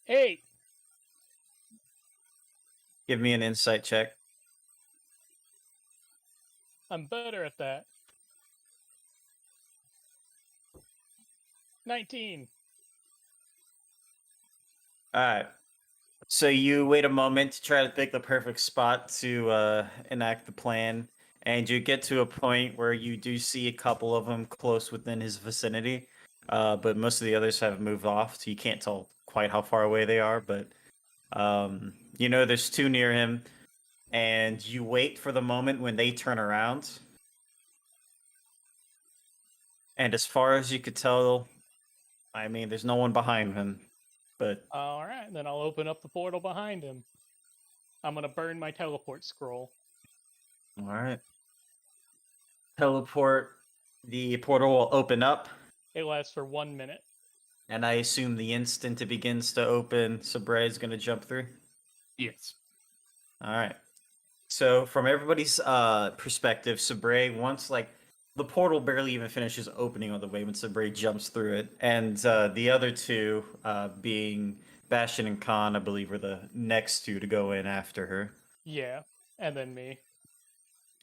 Hey, Give me an insight check. I'm better at that. 19. All right. So you wait a moment to try to pick the perfect spot to enact the plan, and you get to a point where you do see a couple of them close within his vicinity, but most of the others have moved off, so you can't tell quite how far away they are. But you know there's two near him, and you wait for the moment when they turn around, and as far as you could tell, I mean, there's no one behind him, but All right, then I'll open up the portal behind him. I'm gonna burn my teleport scroll. all right. Teleport. The portal will open up, It lasts for 1 minute. and I assume the instant it begins to open, Sabre is going to jump through. Yes. All right. So from everybody's perspective, Sabre, once like the portal barely even finishes opening on the way when Sabre jumps through it, and the other two, being Bastion and Khan, I believe, were the next two to go in after her. Yeah, and then me.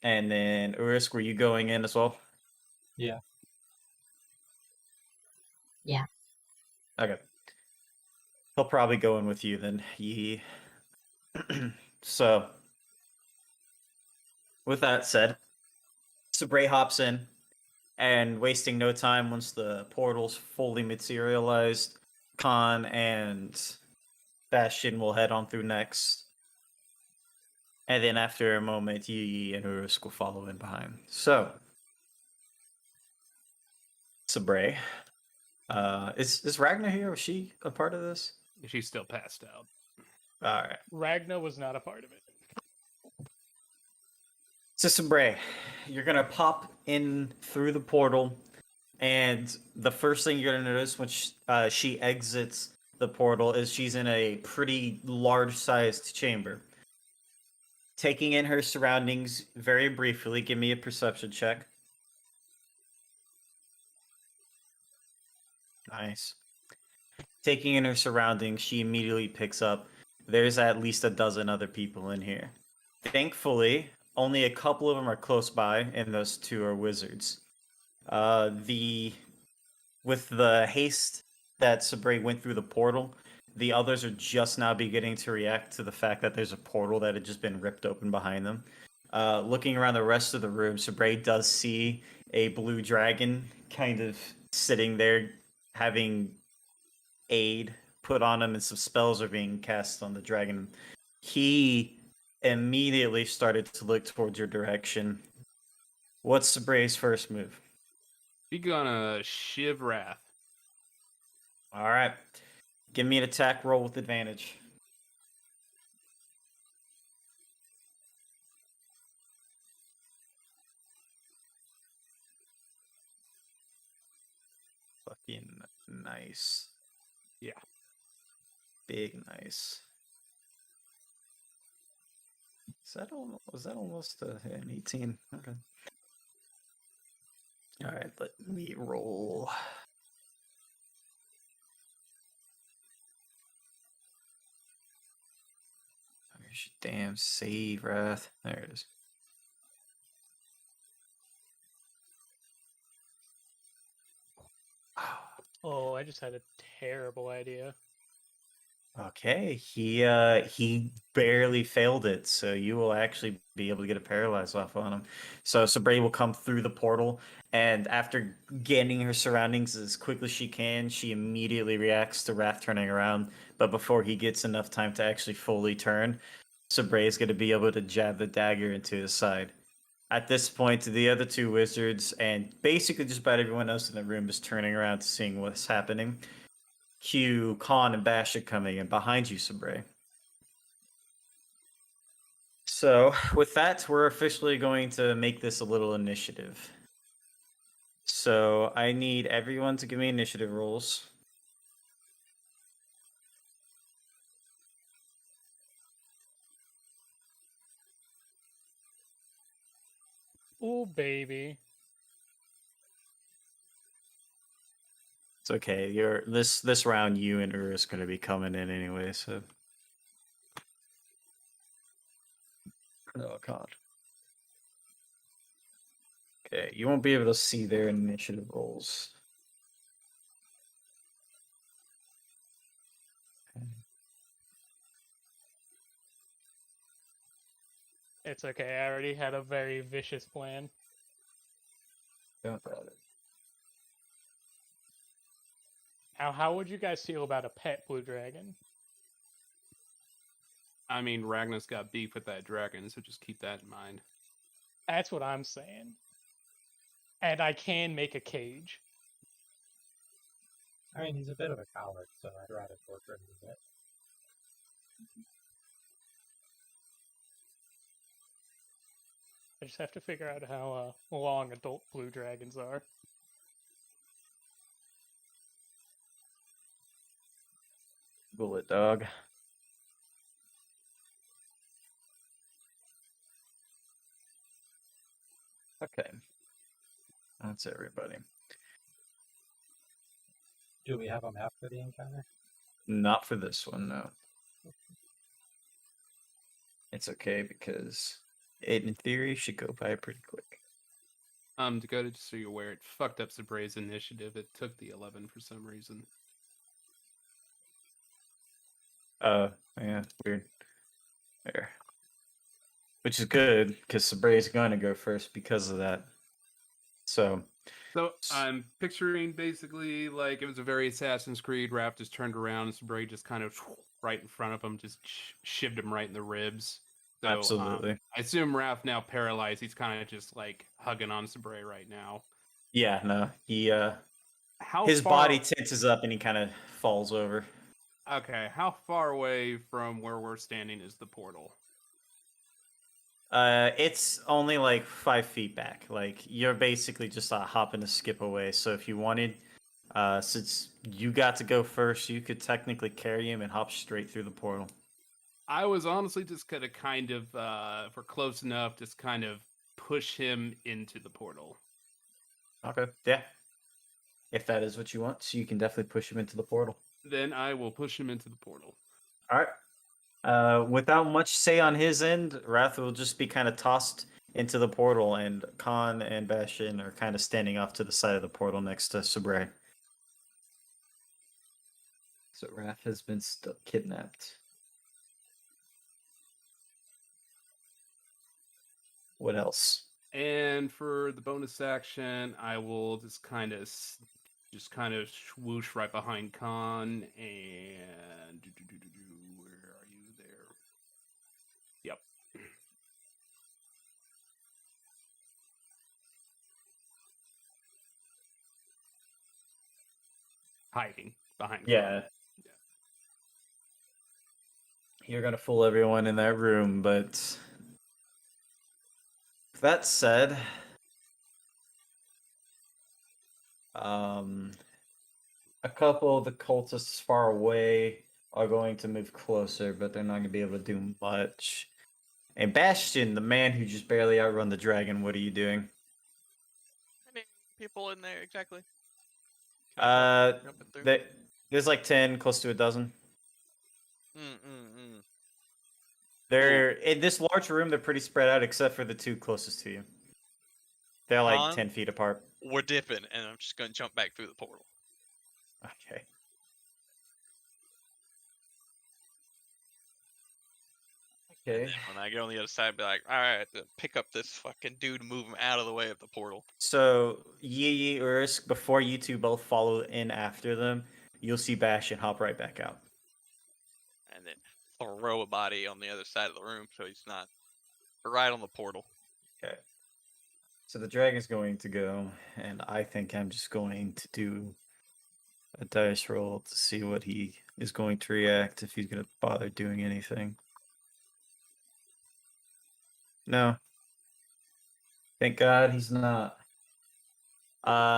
And then Urisk, were you going in as well? Yeah. Yeah. Okay. He'll probably go in with you then. He. So, with that said, Sabre hops in, and wasting no time, once the portal's fully materialized, Khan and Bastion will head on through next. And then after a moment, Yi and Urus will follow in behind. So, Sabre. Is Ragnar here? Was she a part of this? She's still passed out. Alright. Ragna was not a part of it. So Sabre, you're gonna pop in through the portal, and the first thing you're gonna notice when she exits the portal is she's in a pretty large-sized chamber. Taking in her surroundings very briefly, give me a perception check. Nice. Taking in her surroundings, she immediately picks up there's at least a dozen other people in here. Thankfully, only a couple of them are close by, and those two are wizards. With the haste that Sabre went through the portal, the others are just now beginning to react to the fact that there's a portal that had just been ripped open behind them. Looking around the rest of the room, Sabre does see a blue dragon kind of sitting there, having aid put on him, and some spells are being cast on the dragon. He immediately started to look towards your direction. What's Sabre's first move? She gonna Shiv Wrath. All right. Give me an attack roll with advantage. Fucking nice. Yeah. Big nice. Was that almost an 18? Okay. All right, let me roll. Where's your damn save, Wrath? There it is. Oh, I just had a terrible idea. Okay, he barely failed it, so you will actually be able to get a paralyze off on him. So Sabre will come through the portal, and after gaining her surroundings as quickly as she can, she immediately reacts to Wrath turning around. But before he gets enough time to actually fully turn, Sabre is going to be able to jab the dagger into his side. At this point, the other two wizards and basically just about everyone else in the room is turning around to seeing what's happening. Cue Khan and Basha coming in behind you, Sabre. So, with that, we're officially going to make this a little initiative. So, I need everyone to give me initiative rolls. Ooh, baby. It's okay. You're this round. You and Urus going to be coming in anyway. So. Oh God. Okay, you won't be able to see their initiative rolls. It's okay. I already had a very vicious plan. Don't doubt it. Now, how would you guys feel about a pet blue dragon? I mean, Ragnar's got beef with that dragon, so just keep that in mind. That's what I'm saying. And I can make a cage. I mean, he's a bit of a coward, so I'd rather torture him a bit. I just have to figure out how long adult blue dragons are. Bullet dog. Okay. That's everybody. Do we have a map for the encounter? Not for this one, no. It's okay because it, in theory, should go by pretty quick. Dakota, just so you're aware, it fucked up Sabray's initiative. It took the 11 for some reason. Yeah, weird. There. Which is good, because Sabray's going to go first because of that. So I'm picturing basically like it was a very Assassin's Creed. Raph just turned around and Sabray just kind of right in front of him, just shivved him right in the ribs. So, absolutely. I assume Raph now paralyzed. He's kind of just like hugging on Sabray right now. Yeah, no. He How his far... body tenses up and he kind of falls over. Okay, how far away from where we're standing is the portal? It's only like 5 feet back. Like you're basically just a hop and a skip away. So if you wanted, since you got to go first, you could technically carry him and hop straight through the portal. I was honestly just gonna kind of, if we're close enough, just kind of push him into the portal. Okay, yeah. If that is what you want, so you can definitely push him into the portal. Then I will push him into the portal. All right. Without much say on his end, Wrath will just be kind of tossed into the portal, and Khan and Bastion are kind of standing off to the side of the portal next to Sabray. So Wrath has been kidnapped. What else? And for the bonus action, I will just kind of swoosh right behind Khan and where are you there? Yep. Hiding behind Khan. Yeah. You're gonna fool everyone in that room, but that said, a couple of the cultists far away are going to move closer, but they're not going to be able to do much. And Bastion, the man who just barely outrun the dragon, what are you doing? Any people in there exactly? There's like 10, close to a dozen. Mm. They're in this large room. They're pretty spread out, except for the two closest to you. They're like 10 feet apart. We're dipping, and I'm just gonna jump back through the portal. Okay. Okay. And then when I get on the other side, be like, all right, pick up this fucking dude, move him out of the way of the portal. So Yi Urisk, before you two both follow in after them, you'll see Bastion hop right back out. And then throw a body on the other side of the room so he's not right on the portal. Okay. So the dragon's going to go, and I think I'm just going to do a dice roll to see what he is going to react, if he's going to bother doing anything. No. Thank God he's not.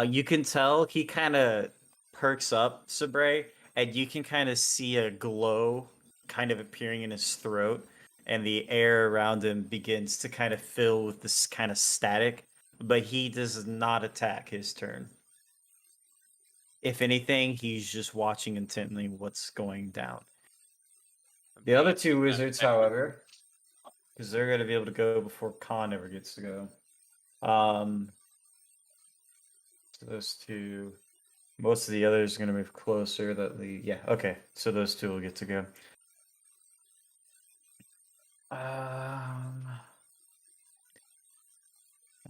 You can tell he kind of perks up, Sabray, and you can kind of see a glow kind of appearing in his throat, and the air around him begins to kind of fill with this kind of static, but he does not attack his turn. If anything, he's just watching intently what's going down. I'm The other being two too wizards, effective. however, because they're going to be able to go before Khan ever gets to go. So those two. Most of the others are going to move closer. Yeah, okay. So those two will get to go.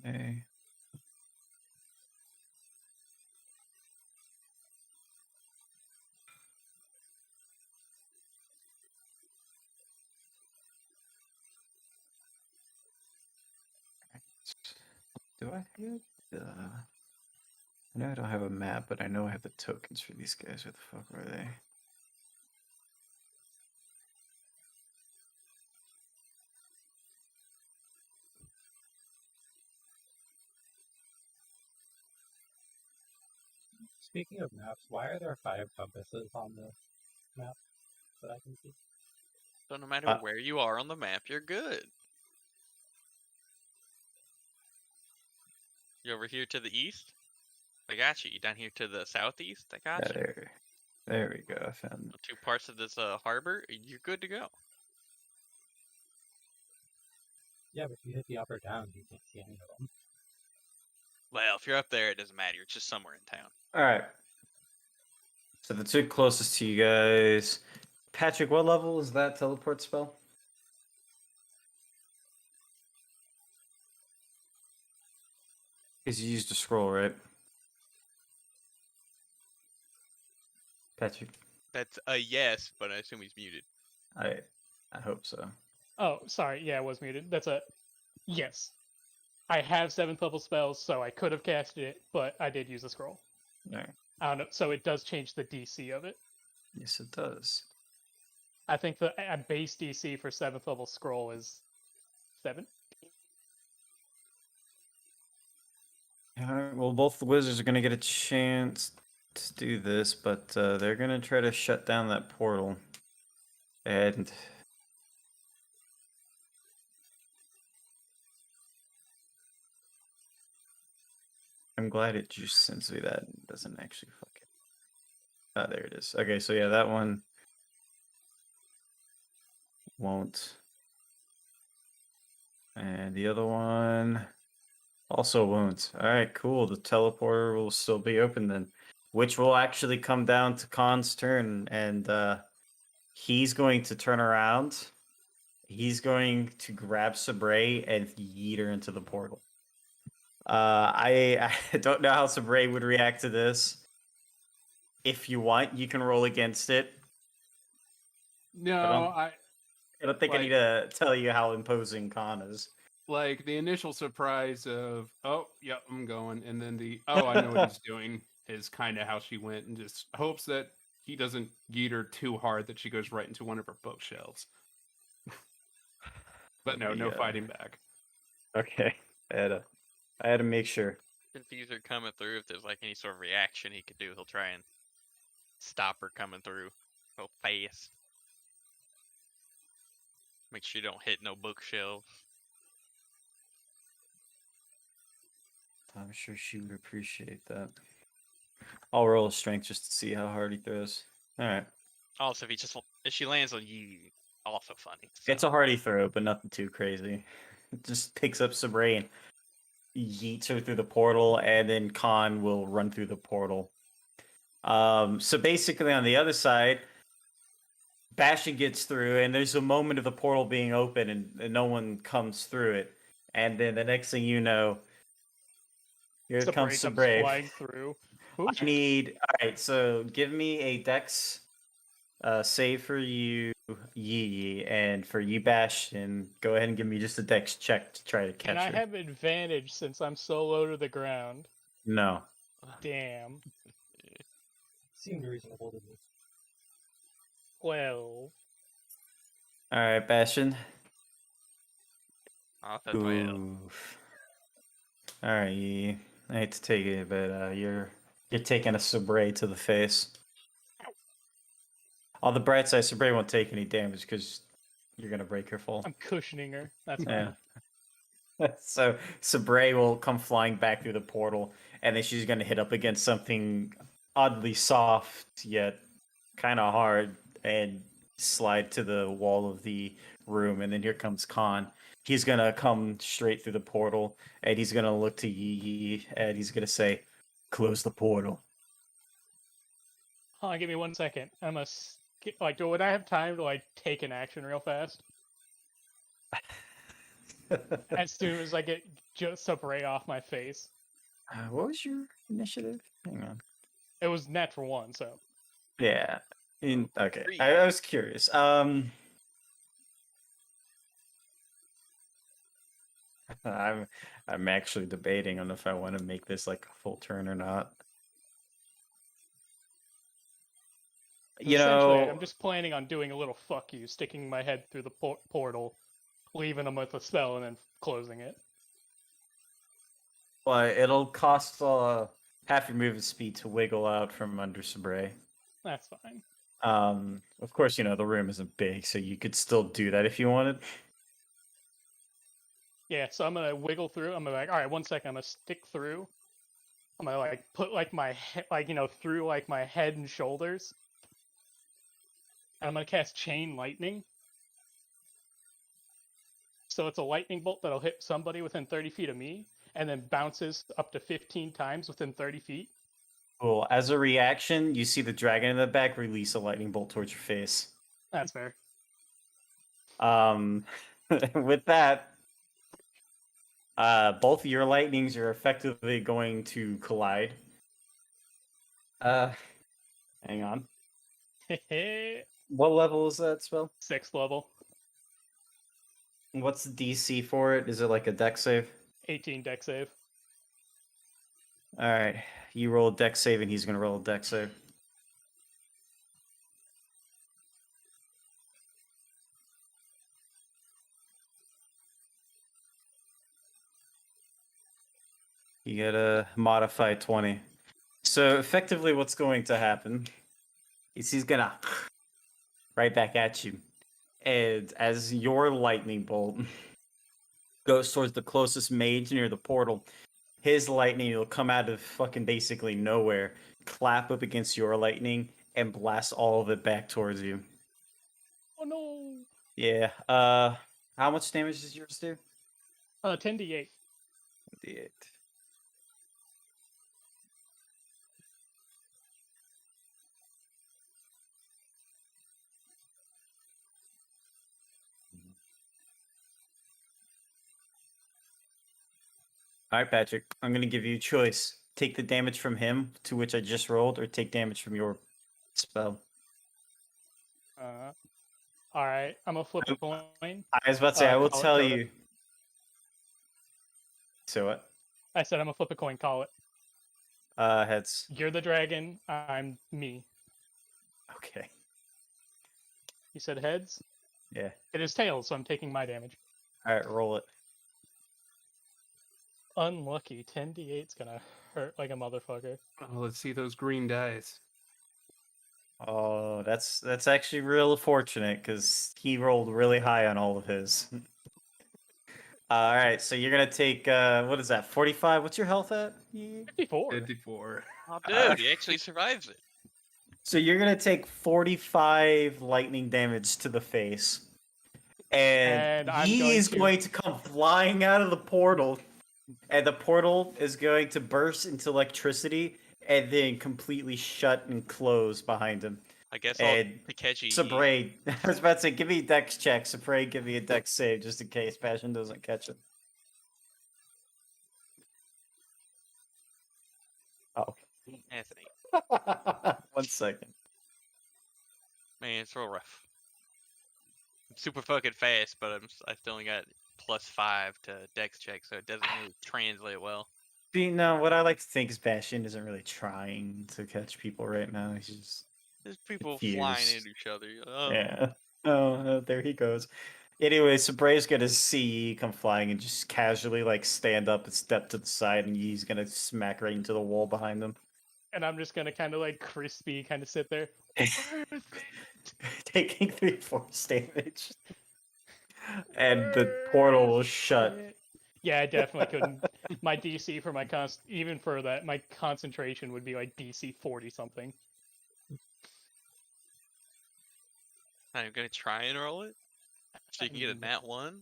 Okay. Do I have the? I know I don't have a map, but I know I have the tokens for these guys. Where the fuck are they? Speaking of maps, why are there 5 compasses on the map that I can see? So no matter Uh, where you are on the map, you're good. You over here to the east? I got you. You down here to the southeast? I got Yeah, you. there we go. I found. 2 parts of this harbor, you're good to go. Yeah, but if you hit the up or down, you can't see any of them. Well, if you're up there, it doesn't matter. You're just somewhere in town. All right. So the two closest to you guys, Patrick. What level is that teleport spell? Because you used a scroll, right? Patrick. That's a yes, but I assume he's muted. I hope so. Oh, sorry. Yeah, I was muted. That's a yes. I have 7th level spells, so I could have casted it, but I did use a scroll. All right. I don't know. So it does change the DC of it. Yes, it does. I think the base DC for 7th level scroll is 7. All right, well, both the wizards are going to get a chance to do this, but they're going to try to shut down that portal. And I'm glad it just sends me that and doesn't actually fuck it. Oh, there it is. Okay, so yeah, that one won't. And the other one also won't. All right, cool. The teleporter will still be open then, which will actually come down to Khan's turn, and he's going to turn around. He's going to grab Sabre and yeet her into the portal. I don't know how Sabre would react to this. If you want, you can roll against it. No, I don't think I need to tell you how imposing Khan is. like the initial surprise of, oh, yep, I'm going, and then the, oh, I know what he's doing is kind of how she went, and just hopes that he doesn't yeet her too hard that she goes right into one of her bookshelves. But no, no fighting back. Okay, I had to make sure. Confuser coming through. If there's like any sort of reaction he could do, he'll try and stop her coming through. Go fast. Make sure you don't hit no bookshelves. I'm sure she would appreciate that. I'll roll a strength just to see how hard he throws. All right. Also, if she lands on you, also funny. It's a hardy throw, but nothing too crazy. It just picks up Sabre and yeets her through the portal, and then Khan will run through the portal. So basically, on the other side, Bastion gets through, and there's a moment of the portal being open, and no one comes through it. And then the next thing you know, here comes Sabre. Flying through. Ooh. I need. All right, so give me a Dex save for you, Yee, and for you, Bastion. Go ahead and give me just a Dex check to try to catch And I her. have advantage since I'm so low to the ground. No. Damn. Seemed reasonable to me. 12. All right, Bastion. Off at 12. Oof. All right, Yee. I hate to take it, but you're taking a Sabre to the face. On the bright side, Sabre won't take any damage because you're gonna break her fall. I'm cushioning her. That's fine. Yeah. So Sabre will come flying back through the portal, and then she's gonna hit up against something oddly soft yet kind of hard, and slide to the wall of the room. And then here comes Khan. He's gonna come straight through the portal, and he's gonna look to Yi, and he's gonna say, "Close the portal." Hold on, give me 1 second. I must like. Would I have time to like take an action real fast? As soon as I get just spray off my face. What was your initiative? Hang on. It was natural 1, so Yeah. Okay. Three. I was curious. I'm actually debating on if I want to make this like a full turn or not. You essentially, know, I'm just planning on doing a little fuck you, sticking my head through the portal, leaving them with a spell, and then closing it. well, it'll cost half your movement speed to wiggle out from under Sabre. That's fine. Of course, you know the room isn't big, so you could still do that if you wanted. Yeah, so I'm gonna wiggle through. I'm gonna like, all right, 1 second. I'm gonna stick through. I'm gonna like put like my through like my head and shoulders. And I'm gonna cast Chain Lightning. So it's a lightning bolt that'll hit somebody within 30 feet of me, and then bounces up to 15 times within 30 feet. Cool. As a reaction, you see the dragon in the back release a lightning bolt towards your face. That's fair. With that, both of your lightnings are effectively going to collide. Hang on. What level is that spell? 6th level, What's the DC for it? Is it like a deck save? 18 deck save. All right, you roll a deck save, and he's gonna roll a deck save. You get a modified 20. So effectively, what's going to happen is he's gonna right back at you, and as your lightning bolt goes towards the closest mage near the portal, his lightning will come out of fucking basically nowhere, clap up against your lightning, and blast all of it back towards you. Oh no! Yeah. How much damage does yours do? 10d8. D8. All right, Patrick. I'm gonna give you a choice: take the damage from him, to which I just rolled, or take damage from your spell. All right, I'm gonna flip a coin. I was about to say, I will Call it, tell go to- you. So what? I said I'm gonna flip a coin. Call it. Heads. You're the dragon. I'm me. Okay. You said heads. Yeah. It is tails, so I'm taking my damage. All right, roll it. Unlucky. 10d8's gonna hurt like a motherfucker. Oh, let's see those green dice. Oh, that's actually real fortunate because he rolled really high on all of his. All right, so you're gonna take what is that? 45. What's your health at? 54. 54. Oh, dude, he actually survives it. So you're gonna take 45 lightning damage to the face, and I'm he going is to- going to come flying out of the portal, and the portal is going to burst into electricity and then completely shut and close behind him. I guess I'll And catch you. Sabre, I was about to say, give me a dex check. Sabre, give me a dex save just in case Passion doesn't catch it. Oh. Anthony. 1 second. Man, it's real rough. I'm super fucking fast, but I still only got +5 to dex check, so it doesn't really translate well. No, what I like to think is Bastion isn't really trying to catch people right now. He's just There's people flying confused. into each other. Oh. yeah. Oh, there he goes. Anyway, Sabre's gonna see you come flying and just casually like stand up and step to the side, and he's gonna smack right into the wall behind him, And I'm just gonna kind of like crispy, kind of sit there. taking 3 force damage. And the portal will shut. Yeah, I definitely couldn't. My DC for my even for that, my concentration would be like DC 40 something. I'm gonna try and roll it. So you can get a nat 1.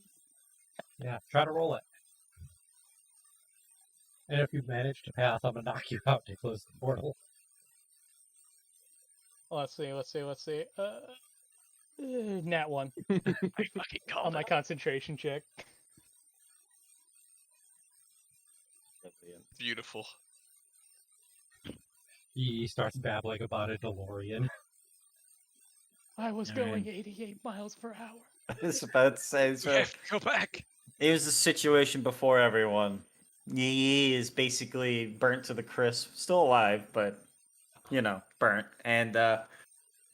Yeah, try to roll it. And if you manage to pass, I'm gonna knock you out to close the portal. Let's see. Nat 1 I fucking called on my it. concentration check. Beautiful. He starts babbling about a DeLorean. I was Alright. going 88 miles per hour. I was about to say, We so have to go back. here's the situation before everyone. Yee is basically burnt to the crisp, still alive, but burnt. And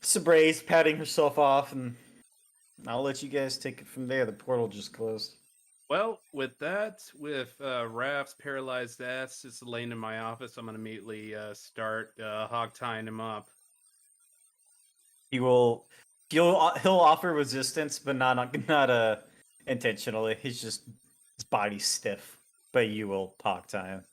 Sabray's patting herself off, and I'll let you guys take it from there. The portal just closed. Well, with that, with Raph's paralyzed ass just laying in my office, I'm gonna immediately start hog tying him up. He'll offer resistance, but not intentionally. His body's stiff, but you will hog tie him.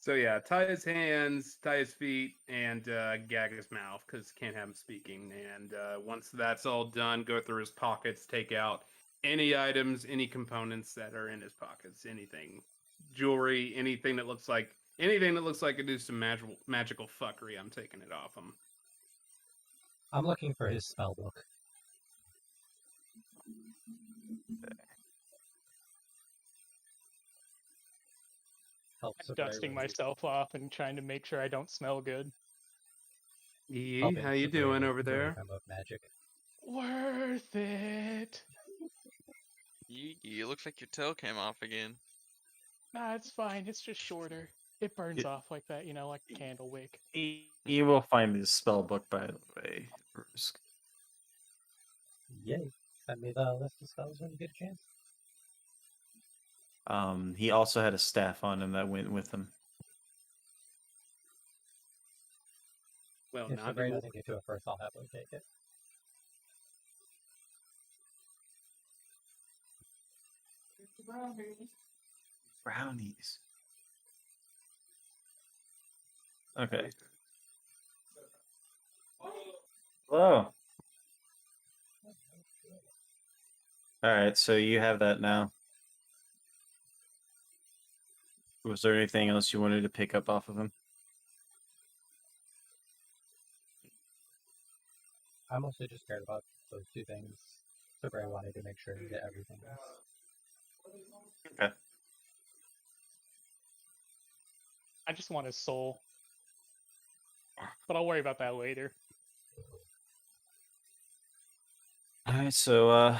So yeah, tie his hands, tie his feet, and gag his mouth because can't have him speaking. And once that's all done, go through his pockets, take out any items, any components that are in his pockets, anything, jewelry, anything that looks like it do some magical fuckery. I'm taking it off him. I'm looking for his spell book. Helps with Dusting my myself off and trying to make sure I don't smell good. Yee, how you doing over there? Of magic. Worth it. It looks like your toe came off again. Nah, it's fine. It's just shorter. It burns It- off like that, like a candle wick. You will find his spell book, by the way. Yay. Send me the list of spells when you get a chance. He also had a staff on him that went with him. Well, If not Sabray anymore. doesn't get to it first, I'll happily take it. Brownies. Okay. Hello. Alright, so you have that now. Was there anything else you wanted to pick up off of him? I'm mostly just cared about those two things. Sabray wanted to make sure to get everything else. Okay. I just want his soul. But I'll worry about that later. Alright, so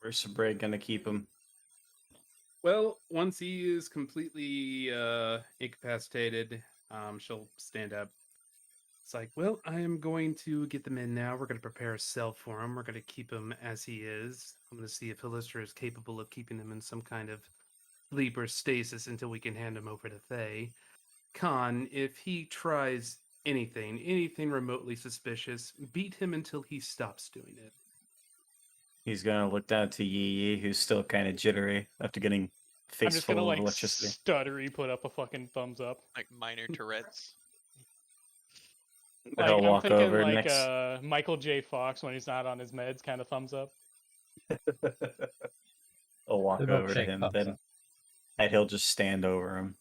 where's Sabray gonna keep him? Well, once he is completely incapacitated, she'll stand up. It's like, well, I am going to get them in now. We're going to prepare a cell for him. We're going to keep him as he is. I'm going to see if Halistra is capable of keeping him in some kind of sleep or stasis until we can hand him over to Faye. Khan, if he tries anything remotely suspicious, beat him until he stops doing it. He's gonna look down to Yee, who's still kind of jittery after getting I'm face just full gonna of electricity. stuttery put up a fucking thumbs up. Like minor Tourette's. Like He'll I'm walk thinking over like next. Michael J. Fox when he's not on his meds kind of thumbs up. He'll walk The over to milkshake him, thumbs then up. and he'll just stand over him.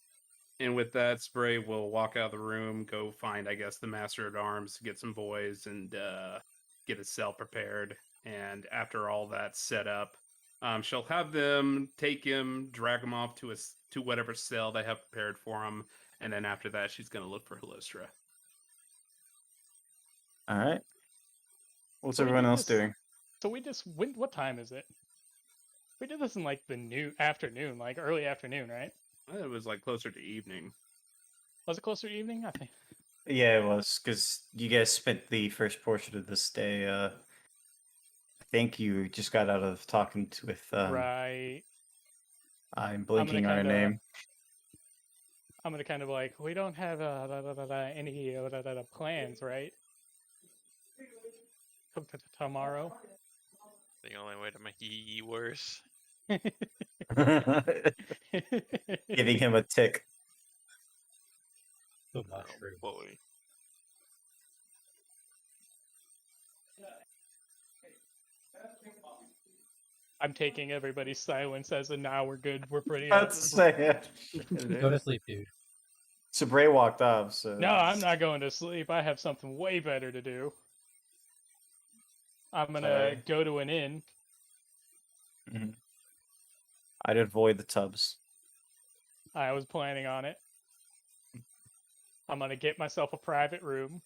And with that, Spray will walk out of the room, go find, I guess, the Master at Arms, get some boys, and get a cell prepared. And after all that's set up, she'll have them take him, drag him off to whatever cell they have prepared for him, and then after that, she's going to look for Halistra. All right. What's So we everyone did else this- doing? So we just what time is it? We did this in like the afternoon, like early afternoon, right? It was like closer to evening. Was it closer to evening? I think. Yeah, it was because you guys spent the first portion of this day. I think you just got out of talking with. Right. I'm blinking on her name. I'm gonna kind of like, we don't have any plans, right? Tomorrow. The only way to make Yee worse. Giving him a tick. The Oh mushroom. boy. I'm taking everybody's silence as a now we're good. We're pretty About up. to say. Go to sleep, dude. So Bray walked off. So No, I'm not going to sleep. I have something way better to do. I'm gonna Sorry. go to an inn. Mhm. I'd avoid the tubs. I was planning on it. I'm gonna get myself a private room,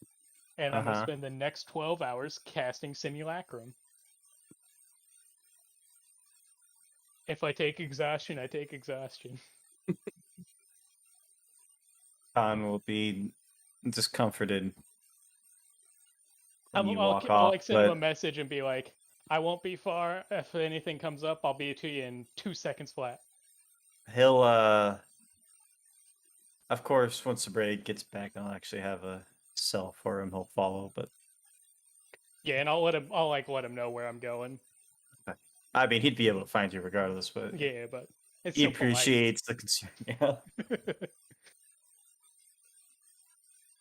and I'm gonna Uh-huh. spend the next 12 hours casting Simulacrum. If I take exhaustion, I take exhaustion. Khan will be discomforted when you I'll walk I'll off, like send him a but message and be like, I won't be far. If anything comes up, I'll be to you in 2 seconds flat. he'll of course once the break gets back, I'll actually have a cell for him. He'll follow, but Yeah, and I'll like let him know where I'm going. I mean he'd be able to find you regardless, but Yeah, but it's he so polite. appreciates the concern. Yeah.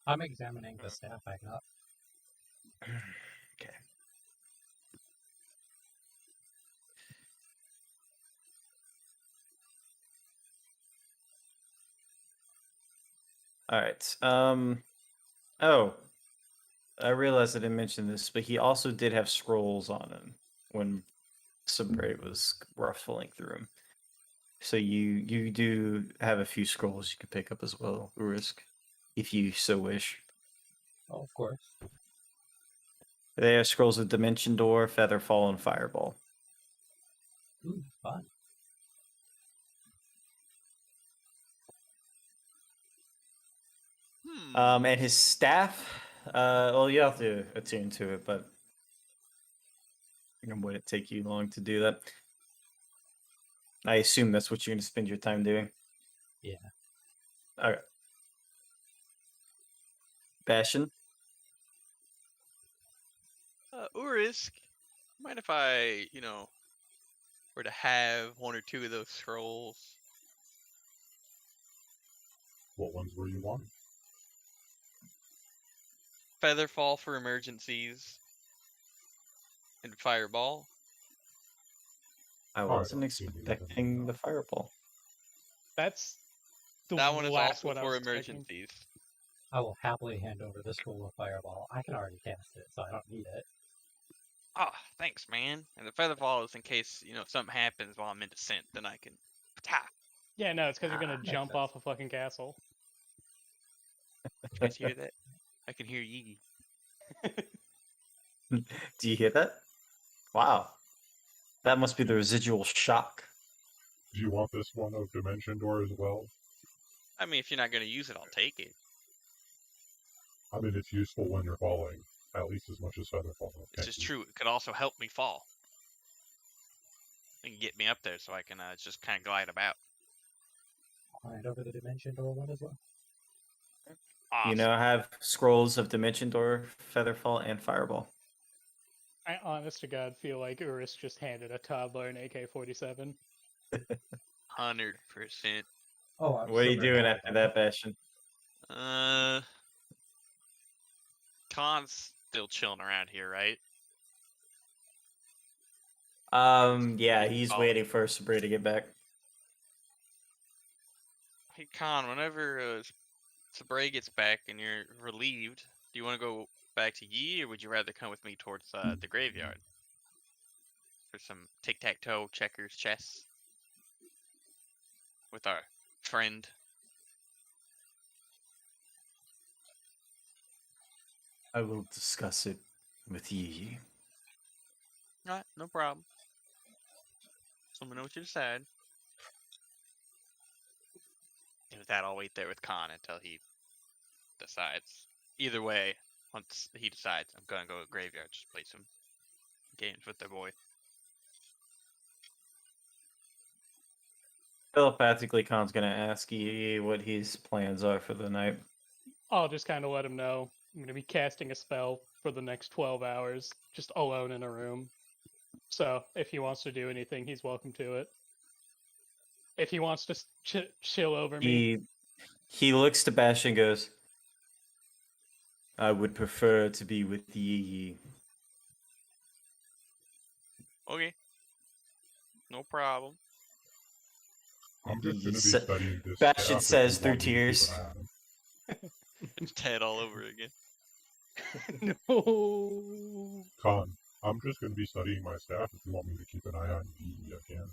I'm examining the staff I got. Okay. All right. Oh, I realized I didn't mention this, but he also did have scrolls on him when Subray was ruffling through him. So you do have a few scrolls you could pick up as well, Urisk, if you so wish. Oh, of course. They are scrolls of Dimension Door, Featherfall, and Fireball. Ooh, fun. And his staff, well, you have to attune to it, but it wouldn't take you long to do that. I assume that's what you're going to spend your time doing. Yeah. All right. Bastion? Urisk, mind if I, were to have one or two of those scrolls? What ones were you wanting? Featherfall for emergencies, and Fireball. I right, wasn't I'll see if we can expecting the Fireball. That's the That one is last also one I for was expecting. emergencies. I will happily hand over the scroll of fireball. I can already cast it, so I don't need it. Ah, thanks, man. And the Featherfall is in case, something happens while I'm in descent, then I can... Ta! Yeah, no, it's because you're gonna Makes jump sense. off a fucking castle. You guys hear that? I can hear Yee. Do you hear that? Wow. That must be the residual shock. Do you want this one of Dimension Door as well? I mean, if you're not going to use it, I'll take it. I mean, it's useful when you're falling, at least as much as Featherfall. It's just true. It could also help me fall. It can get me up there so I can just kind of glide about. I'll hand over the dimension door one as well. Awesome. You now have scrolls of Dimension Door, Featherfall, and Fireball. I honest to God feel like Urus just handed a toddler an AK-47. 100%. Oh, I'm What are you super doing glad after about that, Bastion? Khan's still chilling around here, right? Yeah, he's Oh. waiting for Sabri to get back. Hey, Khan, whenever Sabray gets back and you're relieved, do you want to go back to Yi, or would you rather come with me towards the graveyard? For some tic-tac-toe, checkers, chess? With our friend? I will discuss it with Yi. Alright, no problem. So let me know what you decide. And with that, I'll wait there with Khan until he decides. Either way, once he decides, I'm gonna go to graveyard, just play some games with the boy. Telepathically, Khan's gonna ask Yi what his plans are for the night. I'll just kind of let him know I'm gonna be casting a spell for the next 12 hours, just alone in a room. So if he wants to do anything, he's welcome to it. If he wants to chill over me, He looks to Bash and goes, I would prefer to be with Yi Yi. Okay. No problem. I'm just He gonna be sa- studying this Bastion staff if says you through want me to keep tears. an eye on him. It's Ted all over again. no. Khan, I'm just gonna be studying my staff if you want me to keep an eye on Yi, I can.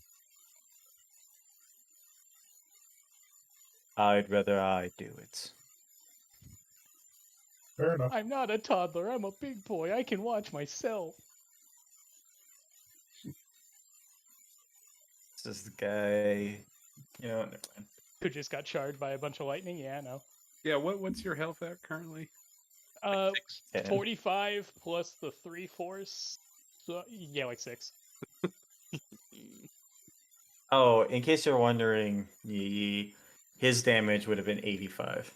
I'd rather I do it. Fair enough. I'm not a toddler. I'm a big boy. I can watch myself. This is the guy. You know, never mind. Who just got charged by a bunch of lightning? Yeah, no. Yeah, what's your health at currently? 6. 45 plus the 3 force. So, yeah, like 6. Oh, in case you're wondering, his damage would have been 85.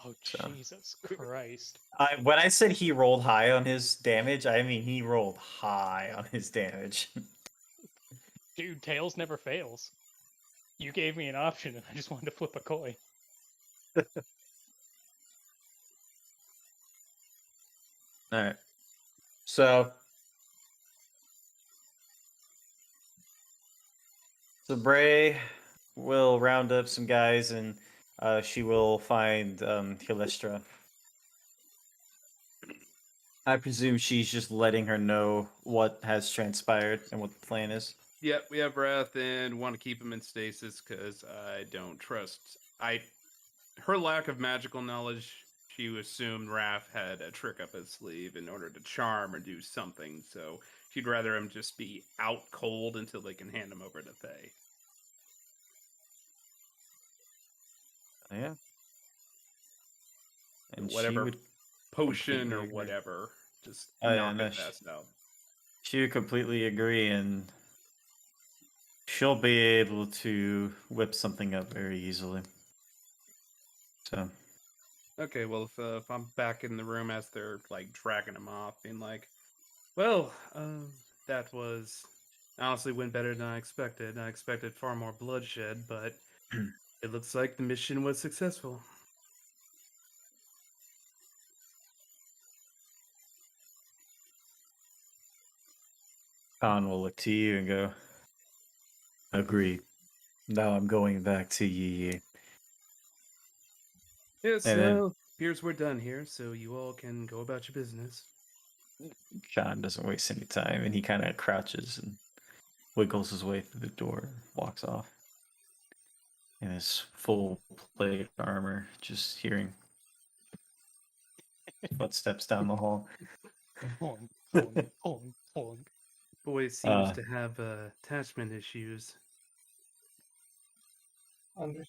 Oh, So. Jesus Christ. When I said he rolled high on his damage, I mean he rolled high on his damage. Dude, Tails never fails. You gave me an option and I just wanted to flip a coin. Alright. So Bray will round up some guys and she will find Hilistra. I presume she's just letting her know what has transpired and what the plan is. Yep, we have Wrath and want to keep him in stasis because I don't trust. Her lack of magical knowledge. She assumed Wrath had a trick up his sleeve in order to charm or do something. So she'd rather him just be out cold until they can hand him over to Faye. Yeah. And Whatever she would potion completely or agree. whatever, just Oh, yeah, knock no, it passed out. She would completely agree, and she'll be able to whip something up very easily. So, Okay, well, if I'm back in the room as they're like dragging him off, being like, "Well, that was honestly went better than I expected. I expected far more bloodshed, but it looks like the mission was successful." Khan will look to you and go, "Agreed. Now I'm going back to Yi." Yes, And then- well, appears we're done here, so you all can go about your business. Khan doesn't waste any time, and he kind of crouches and wiggles his way through the door, walks off in his full plate armor, just hearing footsteps down the hall. Honk, honk, honk, honk. Boy seems to have attachment issues.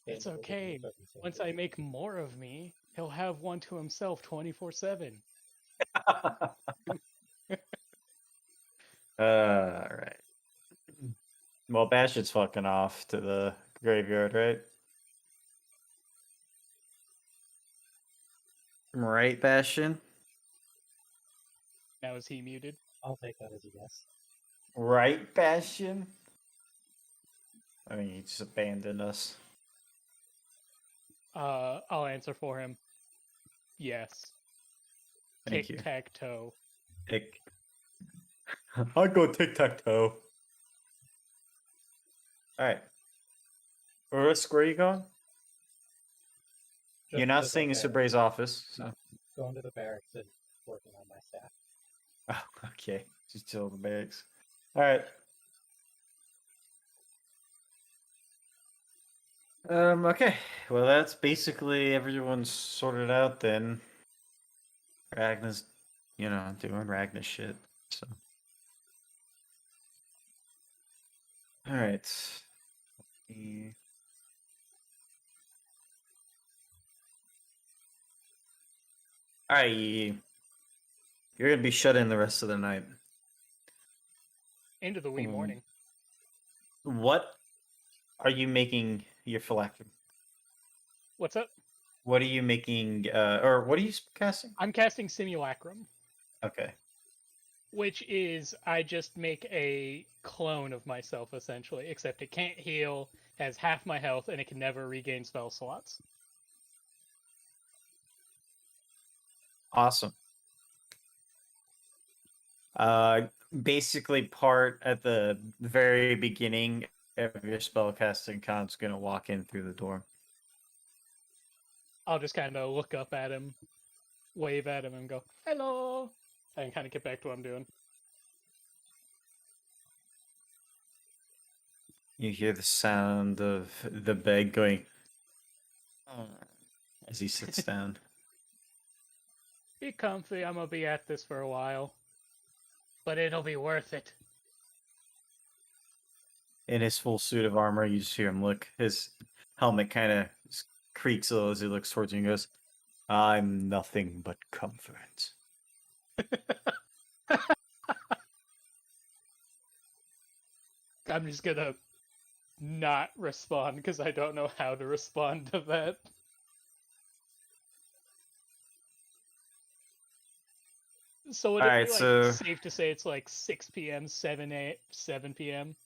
It's okay. Once I make more of me, he'll have one to himself 24/7. Alright. Well, Bastion's fucking off to the graveyard, right? Right, Bastion? Now is he muted? I'll take that as a yes. Right, Bastion? I mean, he just abandoned us. I'll answer for him. Yes. Thank you. Tic-tac-toe. Tick. I'll go tic-tac-toe. Alright. Urisk, where are you going? You're not staying in Subray's office, so. Going to the barracks and working on my staff. Oh, okay. Just chill in the barracks. Alright. Okay. Well, that's basically everyone's sorted out then. Ragna's, doing Ragna shit, so. Alright. Alright, you're gonna be shut in the rest of the night. Into the wee morning. What are you making your phylactery? What's up? What are you making, or what are you casting? I'm casting Simulacrum, Okay. which is I just make a clone of myself essentially, except it can't heal, has half my health, and it can never regain spell slots. Awesome. Basically, part at the very beginning of your spellcasting, Khan's gonna walk in through the door. I'll just kind of look up at him, wave at him, and go, "Hello," and kind of get back to what I'm doing. You hear the sound of the bed going as he sits down. Be comfy. I'm gonna be at this for a while, but it'll be worth it. In his full suit of armor, you just hear him look. His helmet kind of creaks a little as he looks towards you and goes, "I'm nothing but comfort." I'm just gonna not respond because I don't know how to respond to that. So would it Alright, be like so- safe to say it's like 6 p.m., 7 p.m.?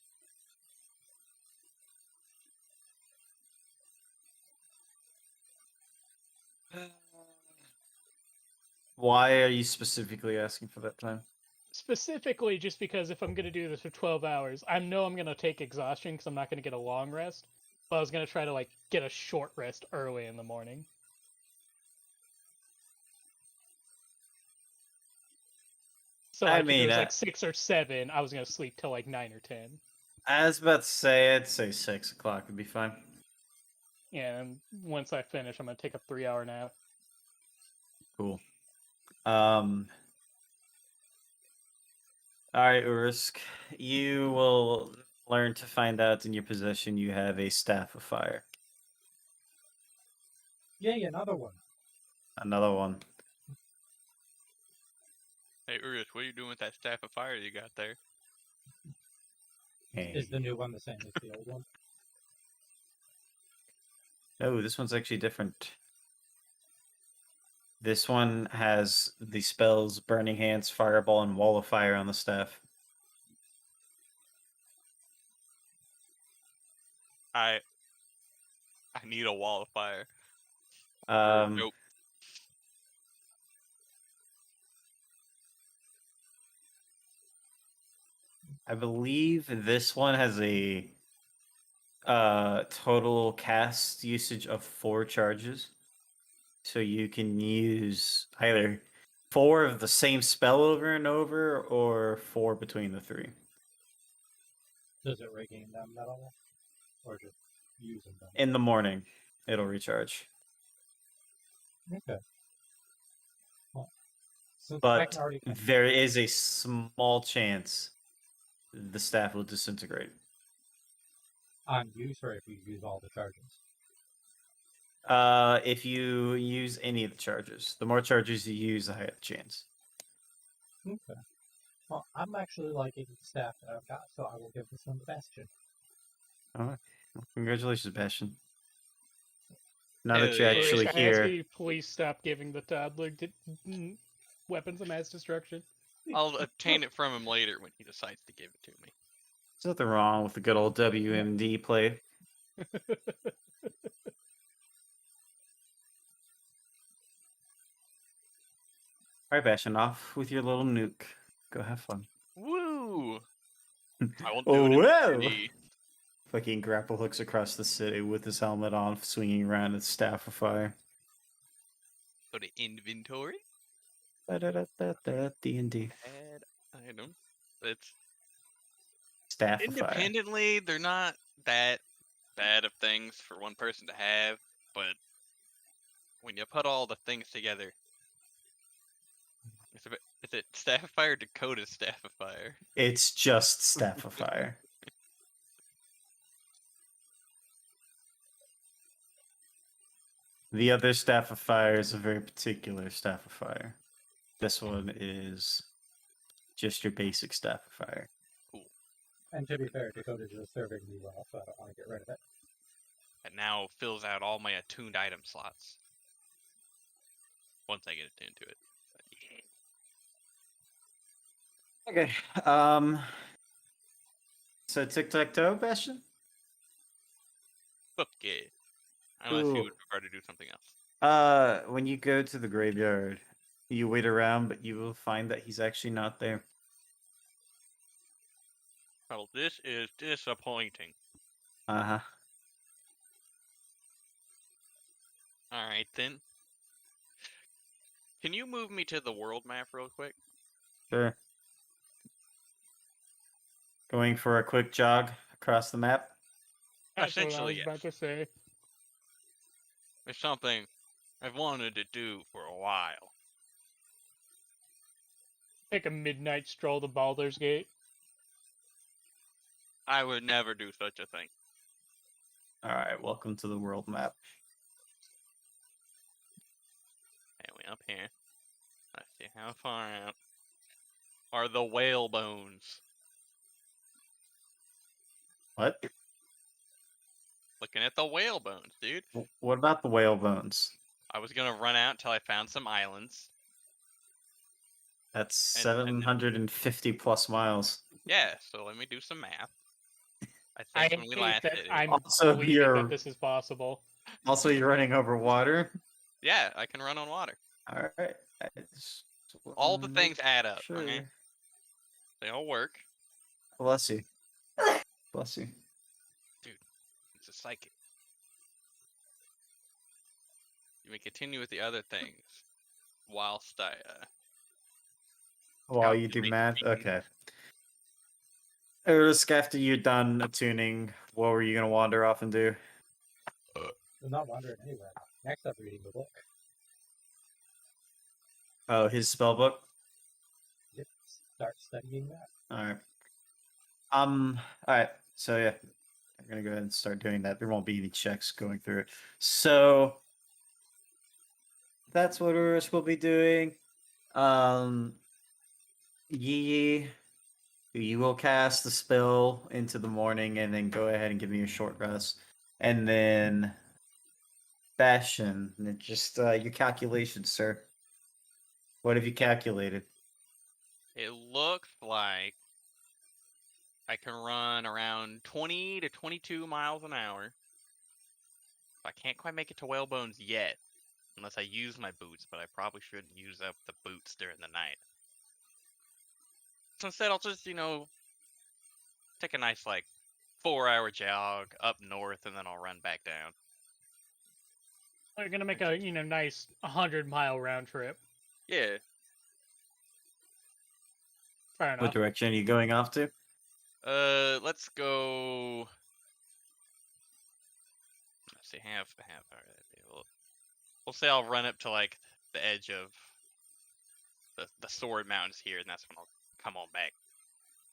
Why are you specifically asking for that time? Specifically, just because if I'm gonna do this for 12 hours, I know I'm gonna take exhaustion because I'm not gonna get a long rest. But I was gonna try to like get a short rest early in the morning. So I like, if it mean, was like 6 or 7, I was gonna sleep till like 9 or 10. I was about to say, I'd say 6 o'clock would be fine. Yeah, and once I finish, I'm gonna take a 3-hour nap. Cool. Alright, Urisk. You will learn to find out in your possession you have a Staff of Fire. Yay, another one. Another one. Hey, Urus, what are you doing with that staff of fire you got there? Hey. Is the new one the same as the old one? Oh, this one's actually different. This one has the spells Burning Hands, Fireball, and Wall of Fire on the staff. I need a wall of fire. Um, Nope. I believe this one has a total cast usage of 4 charges. So you can use either 4 of the same spell over and over, or 4 between the 3. Does it regain them at all? Or just using them? In the morning, it'll recharge. Okay. Well, since I But can already there is a small chance the staff will disintegrate. on use, or if you use all the charges. If you use any of the charges, the more charges you use, the higher the chance. Okay. Well, I'm actually liking the staff that I've got, so I will give this one the bastion. All right. Well, congratulations, Bastion. Now that Hell you're yeah. actually I ask here, you, please stop giving the toddler weapons of mass destruction. I'll obtain it from him later when he decides to give it to me. there's nothing wrong with the good old WMD play. All right, Bastion, off with your little nuke. Go have fun. Woo! I won't do it in the Whoa! city. Fucking grapple hooks across the city with his helmet on, swinging around his staff of fire. Go to inventory. D&D. Add item. It's Staff of fire. independently, they're not that bad of things for one person to have, but when you put all the things together, is it staff of fire? Dakota's staff of fire. It's just staff of fire. The other staff of fire is a very particular staff of fire. This one is just your basic staff of fire. And to be fair, Dakota's just serving me well, so I don't want to get rid of it. It now fills out all my attuned item slots. Once I get attuned to it. But yeah. Okay. So tic-tac-toe, Bastion? Okay. Unless you Ooh. would prefer to do something else. When you go to the graveyard, you wait around, but you will find that he's actually not there. Well, this is disappointing. Uh-huh. Alright then. Can you move me to the world map real quick? Sure. Going for a quick jog across the map. That's what I Essentially, was about to say. It's something I've wanted to do for a while. Take a midnight stroll to Baldur's Gate. I would never do such a thing. Alright, welcome to the world map. Anyway, up here. Let's see how far out are the whale bones. What? Looking at the whale bones, dude. What about the whale bones? I was gonna run out till I found some islands. That's And- 750 plus miles. Yeah, so let me do some math. I I think when we hate last that did it. I'm Also, believing you're- that this is possible. Also, you're running over water. Yeah, I can run on water. Alright. All the things add up, Sure. okay? They all work. Bless you. Bless you. It's a psychic. You may continue with the other things whilst I While you do calculate math? things. Okay. Urisk, after you're done attuning, what were you going to wander off and do? I'm not wandering anywhere. Next up, reading the book. Oh, his spell book? Yep. Start studying that. Alright. Alright. So, yeah. I'm going to go ahead and start doing that. There won't be any checks going through it. So, that's what Urisk will be doing. Yi, you will cast the spell into the morning and then go ahead and give me a short rest. And then Bastion, just your calculations, sir. What have you calculated? It looks like I can run around 20 to 22 miles an hour. I can't quite make it to Whalebones yet, unless I use my boots, but I probably shouldn't use up the boots during the night. So instead, I'll just, take a nice, 4-hour jog up north, and then I'll run back down. We're gonna make a nice 100-mile round trip. Yeah. Fair What enough. direction are you going off to? Let's go. Let's see, half. Alright, we'll say I'll run up to the edge of the Sword Mountains here, and that's when I'll come on back,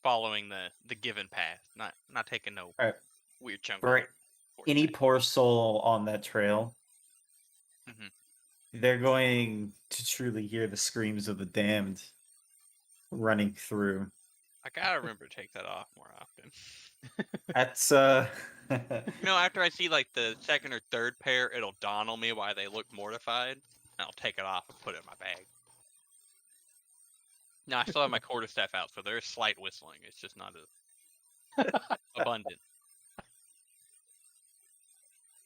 following the given path, not taking no Alright. weird chunk. For any poor soul on that trail, Mhm. they're going to truly hear the screams of the damned running through. I gotta remember to take that off more often. That's After I see the second or third pair, it'll dawn on me why they look mortified, and I'll take it off and put it in my bag. Now I still have my quarterstaff out, so there's slight whistling. It's just not as abundant.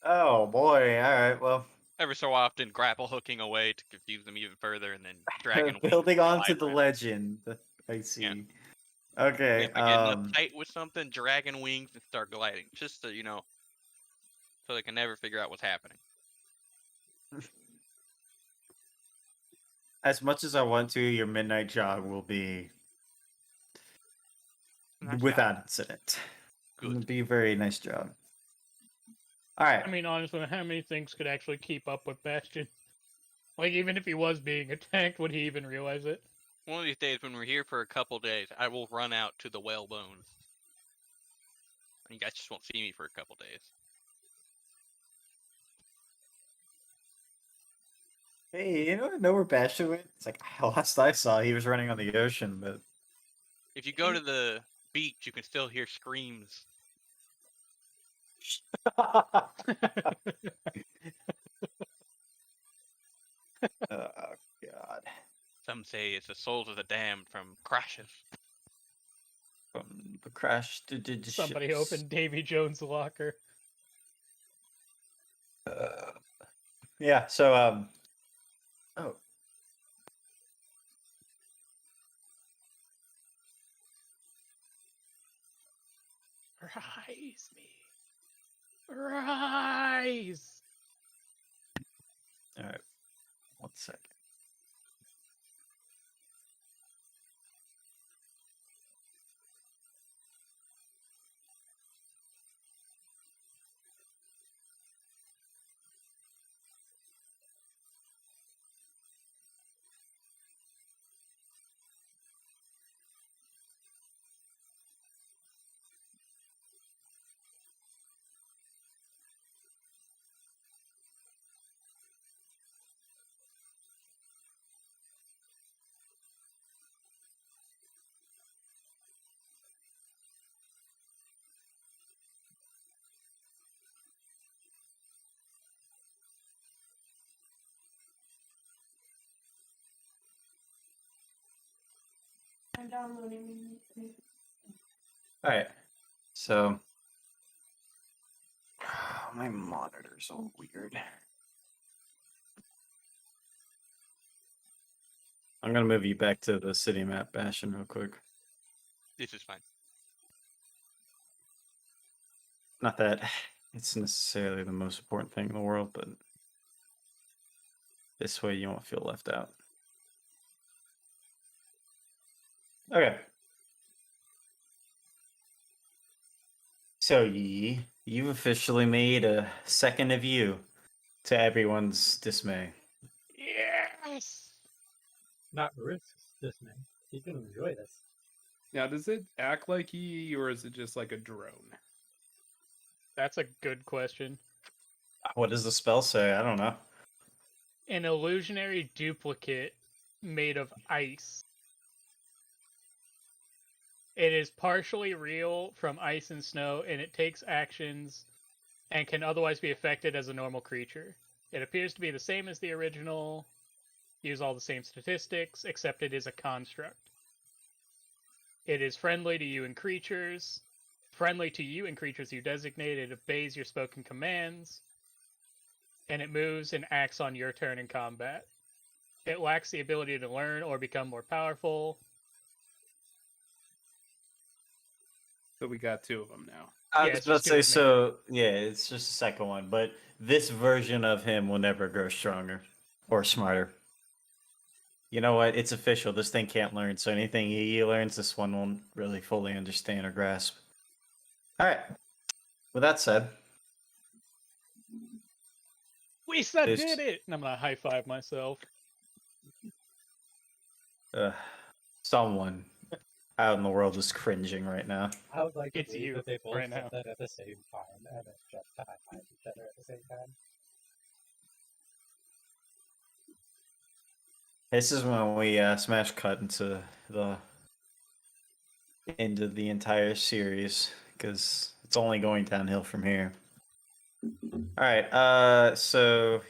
Oh boy! All right, well, Every so often, grapple hooking away to confuse them even further, and then dragging wings building to onto glide the around. legend. I see. Yeah. Okay. If I get enough tight with something, dragging wings and start gliding, just so so they can never figure out what's happening. As much as I want to, your midnight jog will be Nice without job. incident. Good. It'll be a very nice job. All right. I mean, honestly, how many things could actually keep up with Bastion? Even if he was being attacked, would he even realize it? One of these days, when we're here for a couple days, I will run out to the Whalebones. And you guys just won't see me for a couple days. Hey, I know where Bastion went? It's last I saw, he was running on the ocean, but If you go to the beach, you can still hear screams. oh god. Some say it's the souls of the damned from crashes. From the crash to Somebody opened Davy Jones' locker. Yeah. So oh, Rise me. Rise. all right. 1 second. I'm downloading. All right. So my monitor's all weird. I'm gonna move you back to the city map, Bastion, real quick. This is fine. Not that it's necessarily the most important thing in the world, but this way you won't feel left out. Okay. So you've officially made a second of you, to everyone's dismay. Yes. Not risks dismay. He's gonna enjoy this. Now, does it act like Yi, or is it just like a drone? That's a good question. What does the spell say? I don't know. An illusionary duplicate made of ice. It is partially real from ice and snow, and it takes actions and can otherwise be affected as a normal creature. It appears to be the same as the original, use all the same statistics, except it is a construct. It is friendly to you and creatures. Friendly to you and creatures you designate. It obeys your spoken commands. And it moves and acts on your turn in combat. It lacks the ability to learn or become more powerful. So we got two of them now. I Yeah, was it's about just to two say, of them. so yeah, it's just the second one, but this version of him will never grow stronger or smarter. You know what? It's official. This thing can't learn, so anything he learns, this one won't really fully understand or grasp. All right. With that said, We said This- did it! And I'm gonna high five myself. someone out in the world is cringing right now. I would like to It's believe you that they both right said now. that at the same time, and it's just high-five each other at the same time. This is when we smash cut into the end of the entire series because it's only going downhill from here. All right. So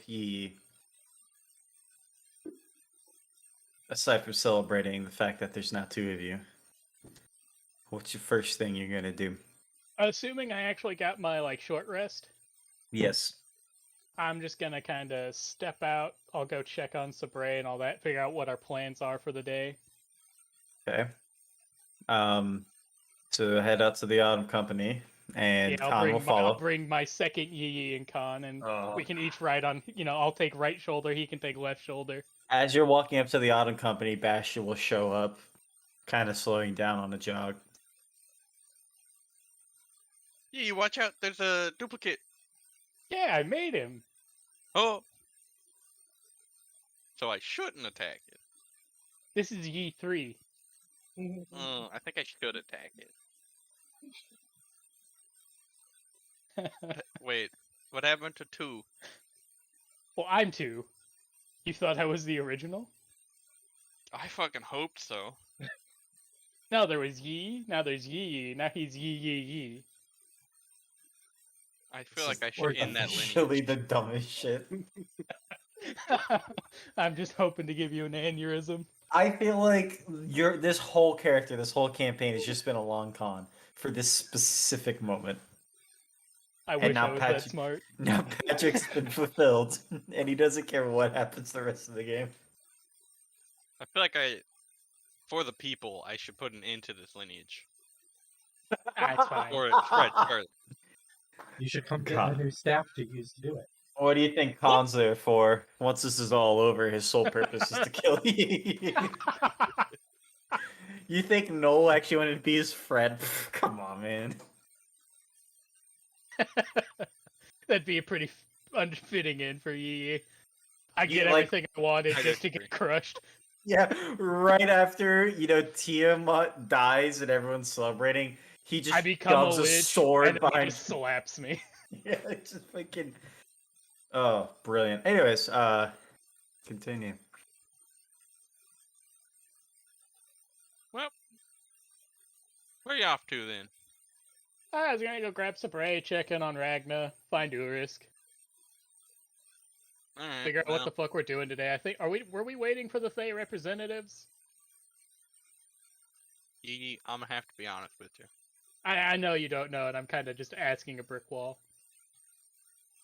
aside from celebrating the fact that there's now two of you, what's your first thing you're gonna do? Assuming I actually got my short rest, Yes. I'm just gonna kind of step out. I'll go check on Sabre and all that, figure out what our plans are for the day. Okay. So head out to the Autumn Company, and Yeah, Khan will follow. I'll bring my second Yi and Khan, and Oh. we can each ride on. I'll take right shoulder. He can take left shoulder. As you're walking up to the Autumn Company, Bastion will show up, kind of slowing down on the jog. Yeah, you watch out. There's a duplicate. Yeah, I made him. Oh. So I shouldn't attack it. This is Yi 3. I think I should attack it. Wait, what happened to 2? Well, I'm 2. You thought I was the original? I fucking hoped so. No, there was Yi. Now there's Yi. Now he's Yi. I feel like I should end that Actually, lineage. the dumbest shit. I'm just hoping to give you an aneurysm. I feel like this whole character, this whole campaign has just been a long con for this specific moment. I And wish now I was Patrick- that smart. Now Patrick's been fulfilled, and he doesn't care what happens the rest of the game. I feel like for the people, I should put an end to this lineage. It's fine. Or spread further. You should come get God. a new staff to use to do it. What do you think Khan's there for? Once this is all over, his sole purpose is to kill you. You think Noel actually wanted to be his friend? Come on, man. That'd be a pretty unfitting end for Yi. I get like- everything I wanted I just to disagree. get crushed. Yeah, right after, Tiamat dies and everyone's celebrating, he just I become a shoves lich, sword and then he behind just slaps me. Yeah, it's just fucking. Oh, brilliant. Anyways, continue. Well, where are you off to then? I was gonna go grab Sabray, check in on Ragna, find Urisk, Alright, figure out well, what the fuck we're doing today. I think were we waiting for the Thay representatives? I'm gonna have to be honest with you. I know you don't know, and I'm kind of just asking a brick wall.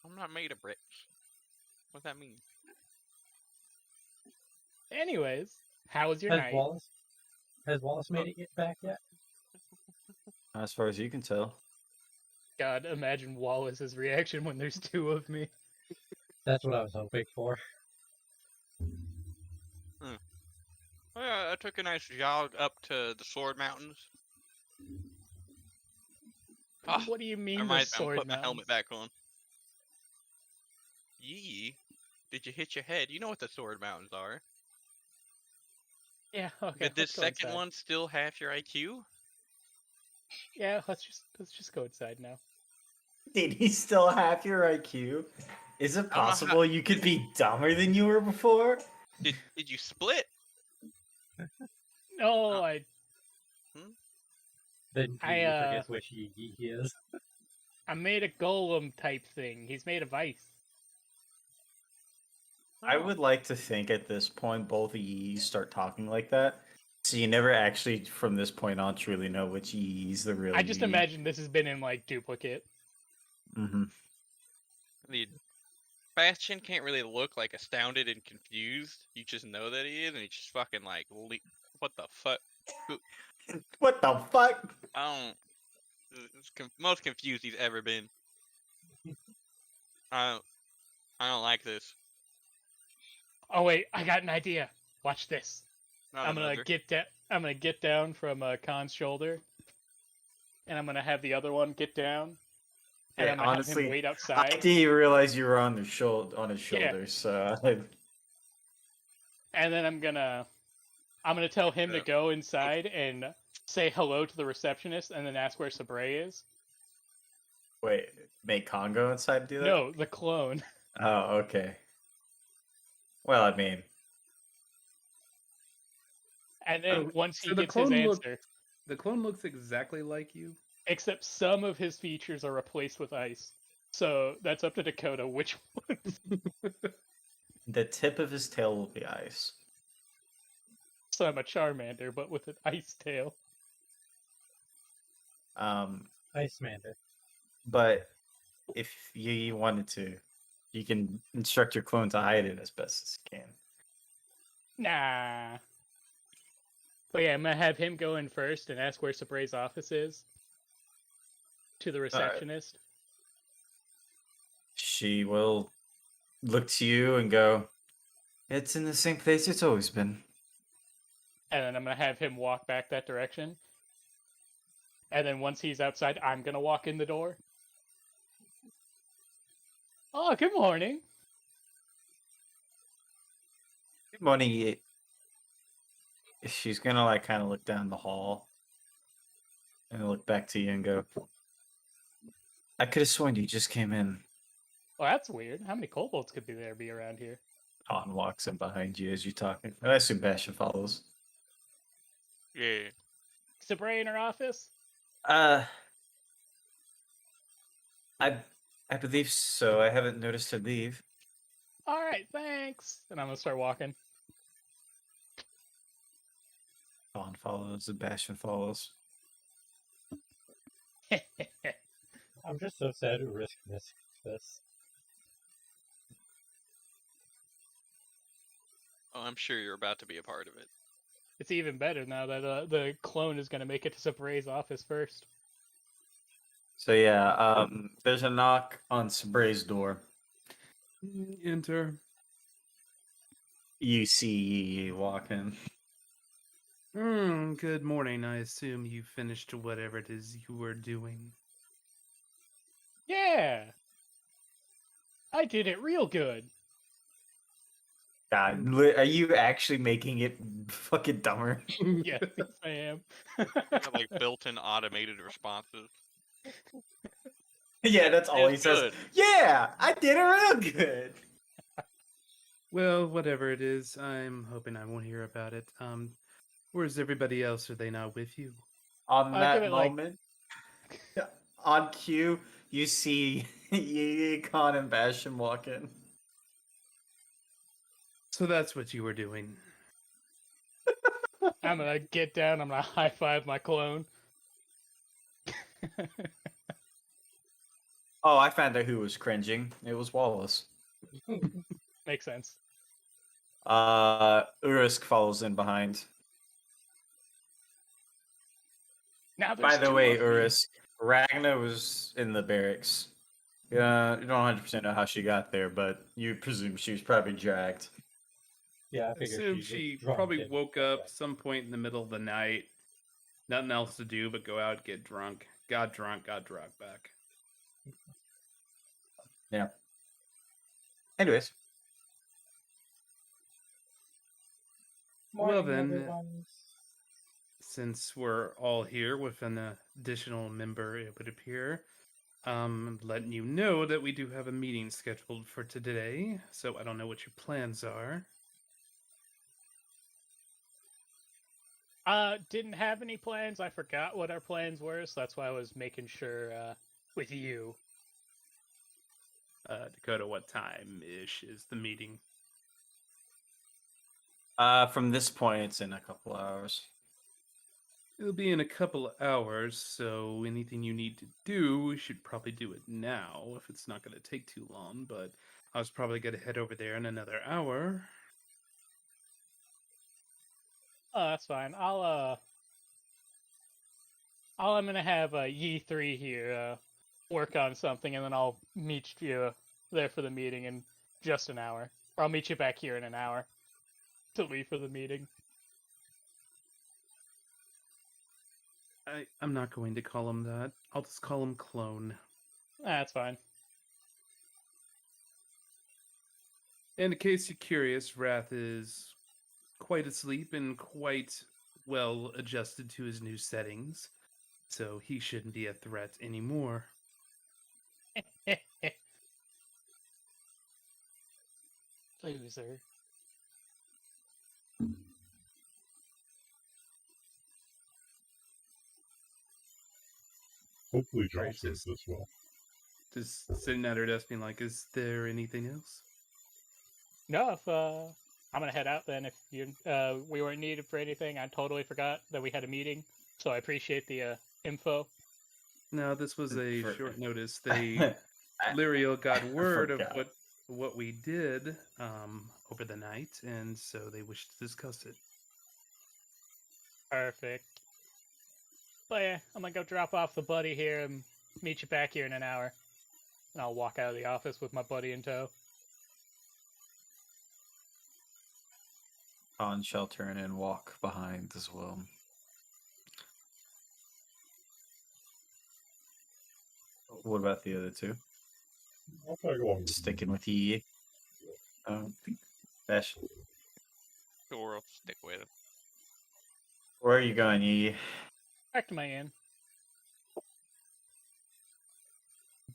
I'm not made of bricks. What does that mean? Anyways, how was your Has night? Wallace made it back yet? As far as you can tell. God, imagine Wallace's reaction when there's two of me. That's what I was hoping for. Well, I took a nice jog up to the Sword Mountains. Ah, What do you mean I the might I'm sword put my helmet mountains? back on. Yee, did you hit your head? You know what the Sword Mountains are. Yeah, okay. Did this let's go second inside. one still half your IQ? Yeah, let's just go inside now. Did he still have your IQ? Is it I don't know possible you could be dumber than you were before? Did you split? No, I Then I, he uh, forgets which he is. made a golem type thing. He's made of ice. I Oh, would like to think at this point both of you start talking like that. So you never actually, from this point on, truly know which Yee's the real I just Yee. imagine this has been in like duplicate. Mm-hmm. the Bastion can't really look like astounded and confused. You just know that he is, and he's just fucking like, what the fuck? What the fuck? I don't. It's most confused he's ever been. I don't like this. Oh wait, I got an idea. Watch this. Not I'm gonna another. get down. I'm gonna get down from Khan's shoulder, and I'm gonna have the other one get down, and Yeah, I'm gonna have honestly, him wait I outside. didn't even realize you were on his Yeah. shoulders. So And then I'm gonna tell him to Yeah. go inside and say hello to the receptionist, and then ask where Sabray is. wait, make Congo inside do that? No, the clone. Oh, okay. Well, I mean, And then Oh, once he so the gets his clone answer, The clone looks exactly like you. except some of his features are replaced with ice. So that's up to Dakota which ones. the tip of his tail will be ice. So I'm a Charmander, but with an ice tail. Icemander. But if you wanted to, you can instruct your clone to hide it as best as you can. Nah. But yeah, I'm gonna have him go in first and ask where Sabray's office is. To the receptionist. She will look to you and go, "It's in the same place it's always been." And then I'm gonna have him walk back that direction. And then once he's outside, I'm gonna walk in the door. Oh, good morning. Good morning. She's gonna like kind of look down the hall and look back to you and go, "I could have sworn you just came in." Well, that's weird. How many kobolds could there be around here? Han walks in behind you as you're talking. I assume Bastion follows. Yeah. Sabray in her office? I believe so. I haven't noticed her leave. Alright, thanks. And I'm gonna start walking. Han follows. The Bastion follows. I'm just so sad Risk missed this. Oh, I'm sure you're about to be a part of it. It's even better now that the clone is going to make it to Sabray's office first. So yeah, there's a knock on Sabray's door. Enter. You see Yi walk in. Good morning. I assume you finished whatever it is you were doing. Yeah, I did it real good. God, are you actually making it fucking dumber? Yes, yes, I am. Got, like built-in automated responses. Yeah, that's all he It's says. good. Yeah, I did it real good. Well, whatever it is, I'm hoping I won't hear about it. Where's everybody else? Are they not with you? On I'll that give it, like- moment, on cue, you see Yi, Khan, and Bastion walk in. So that's what you were doing. I'm gonna get down. I'm gonna high five my clone. Oh, I found out who was cringing. It was Wallace. Makes sense. Urisk follows in behind. Now By there's the two way, of me. Urisk, Ragna was in the barracks. Yeah, you don't 100% know how she got there, but you presume she was probably dragged. Yeah, I I figured assume was she drunk probably and- woke up some point in the middle of the night. Nothing else to do but go out, get drunk. Got drunk, got drugged back. Yeah. Anyways, Well Morning, then, everyone. since we're all here with an additional member, it would appear, letting you know that we do have a meeting scheduled for today. So I don't know what your plans are. Didn't have any plans. I forgot what our plans were, so that's why I was making sure with you. Dakota, what time ish is the meeting? from this point, it's in a couple hours. It'll be in a couple of hours, so anything you need to do, we should probably do it now if it's not going to take too long. But I was probably going to head over there in another hour. Oh, that's fine. I'm gonna have Yi3 here work on something, and then I'll meet you there for the meeting in just an hour. Or I'll meet you back here in an hour to leave for the meeting. I'm not going to call him that. I'll just call him Clone. That's fine. And in case you're curious, Wrath is quite asleep and quite well adjusted to his new settings, so he shouldn't be a threat anymore. Loser. Hopefully Right, Jocelyn just- does well. Just sitting at her desk being like, is there anything else? No, if I'm gonna head out then. If you we weren't needed for anything, I totally forgot that we had a meeting. So I appreciate the info. No, this was a For- short notice. They Lyriel got word of forgot. what we did over the night, and so they wish to discuss it. Perfect. But yeah, I'm gonna go drop off the buddy here and meet you back here in an hour. And I'll walk out of the office with my buddy in tow. Khan shall turn and walk behind as well. What about the other two? I'll tag along with you. Sticking with Yi. Bash. Sure, I'll stick with it. Where are you going, Yi? Back to my inn.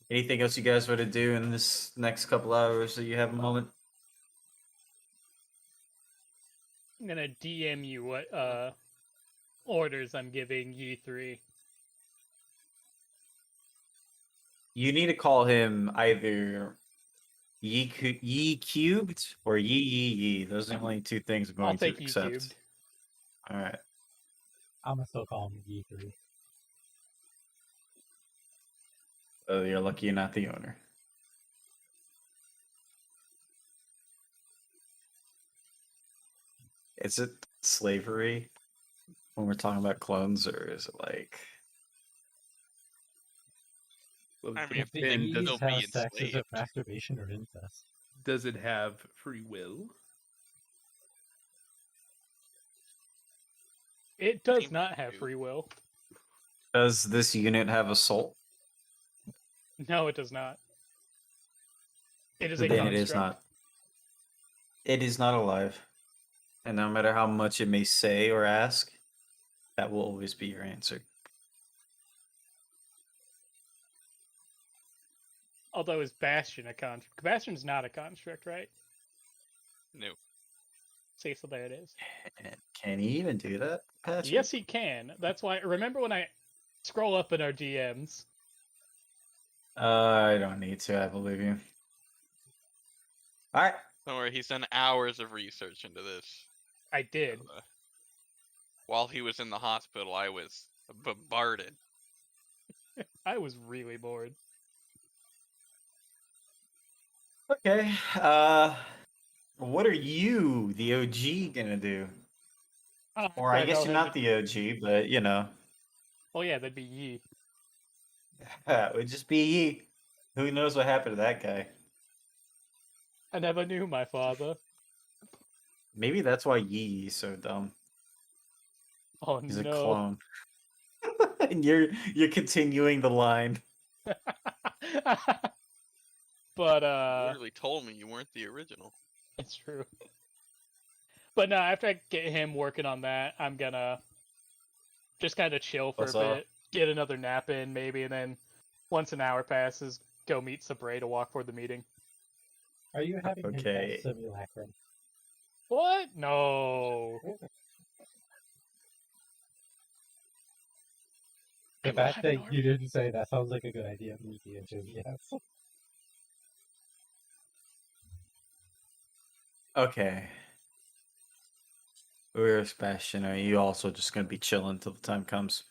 Anything else you guys want to do in this next couple hours that you have a moment? I'm gonna DM you what orders I'm giving Yi3. You need to call him either Yi cubed or Yi. Those are the only two things I'm I'll going to take Yi accept. cubed. All right. I'm gonna still call him E3. So you're lucky you're not the owner. Is it slavery when we're talking about clones, or is it like? Well, I mean, If the then they'd does, still E's be have sex, is it enslaved. masturbation or incest? does it have free will? It does Seems not have to. free will. Does this unit have a soul? No, it does not. It is a Then construct. it is not. It is not alive, and no matter how much it may say or ask, that will always be your answer. Although is Bastion a construct? Bastion's not a construct, right? No. See, so there it is. And can he even do that, Patrick? Yes, he can. That's why. Remember when I scroll up in our DMs? I don't need to. I believe you. All right. Don't worry, he's done hours of research into this. I did. While he was in the hospital, I was bombarded. I was really bored. Okay. What are you, the OG, gonna do? Or I guess you're not the OG, but you know, Oh yeah, that'd be Yi. it would just be Yi. Who knows what happened to that guy? I never knew my father. Maybe that's why Yi is so dumb. Oh He's a no. clone. And you're continuing the line. But You literally told me you weren't the original. it's true. But no, after I get him working on that, I'm gonna just kind of chill for What's a up? bit, get another nap in maybe, and then once an hour passes, go meet Sabre to walk for the meeting. Are you having him Okay. cast simulacrum? What? No. The I'm fact having that our- you didn't say that sounds like a good idea to me, yes. Okay. Where's Sebastian? Are you also just gonna be chilling till the time comes?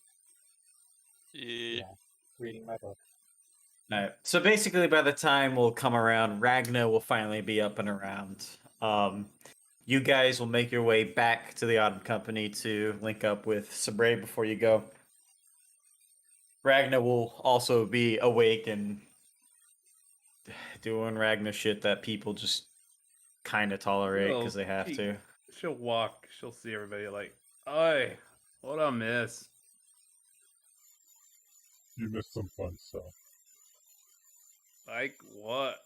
Yeah. Reading my book. Alright. So basically, by the time we'll come around, Ragnar will finally be up and around. You guys will make your way back to the Autumn Company to link up with Sabre before you go. Ragnar will also be awake and doing Ragnar shit that people just kind of tolerate because they have to. She'll walk. She'll see everybody like, "Oi, what I miss?" You missed some fun stuff. Like what?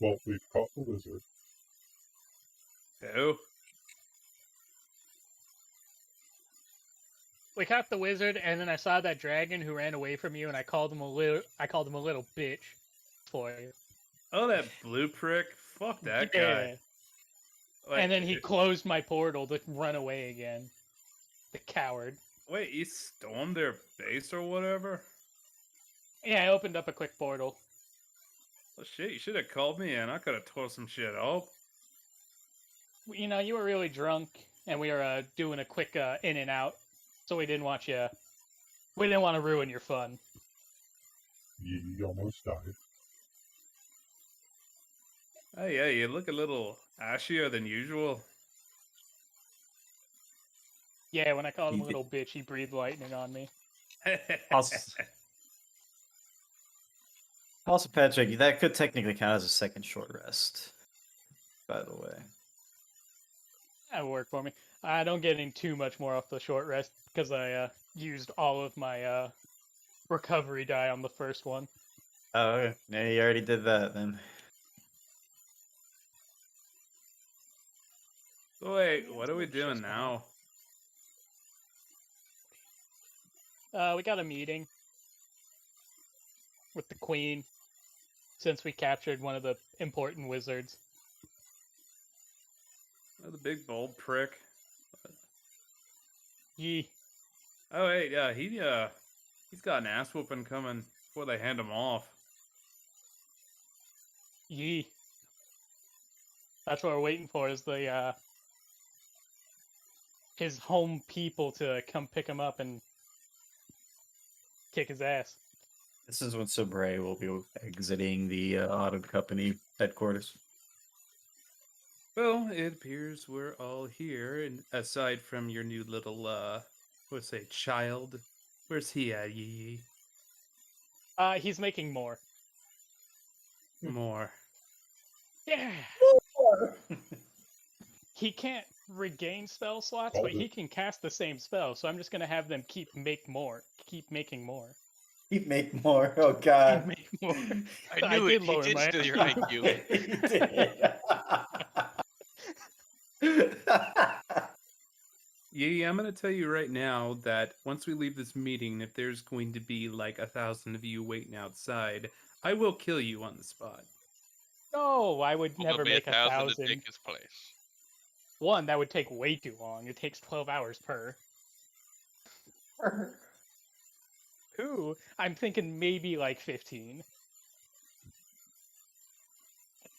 Well, we've caught the wizard. Who? We caught the wizard, and then I saw that dragon who ran away from you, and I called him a little bitch for you. Oh, that blue prick. Fuck that guy. Wait, And then he closed my portal to run away again. The coward. Wait, he stormed their base or whatever? Yeah, I opened up a quick portal. Well, shit, you should have called me in. I could have tore some shit up. You know, you were really drunk, and we were doing a quick in and out, so we didn't want you. We didn't want to ruin your fun. You almost died. Hey, yeah, you look a little ashier than usual. Yeah, when I called him a little bitch, he breathed lightning on me. Also, Patrick, that could technically count as a second short rest, by the way. That would work for me. I don't get any too much more off the short rest because I used all of my recovery die on the first one. Oh, okay. Yeah, you already did that then. Wait, what are we doing now? We got a meeting with the queen since we captured one of the important wizards. Oh, the big bold prick. Yee. Oh, wait, yeah, he's got an ass whooping coming before they hand him off. Yee. That's what we're waiting for, is the his home people to come pick him up and kick his ass. This is when Sabre will be exiting the Autumn Company headquarters. Well, it appears we're all here, and aside from your new little, what's say, child, where's he at, Yee? He's making more. More. Yeah. He can't regain spell slots, but he can cast the same spell. So I'm just gonna have them keep making more. He make more. Oh Keep God. make more. I knew it. did He lower did my steal your IQ. IQ. He did. Yee, I'm gonna tell you right now that once we leave this meeting, if there's going to be like 1,000 of you waiting outside, I will kill you on the spot. No, I would Well, never there'll be make 1,000 to 1,000. take his place. One, that would take way too long. It takes 12 hours per. Two, I'm thinking maybe like 15.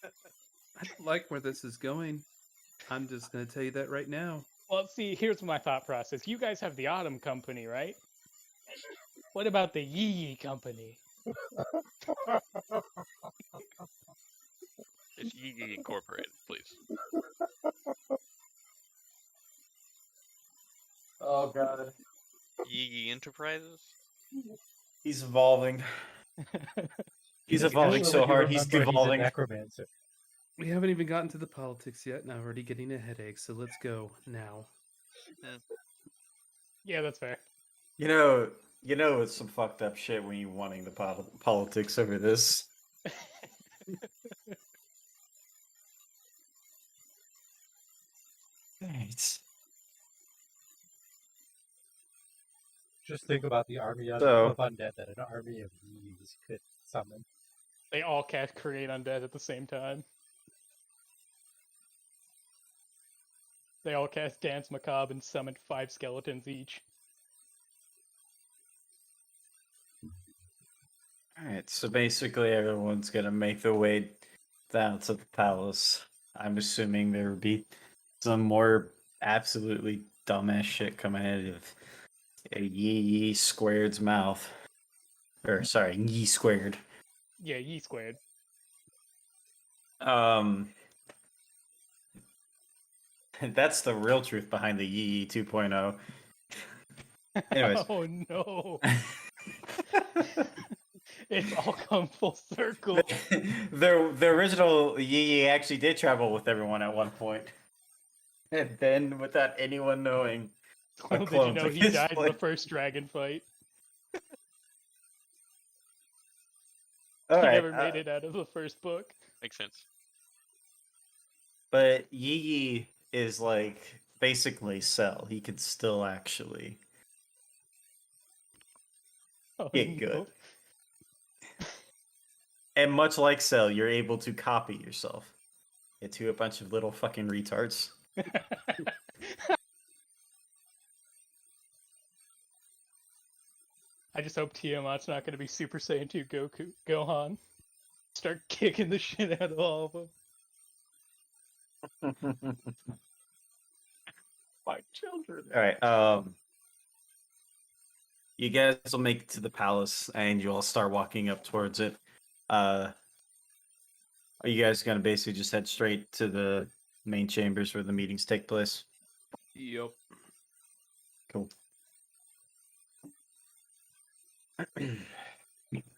I don't like where this is going. I'm just gonna tell you that right now. Well, see, here's my thought process. You guys have the Autumn Company, right? What about the Yee Yee Company? It's Yee Incorporated, please. Oh God. Yee Enterprises? He's evolving. He's evolving so hard. He's He's a devolving. necromancer. We haven't even gotten to the politics yet, and I'm already getting a headache, so let's go now. Yeah, that's fair. You know, it's some fucked up shit when you wanting the politics over this. Right. Just think about the army of So- undead that an army of Yees could summon. They all cast Create Undead at the same time. They all cast Dance Macabre and summoned 5 skeletons each. Alright, so basically everyone's gonna make their way down to the palace. I'm assuming there would be some more absolutely dumbass shit coming out of a Yee Squared's mouth. Or sorry, Yee Squared. Yeah, Yee Squared. That's the real truth behind the Yee 2.0. Anyways. Oh no. It's all come full circle. The original Yee actually did travel with everyone at one point. And then without anyone knowing. Well, did you clone know took he his died in the place. first dragon fight? All He right, never made it out of the first book. Makes sense. but Yee is like basically Cell. He could still actually Oh, get good. And much like Cell, you're able to copy yourself into a bunch of little fucking retards. I just hope Tiamat's not going to be Super Saiyan 2 Gohan. Start kicking the shit out of all of them. My children. All right. You guys will make it to the palace, and you all start walking up towards it. Are you guys gonna basically just head straight to the main chambers where the meetings take place? Yep. Cool. All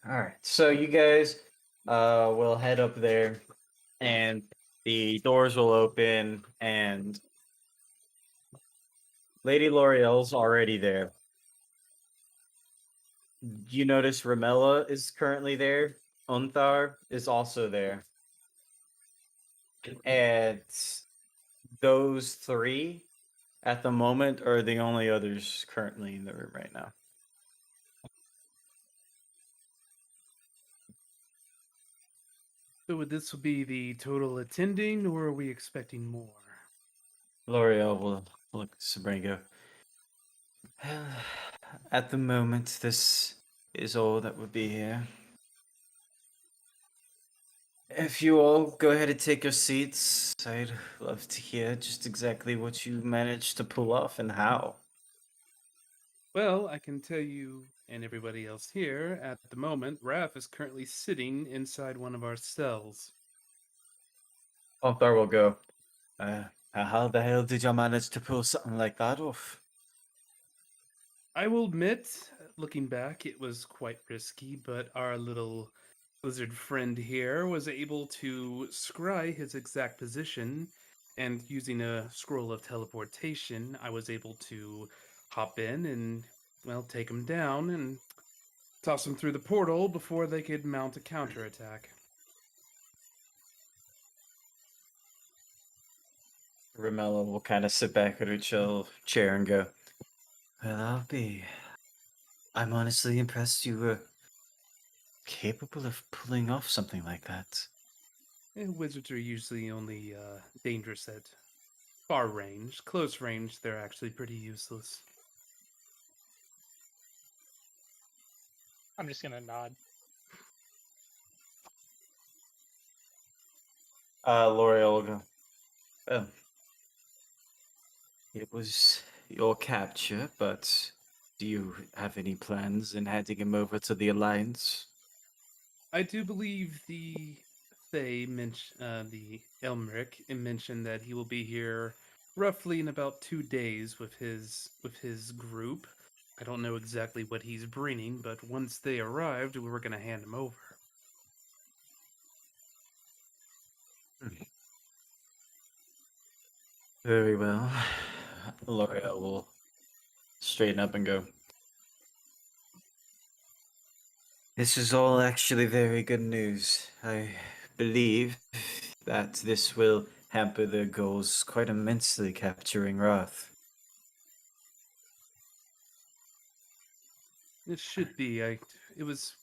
right. So you guys will head up there, and the doors will open, and Lady L'Oreal's already there. You notice Ramella is currently there. Unthar is also there. And those three at the moment are the only others currently in the room right now. So would this be the total attending, or are we expecting more? L'Oreal will look at Sabrango. At the moment, this is all that would be here. If you all go ahead and take your seats, I'd love to hear just exactly what you managed to pull off and how. Well, I can tell you and everybody else here, at the moment, Raph is currently sitting inside one of our cells. Onthar will go. How the hell did you manage to pull something like that off? I will admit, looking back, it was quite risky, but our little lizard friend here was able to scry his exact position, and using a scroll of teleportation, I was able to hop in and, well, take him down and toss him through the portal before they could mount a counterattack. Ramella will kind of sit back at her chill chair and go, Well, I'm honestly impressed you were capable of pulling off something like that. Wizards are usually only dangerous at far range. Close range, they're actually pretty useless. I'm just gonna nod. L'Oreal will go, Well, it was your capture, but do you have any plans in handing him over to the Alliance? I do believe the Fae mentioned, the Elmric mentioned that he will be here roughly in about 2 days with his group. I don't know exactly what he's bringing, but once they arrived, we were going to hand him over. Very well. L'Oreal will straighten up and go, This is all actually very good news. I believe that this will hamper their goals quite immensely capturing Roth. It should be.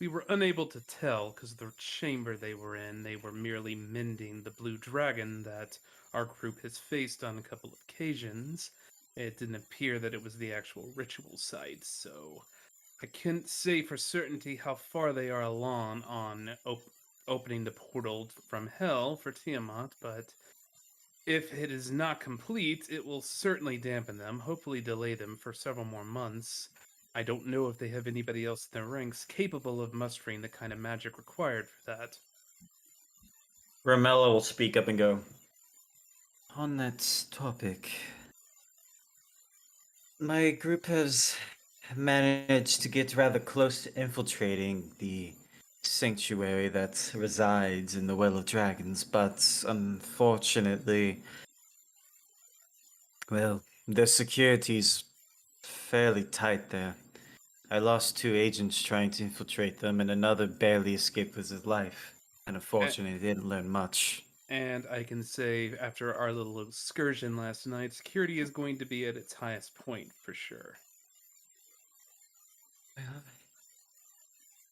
We were unable to tell because the chamber they were in, they were merely mending the blue dragon that our group has faced on a couple of occasions. It didn't appear that it was the actual ritual site, so I can't say for certainty how far they are along on opening the portal from hell for Tiamat, but if it is not complete, it will certainly dampen them, hopefully delay them for several more months. I don't know if they have anybody else in their ranks capable of mustering the kind of magic required for that. Ramella will speak up and go, On that topic, my group has managed to get rather close to infiltrating the sanctuary that resides in the Well of Dragons, but unfortunately, well, the security's fairly tight there. I lost 2 agents trying to infiltrate them, and another barely escaped with his life. And unfortunately, didn't learn much. And I can say, after our little excursion last night, security is going to be at its highest point for sure.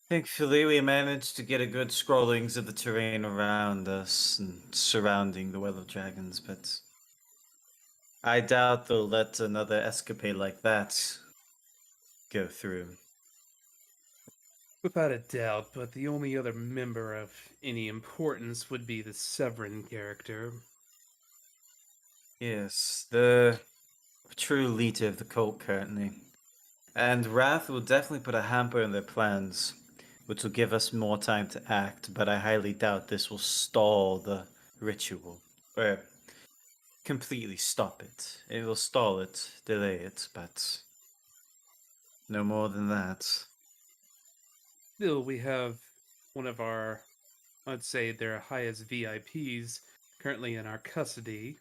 Thankfully, we managed to get a good scrollings of the terrain around us and surrounding the Well of Dragons, but I doubt they'll let another escapade like that go through. Without a doubt, but the only other member of any importance would be the Severin character. Yes, the true leader of the cult currently. And Wrath will definitely put a hamper in their plans, which will give us more time to act, but I highly doubt this will stall the ritual. Or completely stop it. It will stall it, delay it, but no more than that. Still, we have one of our, I'd say, their highest VIPs currently in our custody.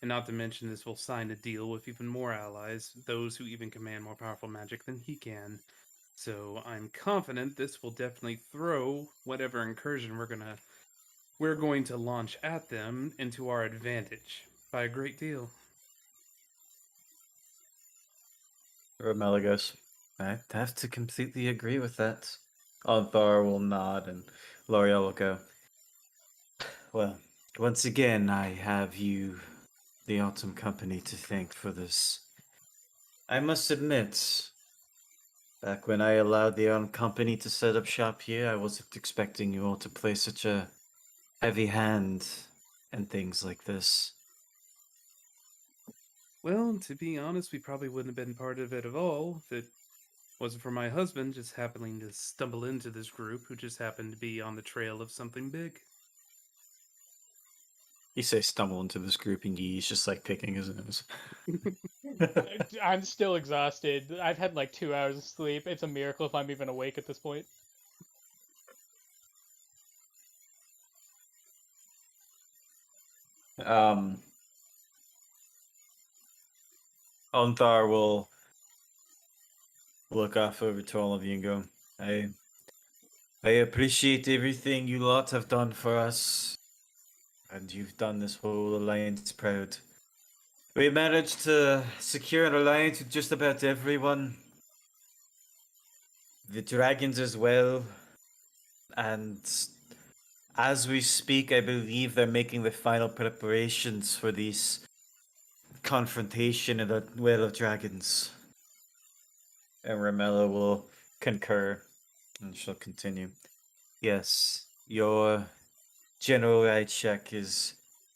And not to mention, this will sign a deal with even more allies, those who even command more powerful magic than he can. So I'm confident this will definitely throw whatever incursion we're going to launch at them into our advantage by a great deal. Romella goes, I have to completely agree with that. Althar will nod and L'Oreal will go, Well, once again, I have you, the Autumn Company, to thank for this. I must admit, back when I allowed the Autumn Company to set up shop here, I wasn't expecting you all to play such a heavy hand in things like this. Well, to be honest, we probably wouldn't have been part of it at all if it Wasn't for my husband just happening to stumble into this group who just happened to be on the trail of something big. You say stumble into this group and he's just like picking his nose. I'm still exhausted. I've had like 2 hours of sleep. It's a miracle if I'm even awake at this point. Onthar will look off over to all of you and go, I appreciate everything you lot have done for us. And you've done this whole alliance proud. We managed to secure an alliance with just about everyone. The dragons as well. And as we speak, I believe they're making the final preparations for this confrontation in the Well of Dragons. And Ramella will concur, and she'll continue. Yes, your General Rychek is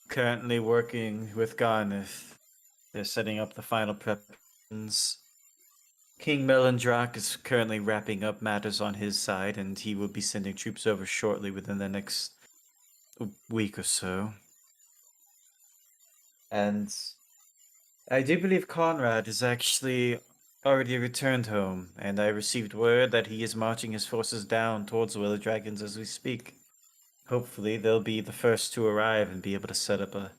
currently working with Garneth. They're setting up the final preparations. King Melindrak is currently wrapping up matters on his side, and he will be sending troops over shortly within the next week or so. And I do believe Conrad is actually already returned home, and I received word that he is marching his forces down towards the Will of Dragons as we speak. Hopefully, they'll be the first to arrive and be able to set up a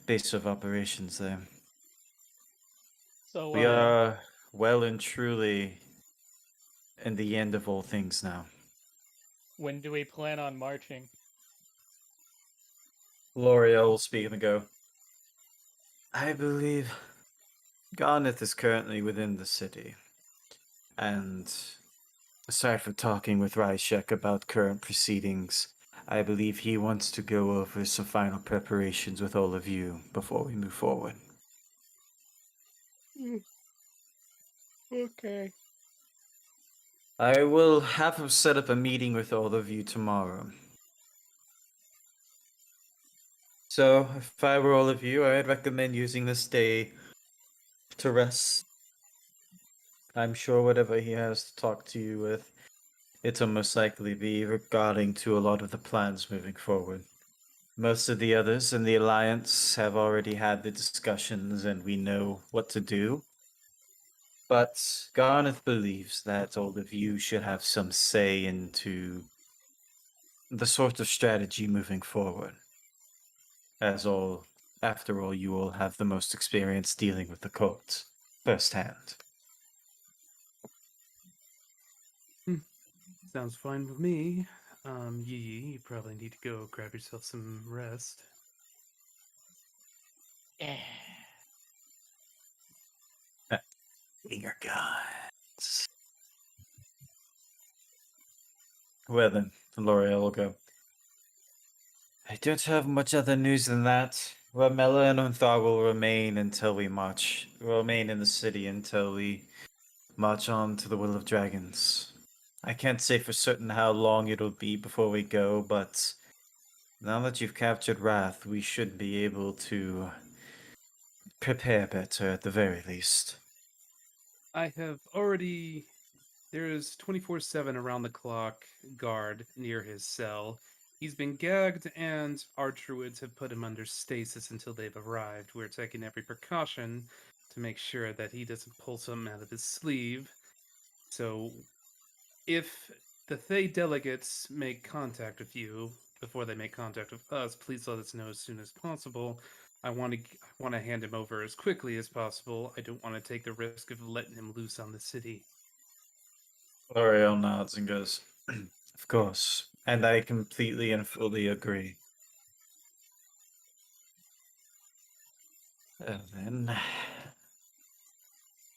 base of operations there. So We are well and truly in the end of all things now. when do we plan on marching? L'Oreal will speak and go, I believe Garneth is currently within the city. And aside from talking with Ryshek about current proceedings, I believe he wants to go over some final preparations with all of you before we move forward. Okay. I will have him set up a meeting with all of you tomorrow. So, if I were all of you, I'd recommend using this day to rest. I'm sure whatever he has to talk to you with, it'll most likely be regarding to a lot of the plans moving forward. Most of the others in the Alliance have already had the discussions and we know what to do. But Garneth believes that all of you should have some say into the sort of strategy moving forward. After all, you all have the most experience dealing with the cult firsthand. Sounds fine with me. You probably need to go grab yourself some rest. Yeah. Your gods. Well then, L'Oreal will go. I don't have much other news than that. Ramella and Unthar will remain until we march. Remain in the city until we march on to the Will of Dragons. I can't say for certain how long it'll be before we go, but now that you've captured Wrath, we should be able to prepare better at the very least. I have already. There is 24/7 around the clock guard near his cell. He's been gagged, and our druids have put him under stasis until they've arrived. We're taking every precaution to make sure that he doesn't pull something out of his sleeve. So, if the Thay delegates make contact with you before they make contact with us, please let us know as soon as possible. I want to hand him over as quickly as possible. I don't want to take the risk of letting him loose on the city. L'Oreal nods and goes, Of course, and I completely and fully agree. Then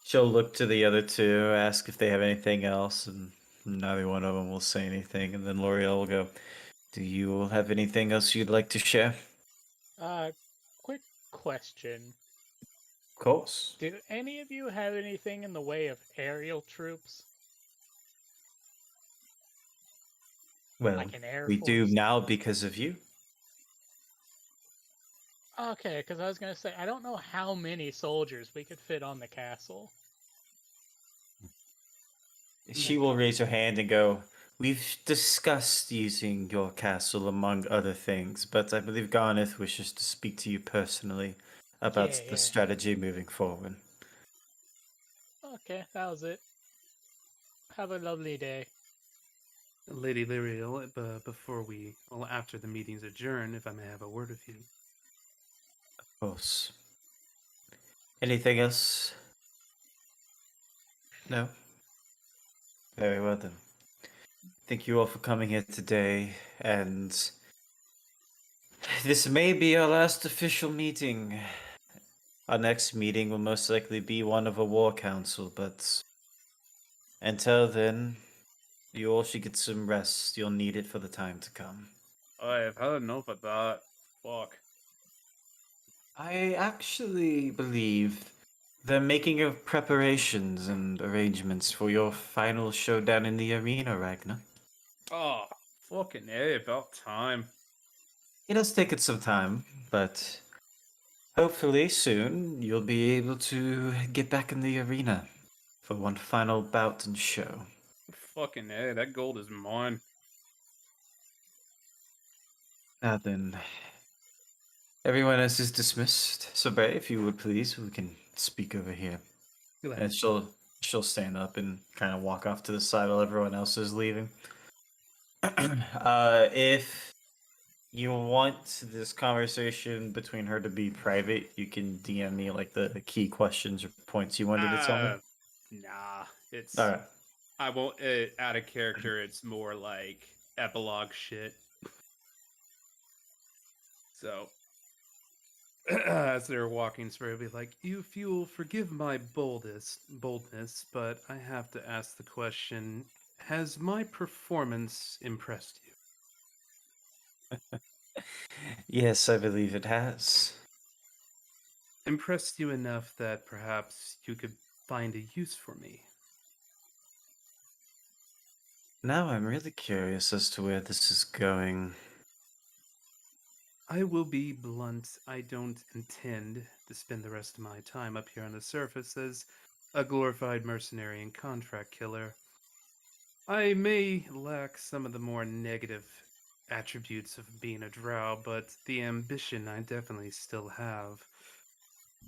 she'll look to the other two, ask if they have anything else, and neither one of them will say anything. And then L'Oreal will go, Do you have anything else you'd like to share? Quick question. Of course. Do any of you have anything in the way of aerial troops? Well, Like an air we do force? now because of you. Okay, because I was going to say, I don't know how many soldiers we could fit on the castle. She will raise her hand and go, "We've discussed using your castle among other things, but I believe Garneth wishes to speak to you personally about Yeah, the yeah. strategy moving forward." Okay, that was it. Have a lovely day. Lady Lyriel, before after the meeting's adjourned, if I may have a word with you. Of course. Anything else? No? Very well then. Thank you all for coming here today, and this may be our last official meeting. Our next meeting will most likely be one of a war council, but until then, you all should get some rest. You'll need it for the time to come. I've had enough of that. Fuck. I actually believe they're making preparations and arrangements for your final showdown in the arena, Ragnar. Oh, fucking A, about time. It has taken some time, but hopefully soon you'll be able to get back in the arena for one final bout and show. Fucking A, that gold is mine. Now then, everyone else is dismissed. So, Bray, if you would please, we can speak over here. And she'll stand up and kind of walk off to the side while everyone else is leaving. If you want this conversation between her to be private, you can DM me like the key questions or points you wanted to tell me. Nah, it's. All right. I won't add a character. It's more like epilogue shit. So, as they're walking, Spray will be like, "If you'll forgive my boldness, but I have to ask the question: has my performance impressed you? Yes, I believe it has. Impressed you enough that perhaps you could find a use for me?" Now I'm really curious as to where this is going. I will be blunt. I don't intend to spend the rest of my time up here on the surface as a glorified mercenary and contract killer. I may lack some of the more negative attributes of being a drow, but the ambition I definitely still have.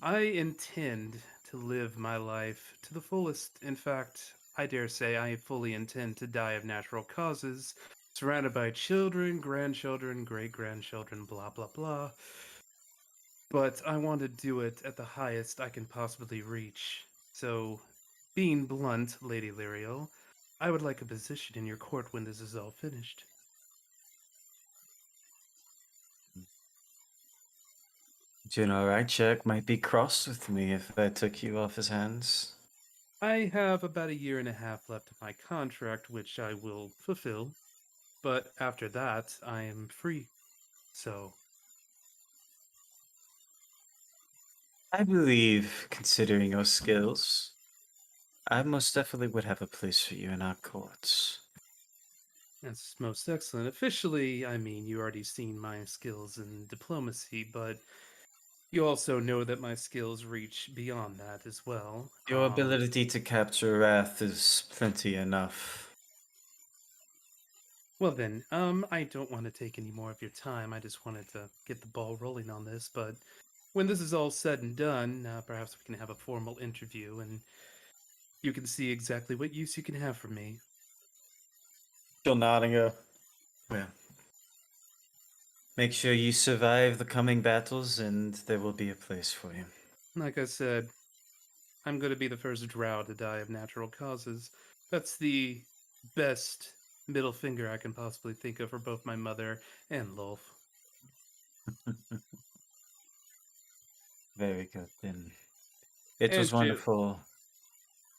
I intend to live my life to the fullest. In fact, I dare say I fully intend to die of natural causes, surrounded by children, grandchildren, great grandchildren, blah, blah, blah. But I want to do it at the highest I can possibly reach. So, being blunt, Lady Lyriel, I would like a position in your court when this is all finished. General Rychek might be cross with me if I took you off his hands. I have about a year and a half left of my contract, which I will fulfill. But after that, I am free. So, I believe, considering your skills, I most definitely would have a place for you in our courts. that's most excellent. Officially, I mean, you already seen my skills in diplomacy, but you also know that my skills reach beyond that as well. Your ability to capture wrath is plenty enough. Well then, I don't want to take any more of your time. I just wanted to get the ball rolling on this, but when this is all said and done, perhaps we can have a formal interview and you can see exactly what use you can have for me. She'll nod and go, "Well, make sure you survive the coming battles and there will be a place for you." Like I said, I'm going to be the first drow to die of natural causes. That's the best middle finger I can possibly think of for both my mother and Lolf. Very good then. It And was she'll- wonderful.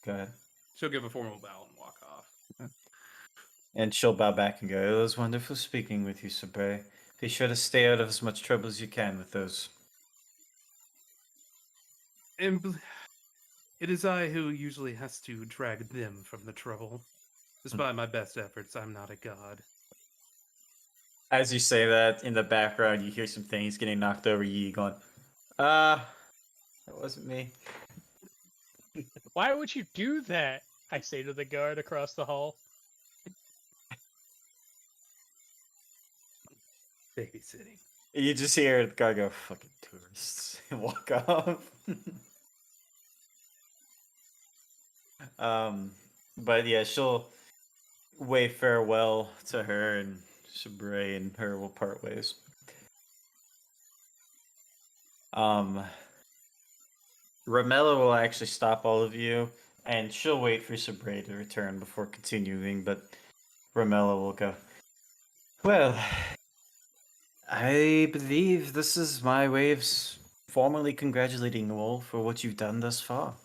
Go ahead. She'll give a formal bow and walk off. And she'll bow back and go, "It was wonderful speaking with you, Sabre. Be sure to stay out of as much trouble as you can with those." And it is I who usually has to drag them from the trouble. Despite my best efforts, I'm not a god. As you say that, in the background, you hear some things getting knocked over. You going, that wasn't me." Why would you do that? I say to the guard across the hall. Babysitting. You just hear the guy go, "Fucking tourists," and walk off. But yeah, she'll wave farewell to her, and Sabre and her will part ways. Ramella will actually stop all of you, and she'll wait for Sabre to return before continuing, but Ramella will go, "Well, I believe this is my way of formally congratulating you all for what you've done thus far.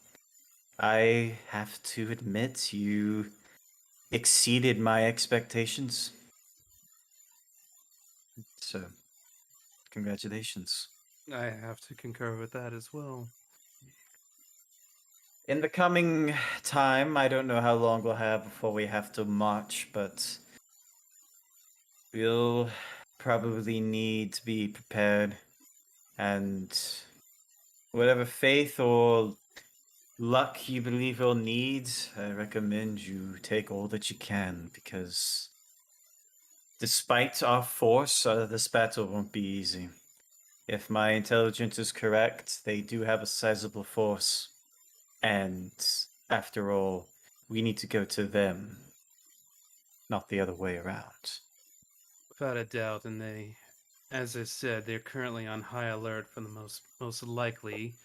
I have to admit, you exceeded my expectations. So, congratulations. I have to concur with that as well. In the coming time, I don't know how long we'll have before we have to march, but we'll probably need to be prepared. And whatever faith or luck you believe you'll need, I recommend you take all that you can, because despite our force, this battle won't be easy. If my intelligence is correct, they do have a sizable force. And after all, we need to go to them, not the other way around. Without a doubt, and they, as I said, they're currently on high alert for the most likely.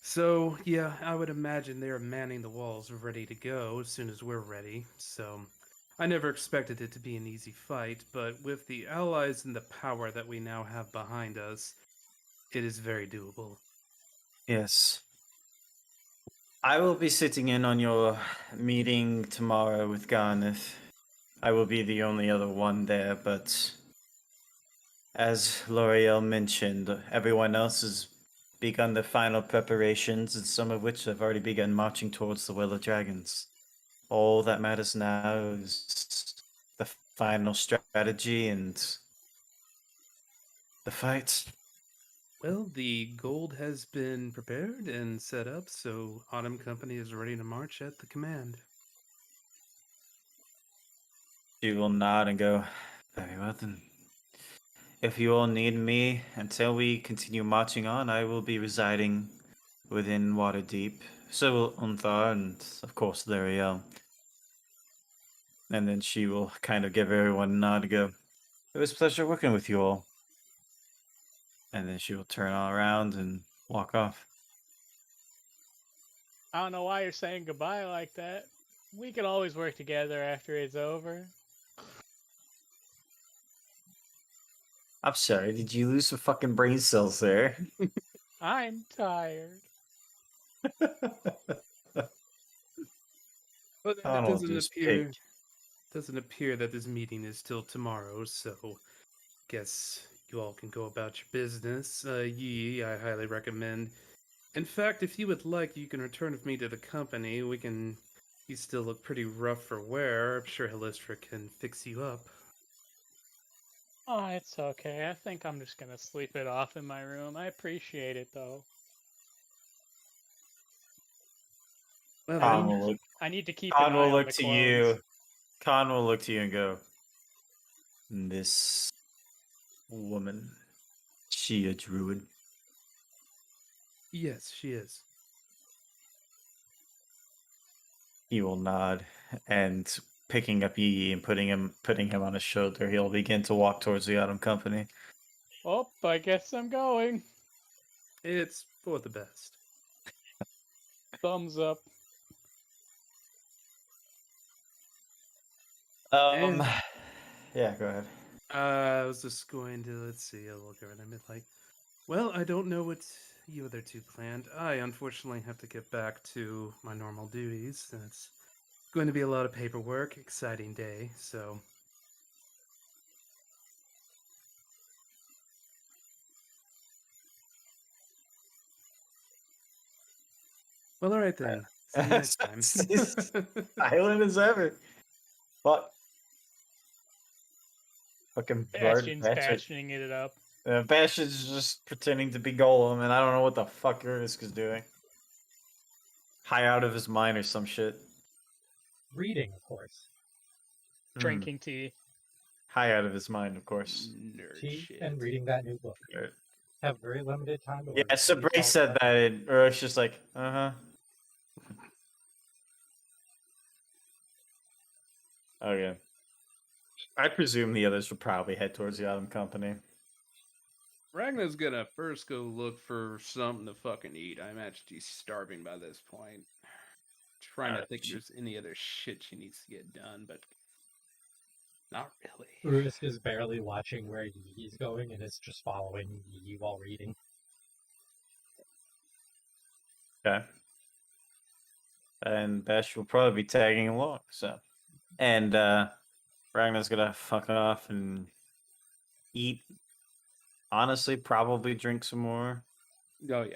So yeah, I would imagine they're manning the walls, ready to go as soon as we're ready. So I never expected it to be an easy fight, but with the allies and the power that we now have behind us, it is very doable. Yes. I will be sitting in on your meeting tomorrow with Garneth. I will be the only other one there, but as L'Oreal mentioned, everyone else has begun their final preparations, and some of which have already begun marching towards the Well of Dragons. All that matters now is the final strategy and the fight. Well, the gold has been prepared and set up, so Autumn Company is ready to march at the command. She will nod and go, "Very well then. If you all need me until we continue marching on, I will be residing within Waterdeep. So will Unthar and, of course, L'Oreal." And then she will kind of give everyone a nod and go, "It was a pleasure working with you all." And then she will turn all around and walk off. I don't know why you're saying goodbye like that. We could always work together after it's over. I'm sorry, did you lose some fucking brain cells there? I'm tired. But it Donald doesn't just appear picked. doesn't appear that this meeting is till tomorrow, so guess you all can go about your business. Yi, I highly recommend. In fact, if you would like, you can return with me to the company. You still look pretty rough for wear. I'm sure Helistra can fix you up. Oh, it's okay. I think I'm just gonna sleep it off in my room. I appreciate it though. Well, Khan then, will look, I need to keep Khan an eye will on look the to clones. you. Khan will look to you and go, "This woman, she a druid?" yes, she is. He will nod, and picking up Yi and putting him on his shoulder, he'll begin to walk towards the Autumn Company. Oh, I guess I'm going. It's for the best. Thumbs up. And- Yeah, go ahead. I was just going to, let's see, I'll look over them. Well, I don't know what you other two planned. I unfortunately have to get back to my normal duties. It's going to be a lot of paperwork, exciting day, so. Well, alright then. See you next time. Silent as ever. Fuck. Fucking Bastion's Bastard. bastioning it up. Bastion's just pretending to be Golem, and I don't know what the fuck Urisk is doing. High out of his mind or some shit. Reading, of course. Drinking tea. High out of his mind, of course. Nerd Tea shit. and reading that new book. Right. Have very limited time to Yeah, learn these Sabre all said stuff. that, and Urush just like, Okay. I presume the others will probably head towards the Autumn Company. Ragnar's gonna first go look for something to fucking eat. I imagine she's starving by this point. Trying to think if there's any other shit she needs to get done, but not really. Urus is barely watching where he's going and is just following Yi while reading. Okay. And Bash will probably be tagging along, so. And Ragnar's gonna fuck off and eat. Honestly, probably drink some more. Oh yeah.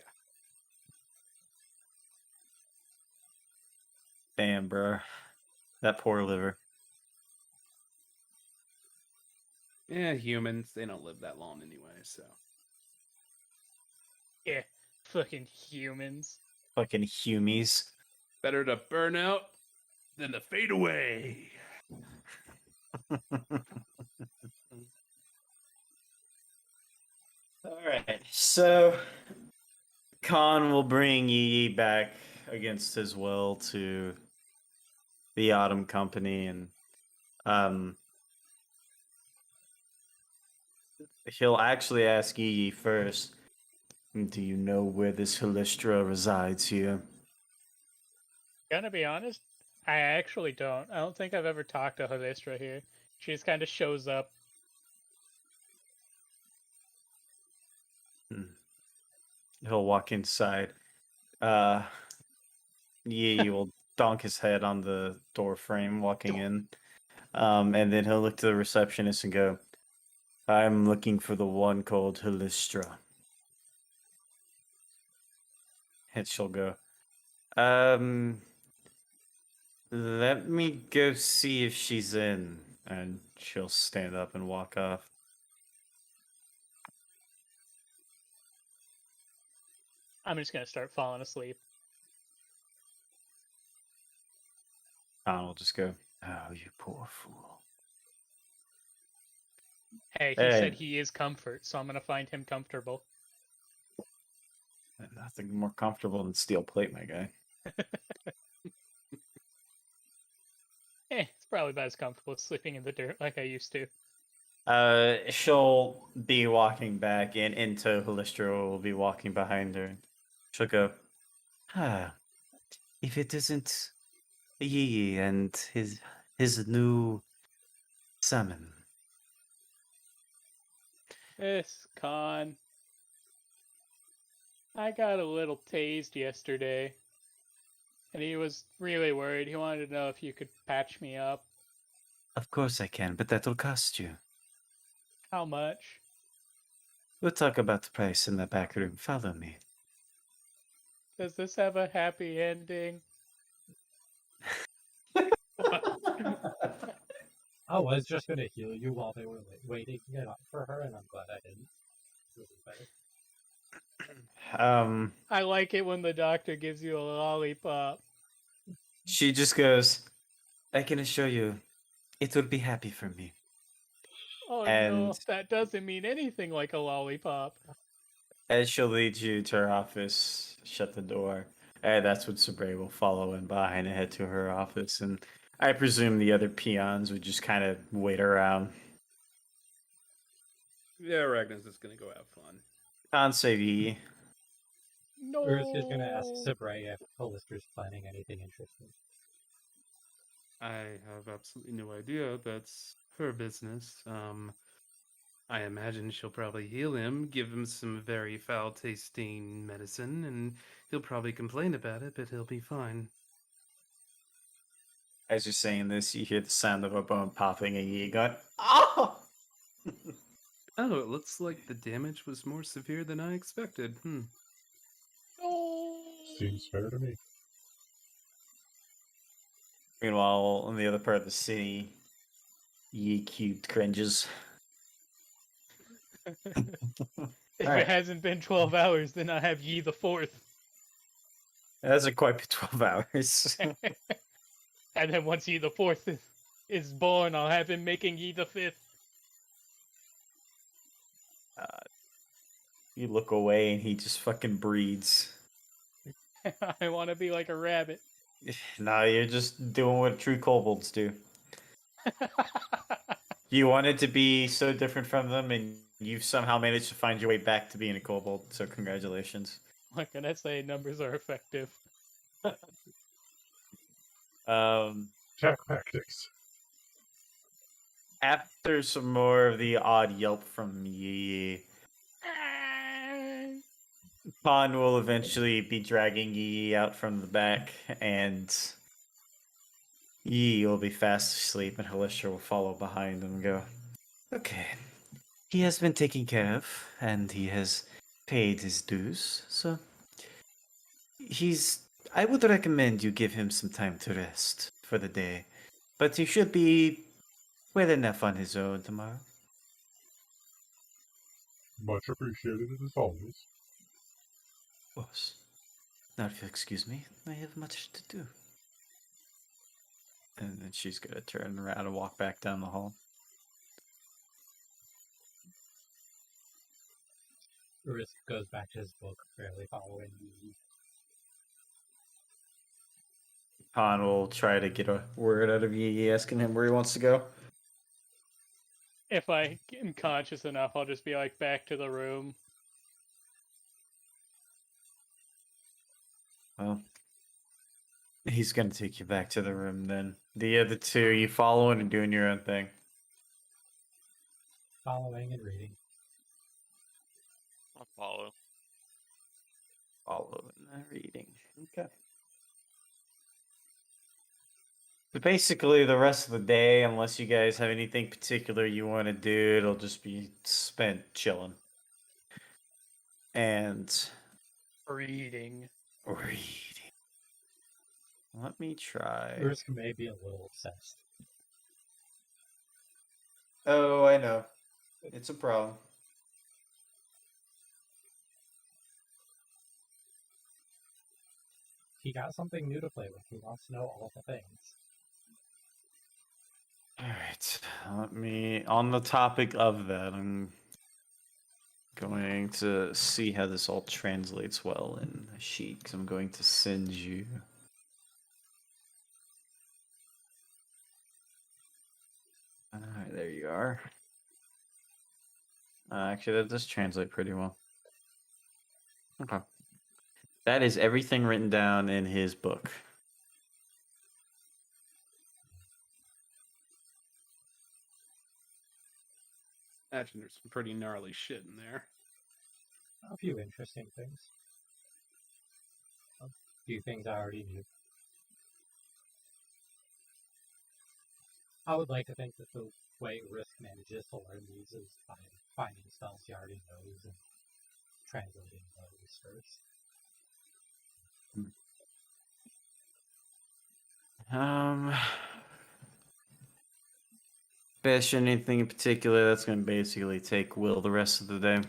Damn, bro. That poor liver. Yeah, humans, they don't live that long anyway, so. Yeah, fucking humans. Fucking humies. Better to burn out than to fade away. Alright, so Khan will bring Yi back against his will to the Autumn Company, and he'll actually ask Yi first, do you know where this Helistra resides here? Gonna be honest, I actually don't. I don't think I've ever talked to Holistra here. She just kind of shows up. He'll walk inside. Yi will donk his head on the door frame walking in. And then he'll look to the receptionist and go, I'm looking for the one called Helistra. And she'll go, let me go see if she's in. And she'll stand up and walk off. I'm just gonna start falling asleep. I'll just go, oh, you poor fool. Hey, he said he is comfort, so I'm gonna find him comfortable. Nothing more comfortable than steel plate, my guy. It's probably about as comfortable as sleeping in the dirt like I used to. She'll be walking back and into Helistra will be walking behind her. She'll go, if it isn't Yi and his new summon. This Khan. I got a little tased yesterday. And he was really worried. He wanted to know if you could patch me up. Of course I can, but that'll cost you. How much? We'll talk about the price in the back room. Follow me. Does this have a happy ending? I was just going to heal you while they were waiting for her, and I'm glad I didn't. This is better. I like it when the doctor gives you a lollipop. She just goes, I can assure you, it will be happy for me. Oh no, And- that doesn't mean anything like a lollipop. As she'll lead you to her office, shut the door. And that's when Sabre will follow in behind and head to her office. And I presume the other peons would just kind of wait around. Yeah, Ragnar's just gonna go have fun. On Yi. No. Urus is going to ask Sabre if Holister's planning anything interesting. I have absolutely no idea. That's her business. I imagine she'll probably heal him, give him some very foul-tasting medicine, and he'll probably complain about it, but he'll be fine. As you're saying this, you hear the sound of a bone popping and Yi going, oh! Oh, it looks like the damage was more severe than I expected. No. Seems fair to me. Meanwhile, on the other part of the city, Yi cubed cringes. If Alright. it hasn't been 12 hours, then I have Yi the Fourth. It hasn't quite been 12 hours. And then once Yi the Fourth is born, I'll have him making Yi the Fifth. You look away and he just fucking breeds. I want to be like a rabbit. Nah, you're just doing what true kobolds do. You wanted to be so different from them, and you've somehow managed to find your way back to being a kobold. So congratulations. What can I say? Numbers are effective. Attack tactics. After some more of the odd yelp from Yi, Khan will eventually be dragging Yi out from the back, and Yi will be fast asleep, and Halisha will follow behind and go, "Okay, he has been taken care of, and he has paid his dues, so I would recommend you give him some time to rest for the day, but he should be well enough on his own tomorrow." Much appreciated as always. Of course. Now, if you'll excuse me, I have much to do. And then she's gonna turn around and walk back down the hall. Risk goes back to his book, barely following the Khan will try to get a word out of Yi, asking him where he wants to go. If I am conscious enough, I'll just be like back to the room. Well, he's gonna take you back to the room then. The other two, you following and doing your own thing. following and reading. I'll follow. Following and reading. Okay. So basically, the rest of the day, unless you guys have anything particular you want to do, it'll just be spent chilling. And Reading. reading. Let me try. Risk may be a little obsessed. Oh, I know. It's a problem. He got something new to play with. He wants to know all the things. Alright. Let me. On the topic of that, I'm going to see how this all translates well in a sheet, because I'm going to send you. Alright, there you are. Actually, that does translate pretty well. Okay. That is everything written down in his book. Imagine there's some pretty gnarly shit in there. A few interesting things. A few things I already knew. I would like to think that the way Risk manages to learn these is by finding spells he already knows and translating those first. Bash, anything in particular that's going to basically take Will the rest of the day?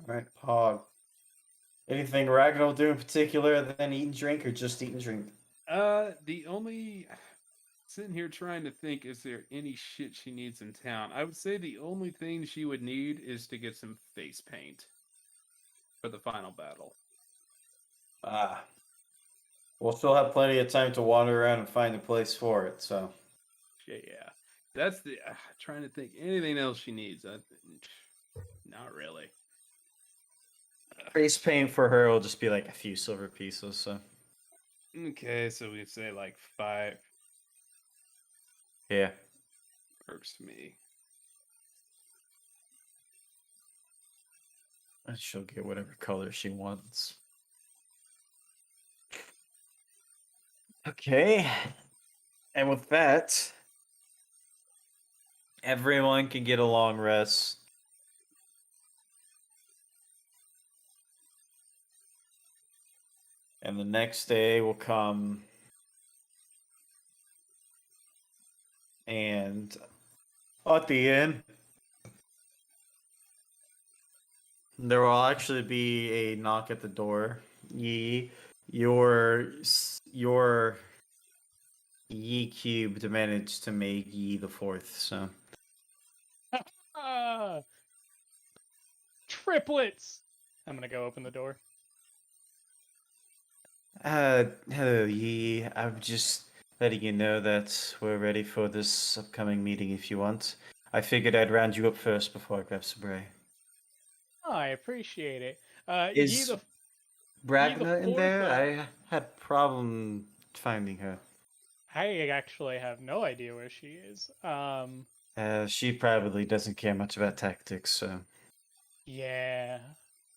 Alright, Hog. Anything Ragnar will do in particular than eat and drink, or just eat and drink? The only sitting here trying to think, is there any shit she needs in town? I would say the only thing she would need is to get some face paint for the final battle. Ah. We'll still have plenty of time to wander around and find a place for it, so. Yeah. That's the trying to think anything else she needs. Not really. Face paint for her will just be like a few silver pieces, so. Okay, so we'd say like 5 Yeah. works for me. And she'll get whatever color she wants. Okay. And with that, everyone can get a long rest. And the next day will come. And at the end, There will actually be a knock at the door. Ye, your Ye cubed managed to make Ye the fourth. So Ah, triplets. I'm gonna go open the door. hello Ye. I'm just letting you know that we're ready for this upcoming meeting. If you want, I figured I'd round you up first before I grab Sabre. Oh, I appreciate it. Is Ye the Ragna in fourth. there? I had problem finding her. I actually have no idea where she is. She probably doesn't care much about tactics, so. Yeah.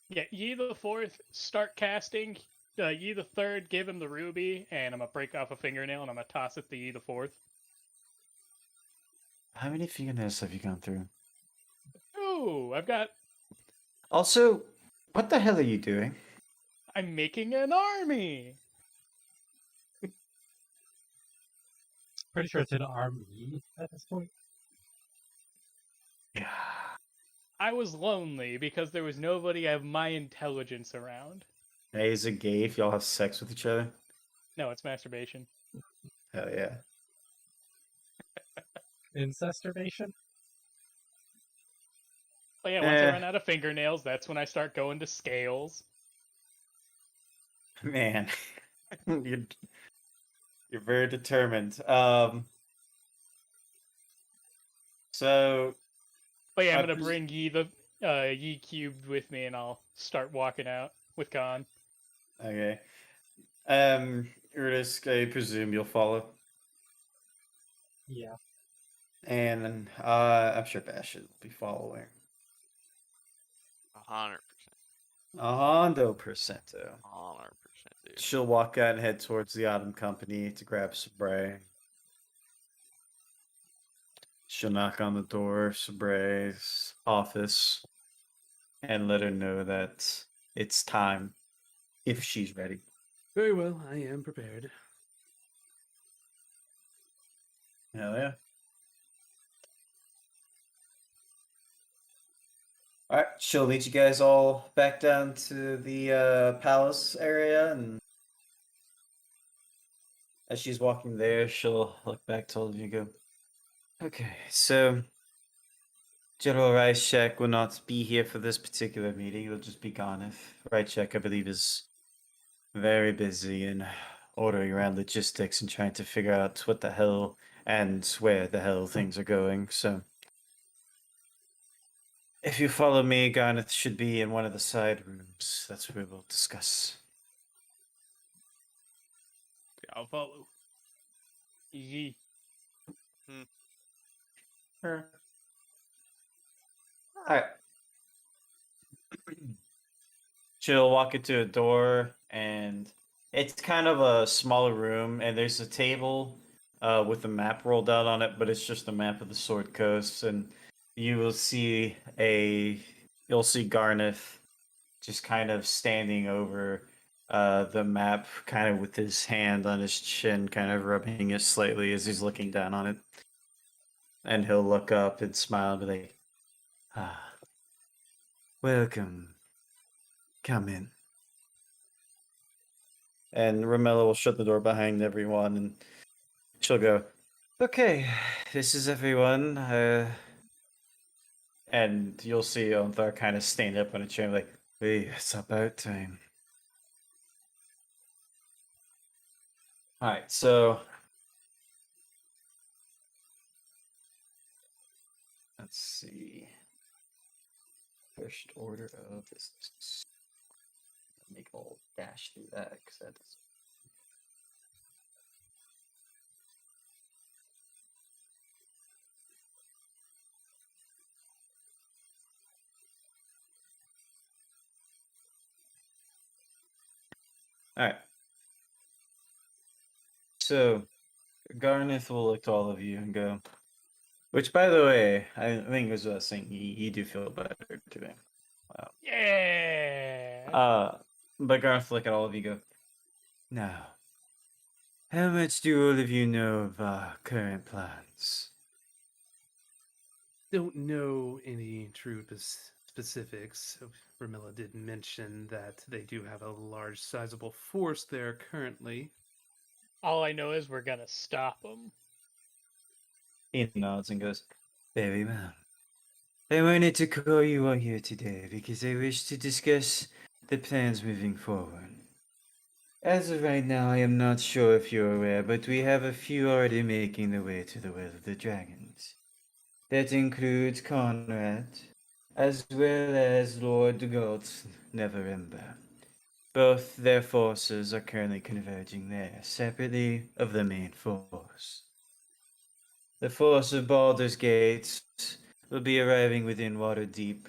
Yeah, Ye the fourth, start casting. Ye the third, give him the ruby, and I'm gonna break off a fingernail and I'm gonna toss it to Ye the fourth. How many fingernails have you gone through? Ooh, I've got. Also, what the hell are you doing? I'm making an army! Pretty sure it's an army at this point. Yeah. I was lonely because there was nobody of my intelligence around. Hey, is it gay if y'all have sex with each other? No, it's masturbation. Hell yeah. Incesturbation? But yeah, once I Eh. run out of fingernails, that's when I start going to scales. Man. you're, you're very determined. So But yeah, I'm I gonna pres- bring Ye cubed with me, and I'll start walking out with Khan. okay. Urdisk, I presume you'll follow. Yeah. And I'm sure Bash will be following. 100%. 100%. 100%, dude. She'll walk out and head towards the Autumn Company to grab Sabre. She'll knock on the door of Sabre's office and let her know that it's time if she's ready. Very well, I am prepared. Hell yeah. Alright, she'll lead you guys all back down to the palace area, and as she's walking there, she'll look back to all of you and go, okay, so General Ryshek will not be here for this particular meeting. It'll just be Garneth. Ryshek, I believe, is very busy in ordering around logistics and trying to figure out what the hell and where the hell things are going. So, if you follow me, Garneth should be in one of the side rooms. That's where we'll discuss. I'll follow. Ye. Alright. She'll walk into a door, and it's kind of a smaller room, and there's a table with a map rolled out on it, but it's just a map of the Sword Coast, and you'll see Garneth just kind of standing over the map, kind of with his hand on his chin, kind of rubbing it slightly as he's looking down on it. And he'll look up and smile and be like, ah, welcome. Come in. And Romella will shut the door behind everyone, and she'll go, okay, this is everyone. And you'll see Onthar kind of stand up on a chair like, hey, it's about time. Alright, so let's see. First order of business. Make a little dash through that because that does. Alright. So Garneth will look to all of you and go, which, by the way, I think it was us saying you do feel better today. Wow. Yeah. But Garneth will look at all of you and go, now, how much do all of you know of our current plans? Don't know any true specifics, Ramilla did mention that they do have a large, sizable force there currently. All I know is we're gonna stop them. He nods and goes, "Very well. I wanted to call you all here today because I wish to discuss the plans moving forward. As of right now, I am not sure if you're aware, but we have a few already making their way to the Well of the Dragons. That includes Conrad, as well as Lord Galt Neverember. Both their forces are currently converging there, separately of the main force. The force of Baldur's Gate will be arriving within Waterdeep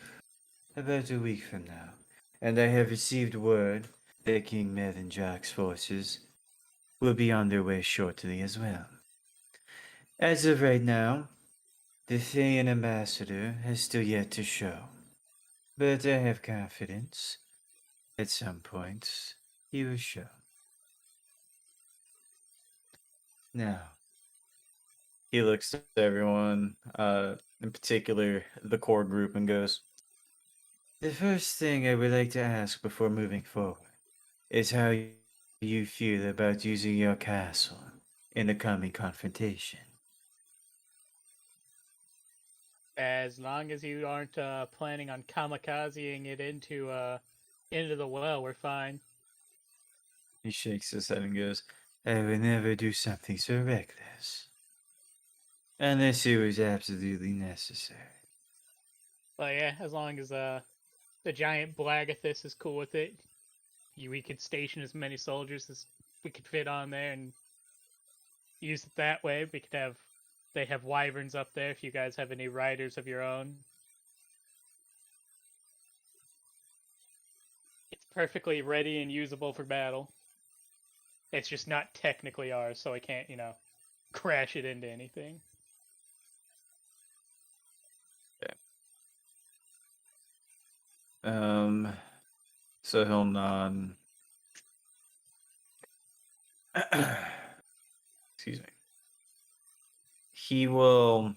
about a week from now, and I have received word that King Mevindrak's forces will be on their way shortly as well. As of right now, the Thayan ambassador has still yet to show, but I have confidence at some point he will show. Now, he looks at everyone, in particular the core group, and goes, "The first thing I would like to ask before moving forward is how you feel about using your castle in the coming confrontation." As long as you aren't planning on kamikazing it into the well, we're fine. He shakes his head and goes, "I would never do something so reckless. Unless it was absolutely necessary." But yeah, as long as the giant Blagathus is cool with it, we could station as many soldiers as we could fit on there and use it that way. They have wyverns up there if you guys have any riders of your own. It's perfectly ready and usable for battle. It's just not technically ours, so I can't, crash it into anything. So he'll nod. Excuse me. He will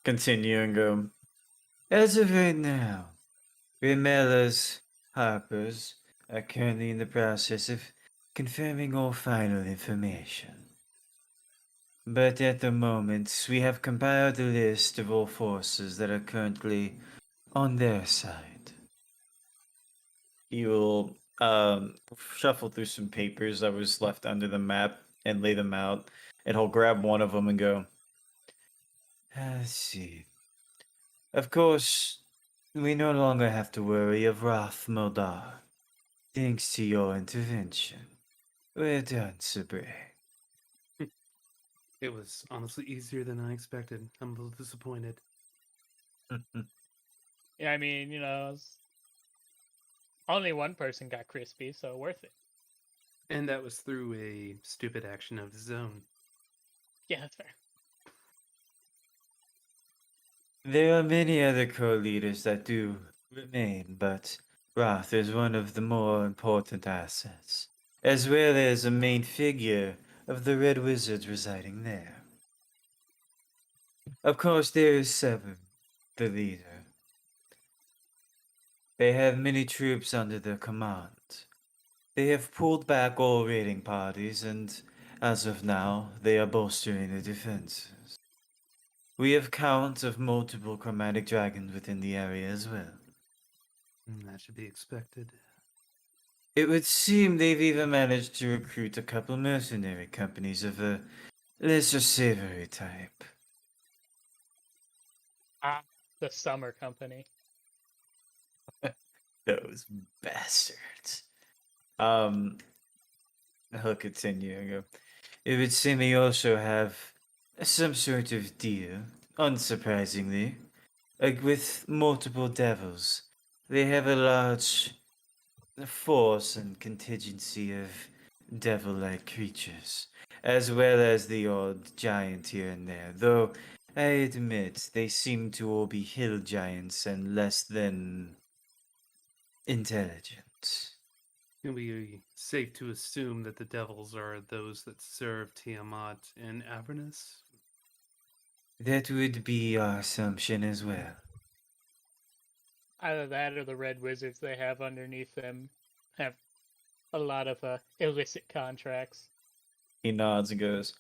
continue and go, "As of right now, Remella's Harpers are currently in the process of confirming all final information. But at the moment, we have compiled a list of all forces that are currently on their side." He will shuffle through some papers that was left under the map and lay them out, and he'll grab one of them and go, "Let's see. Of course, we no longer have to worry of Wrath Moldar, thanks to your intervention. Well done, Sabre." It was honestly easier than I expected. I'm a little disappointed. Yeah, I mean, only one person got crispy, so worth it. And that was through a stupid action of his own. Yeah, that's fair. There are many other co-leaders that do remain, but Wrath is one of the more important assets, as well as a main figure of the Red Wizards residing there. Of course, there is Seven, the leader. They have many troops under their command. They have pulled back all raiding parties, and as of now, they are bolstering their defenses. We have counts of multiple chromatic dragons within the area as well. That should be expected. It would seem they've even managed to recruit a couple mercenary companies of a lesser savory type. The Summer Company. Those bastards. He'll continue and go, "It would seem they also have some sort of deal, unsurprisingly. Like with multiple devils. They have a large force and contingency of devil-like creatures, as well as the odd giant here and there, though I admit they seem to all be hill giants and less than intelligent." Can we be safe to assume that the devils are those that serve Tiamat in Avernus? That would be our assumption as well. Either that or the red wizards they have underneath them have a lot of illicit contracts. He nods and goes,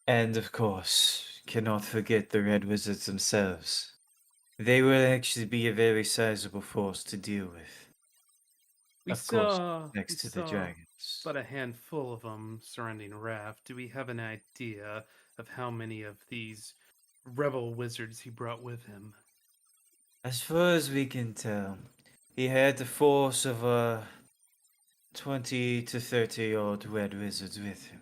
and of course, cannot forget the Red Wizards themselves. They will actually be a very sizable force to deal with. We Of course, saw next to the dragons. but a handful of them surrounding Raft. Do we have an idea of how many of these rebel wizards he brought with him? As far as we can tell, he had the force of 20 to 30 odd Red Wizards with him.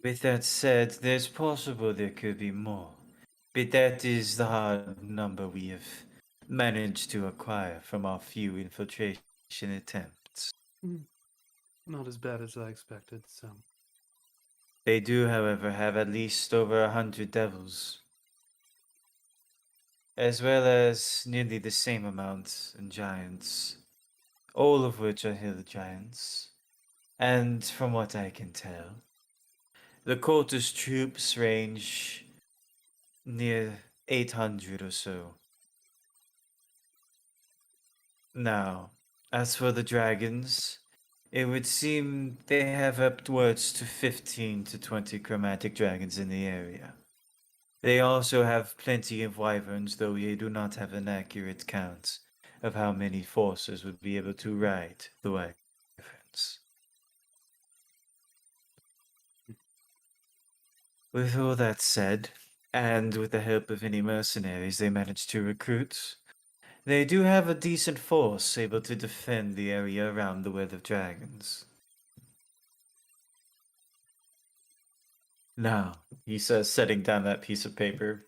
With that said, there's possible there could be more, but that is the hard number we have managed to acquire from our few infiltration attempts. Not as bad as I expected, so. They do, however, have at least over 100 devils, as well as nearly the same amount in giants, all of which are hill giants. And from what I can tell, the cultist troops range near 800 or so. Now, as for the dragons, it would seem they have upwards to 15 to 20 chromatic dragons in the area. They also have plenty of wyverns, though we do not have an accurate count of how many forces would be able to ride the wyverns. With all that said, and with the help of any mercenaries they managed to recruit, they do have a decent force able to defend the area around the Well of Dragons. Now, he says, setting down that piece of paper,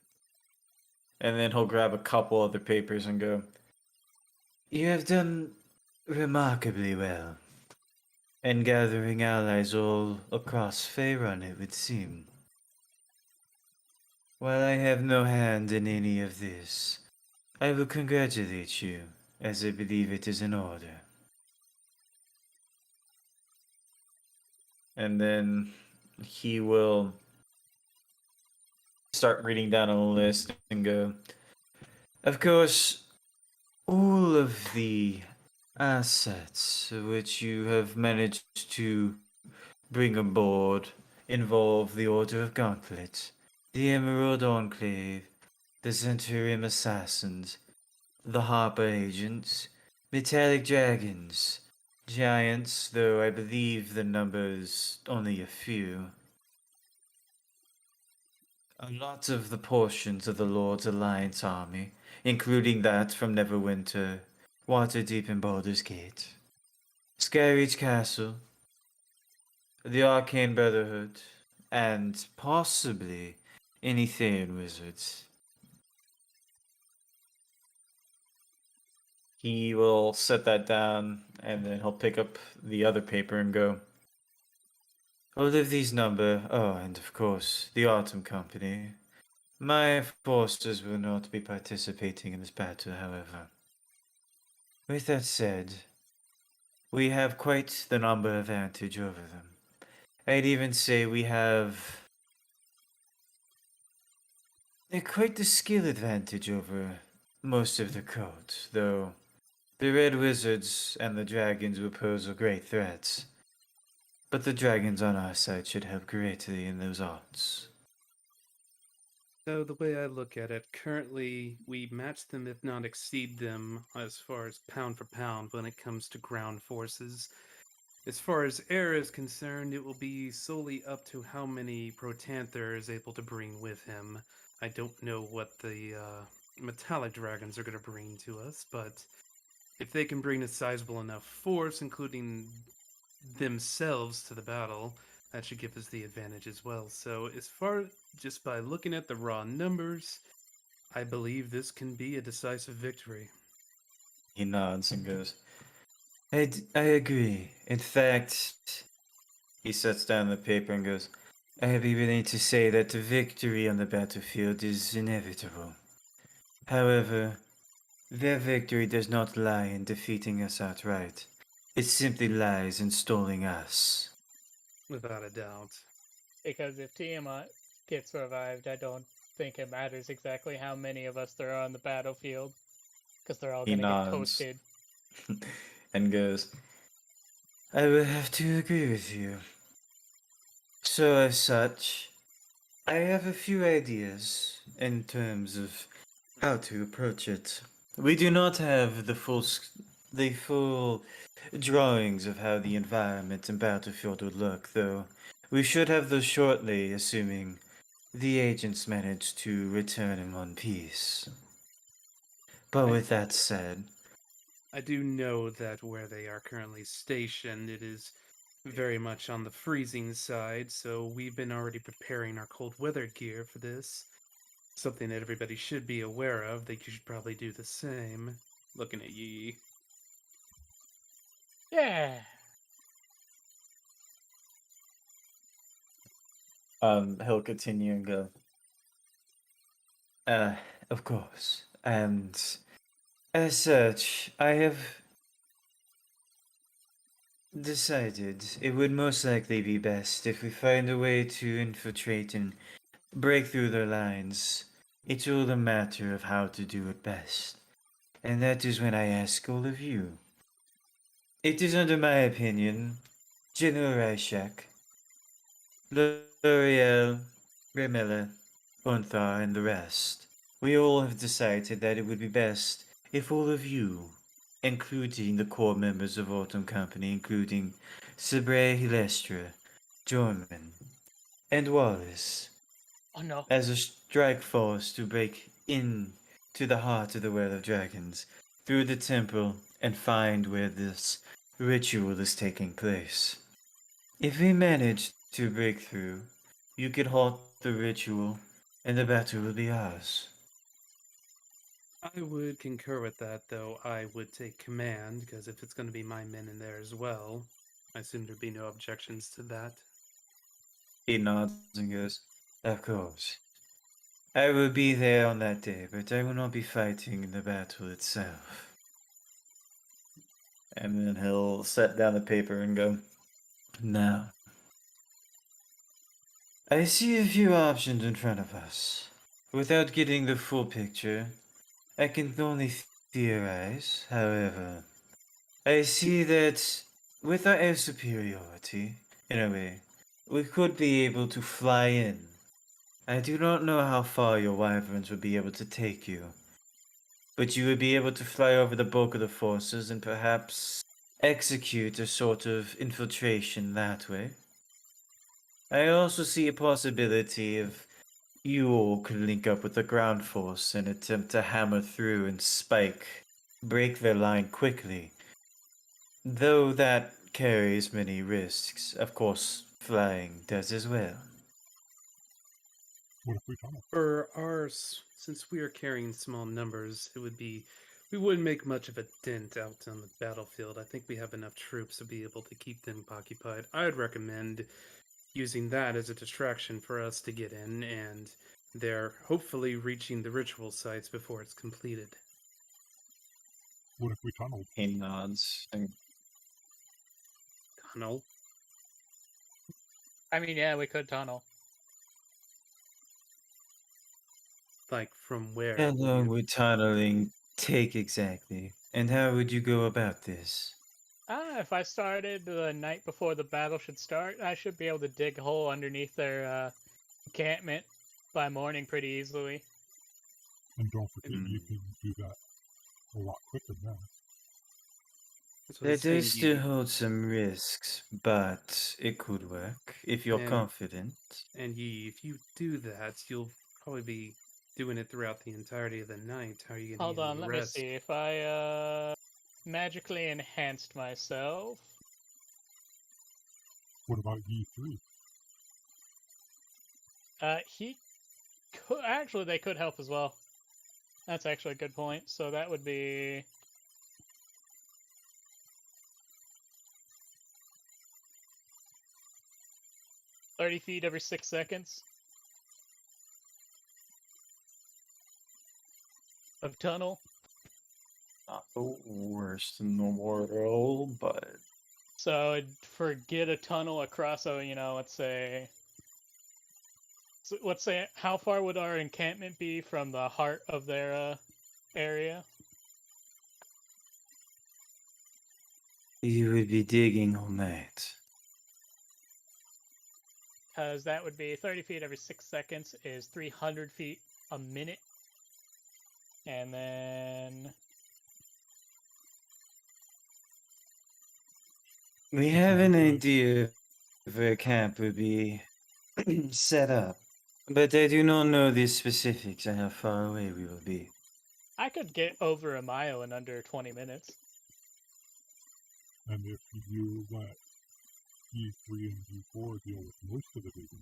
and then he'll grab a couple other papers and go, "You have done remarkably well, and gathering allies all across Faerun, it would seem. While I have no hand in any of this, I will congratulate you, as I believe it is in order." And then he will start reading down a list and go, "Of course, all of the assets which you have managed to bring aboard involve the Order of Gauntlet, the Emerald Enclave, the Centurium Assassins, the Harper Agents, Metallic Dragons, Giants, though I believe the number is only a few. A lot of the portions of the Lord's Alliance army, including that from Neverwinter, Waterdeep and Baldur's Gate, Skyreach Castle, the Arcane Brotherhood, and possibly any Therian wizards." He will set that down, and then he'll pick up the other paper and go, "All of these number, oh, and of course, the Autumn Company. My forces will not be participating in this battle, however. With that said, we have quite the number advantage over them. I'd even say we have quite the skill advantage over most of the court, though the Red Wizards and the Dragons will pose a great threat. But the dragons on our side should help greatly in those odds." So the way I look at it, currently we match them, if not exceed them, as far as pound for pound when it comes to ground forces. As far as air is concerned, it will be solely up to how many Protanther is able to bring with him. I don't know what the metallic dragons are going to bring to us, but if they can bring a sizable enough force, including themselves, to the battle, that should give us the advantage as well. So as far just by looking at the raw numbers, I believe this can be a decisive victory. He nods and goes, I agree. In fact," he sets down the paper and goes, "I'd be willing to say that the victory on the battlefield is inevitable. However, their victory does not lie in defeating us outright. It simply lies in stalling us." Without a doubt. Because if Tiamat gets revived, I don't think it matters exactly how many of us there are on the battlefield, because they're all He gonna get nods. toasted. And goes, I would have to agree with you. So, as such, I have a few ideas in terms of how to approach it. We do not have the full drawings of how the environment and battlefield would look, though we should have those shortly, assuming the agents manage to return in one piece. But with that said, I do know that where they are currently stationed, it is very much on the freezing side, so we've been already preparing our cold weather gear for this. Something that everybody should be aware of. That you should probably do the same. Looking at Yi. Yeah. he'll continue and go, of course. And as such, I have decided it would most likely be best if we find a way to infiltrate and break through their lines. It's all a matter of how to do it best. And that is when I ask all of you. It is under my opinion, General Ryshak, L'Oreal, Remella, Onthar, and the rest. We all have decided that it would be best if all of you, including the core members of Autumn Company, including Sabre Hilestra, Jorman, and Wallace, Oh no. as a strike force to break in to the heart of the Well of Dragons, through the temple, and find where this ritual is taking place. If we manage to break through, you could halt the ritual, and the battle will be ours. I would concur with that, though I would take command, because if it's going to be my men in there as well, I assume there'd be no objections to that. He nods and goes, of course. I will be there on that day, but I will not be fighting in the battle itself. And then he'll set down the paper and go, now, I see a few options in front of us. Without getting the full picture, I can only theorize. However, I see that with our air superiority, in a way, we could be able to fly in. I do not know how far your wyverns would be able to take you, but you would be able to fly over the bulk of the forces and perhaps execute a sort of infiltration that way. I also see a possibility of you all could link up with the ground force and attempt to hammer through and break their line quickly. Though that carries many risks. Of course, flying does as well. What if we tunnel? For ours, since we are carrying small numbers, we wouldn't make much of a dent out on the battlefield. I think we have enough troops to be able to keep them occupied. I'd recommend using that as a distraction for us to get in, and they're hopefully reaching the ritual sites before it's completed. What if we tunneled? He nods. And Tunnel? I mean, yeah, we could tunnel. Like from where? how would long you- would tunneling take exactly? And how would you go about this? If I started the night before the battle should start, I should be able to dig a hole underneath their encampment by morning pretty easily. And don't forget, you can do that a lot quicker now. That's what I That was saying, does still you- hold some risks, but it could work if you're And- confident. And if you do that, you'll probably be doing it throughout the entirety of the night. How are you going to Hold get on, any let rest? me see. If I magically enhanced myself, What about E3? he could actually they could help as well. That's actually a good point. So that would be 30 feet every 6 seconds of tunnel. Not the worst in the world, but So I'd forget a tunnel across, let's say let's say, how far would our encampment be from the heart of their area? You would be digging all night. Because that would be 30 feet every 6 seconds is 300 feet a minute. And then... We have an idea of where camp would be set up, but I do not know the specifics of how far away we will be. I could get over a mile in under 20 minutes. And if you let E3 and E4 deal with most of the digging,